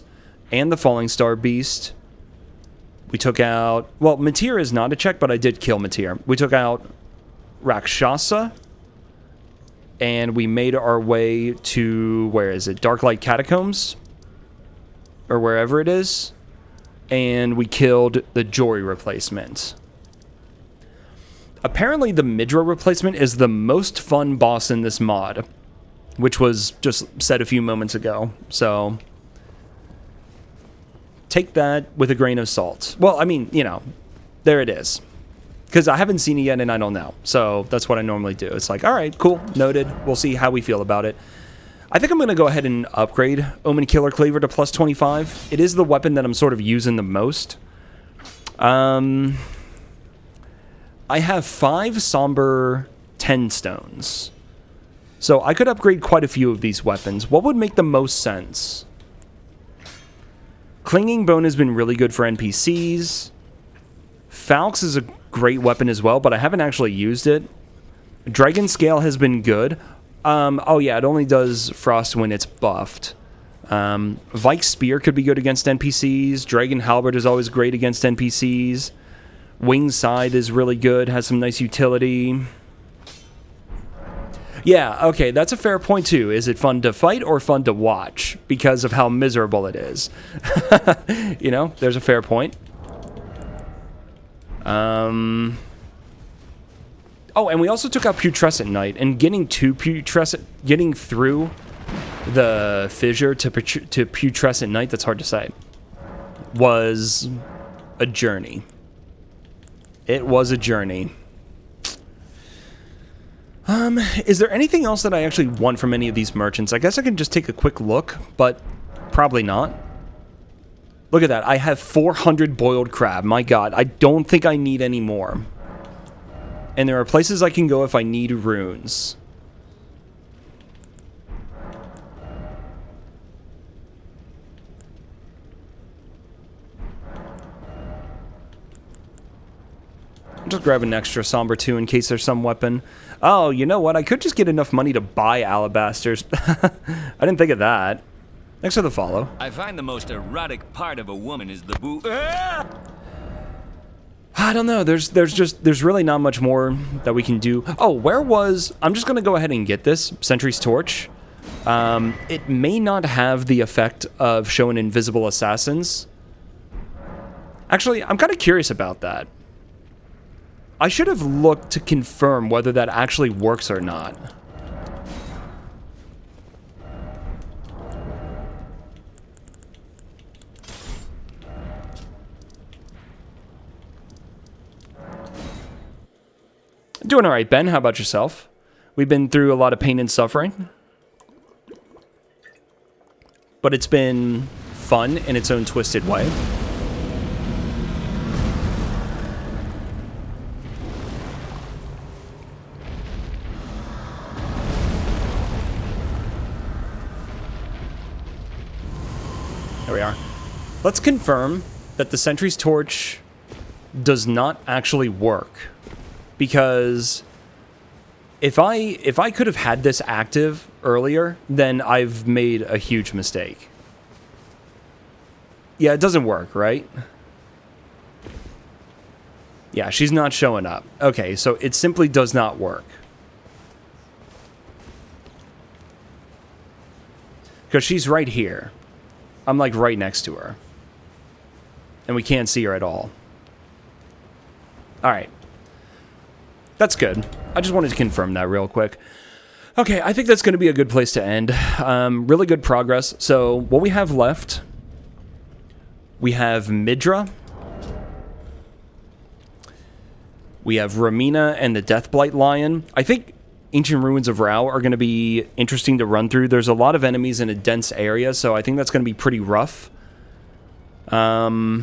and the Falling Star Beast. We took out... Well, Matir is not a check, but I did kill Matir. We took out Rakshasa. And we made our way to... Where is it? Darklight Catacombs? Or wherever it is. And we killed the Jory replacement. Apparently, the Midra replacement is the most fun boss in this mod, which was just said a few moments ago. So, take that with a grain of salt. Well, I mean, you know, there it is. Because I haven't seen it yet and I don't know. So, that's what I normally do. It's like, all right, cool, noted. We'll see how we feel about it. I think I'm going to go ahead and upgrade Omen Killer Cleaver to plus 25. It is the weapon that I'm sort of using the most. I have 5 Somber 10 stones. So I could upgrade quite a few of these weapons. What would make the most sense? Clinging Bone has been really good for NPCs. Falx is a great weapon as well, but I haven't actually used it. Dragon Scale has been good. Oh yeah, it only does frost when it's buffed. Vike Spear could be good against NPCs. Dragon Halberd is always great against NPCs. Wing Side is really good, has some nice utility. Yeah, okay, that's a fair point too. Is it fun to fight or fun to watch? Because of how miserable it is. You know, there's a fair point. Oh, and we also took out Putrescent Knight, and getting through the fissure to Putrescent Knight, that's hard to say, was a journey. It was a journey. Is there anything else that I actually want from any of these merchants? I guess I can just take a quick look, but probably not. Look at that. I have 400 boiled crab. My god, I don't think I need any more. And there are places I can go if I need runes. I'll just grab an extra Somber 2 in case there's some weapon. Oh, you know what? I could just get enough money to buy Alabasters. I didn't think of that. Thanks for the follow. I find the most erotic part of a woman is the boo. I don't know. There's really not much more that we can do. Oh, where was... I'm just going to go ahead and get this. Sentry's Torch. It may not have the effect of showing invisible assassins. Actually, I'm kind of curious about that. I should have looked to confirm whether that actually works or not. Doing all right, Ben. How about yourself? We've been through a lot of pain and suffering, but it's been fun in its own twisted way. There we are. Let's confirm that the Sentry's Torch does not actually work. Because if I could have had this active earlier, then I've made a huge mistake. Yeah, it doesn't work, right? Yeah, she's not showing up. Okay, so it simply does not work. Because she's right here. I'm like right next to her. And we can't see her at all. All right. That's good. I just wanted to confirm that real quick. Okay, I think that's going to be a good place to end. Really good progress. So what we have left, we have Midra. We have Ramina and the Deathblight Lion. I think Ancient Ruins of Rao are going to be interesting to run through. There's a lot of enemies in a dense area, so I think that's going to be pretty rough. We have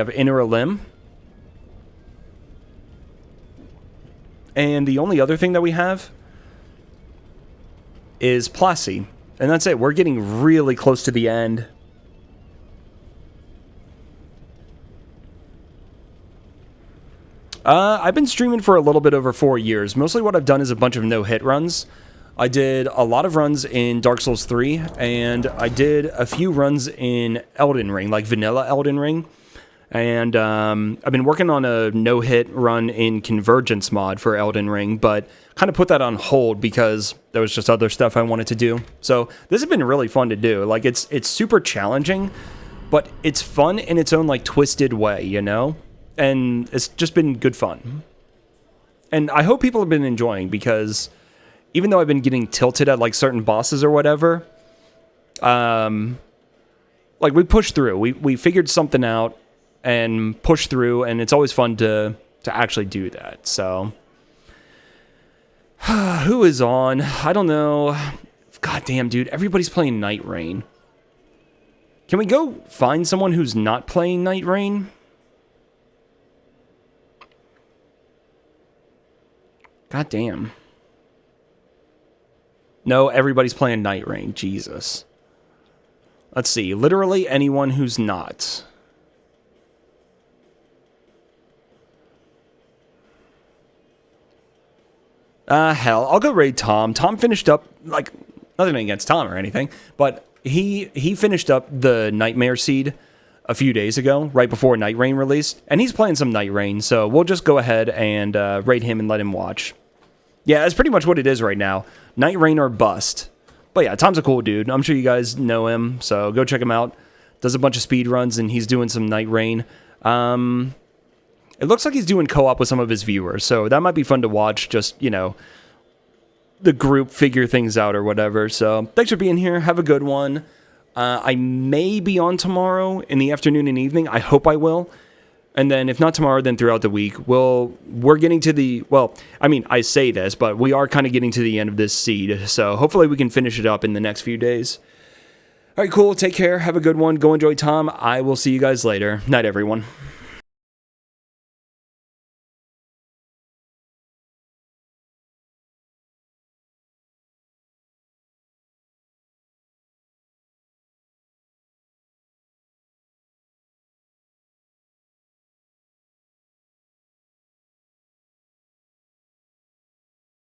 Inner Elim. And the only other thing that we have is Plassey. And that's it. We're getting really close to the end. I've been streaming for a little bit over 4 years. Mostly what I've done is a bunch of no-hit runs. I did a lot of runs in Dark Souls 3, and I did a few runs in Elden Ring, like vanilla Elden Ring. And I've been working on a no-hit run in Convergence mod for Elden Ring, but kind of put that on hold because there was just other stuff I wanted to do. So this has been really fun to do. Like, it's super challenging, but it's fun in its own, like, twisted way, you know? And it's just been good fun. And I hope people have been enjoying, because even though I've been getting tilted at, like, certain bosses or whatever, like, we pushed through. We figured something out and pushed through, and it's always fun to actually do that. So, who is on? I don't know. God damn, dude. Everybody's playing Night Rain. Can we go find someone who's not playing Night Rain? God damn. No, everybody's playing Night Rain. Jesus. Let's see. Literally anyone who's not. Hell, I'll go raid Tom. Tom finished up, like, nothing against Tom or anything, but he finished up the Nightmare Seed a few days ago, right before Night Rain released, and he's playing some Night Rain, so we'll just go ahead and raid him and let him watch. Yeah, that's pretty much what it is right now. Night Rain or bust. But yeah, Tom's a cool dude. I'm sure you guys know him, so go check him out. Does a bunch of speed runs, and he's doing some Night Rain. It looks like he's doing co-op with some of his viewers, so that might be fun to watch, just, you know, the group figure things out or whatever. So thanks for being here. Have a good one. I may be on tomorrow in the afternoon and evening. I hope I will. And then if not tomorrow, then throughout the week, we're getting to the, well, I mean, I say this, but we are kind of getting to the end of this seed. So hopefully we can finish it up in the next few days. All right, cool. Take care. Have a good one. Go enjoy Tom. I will see you guys later. Night, everyone.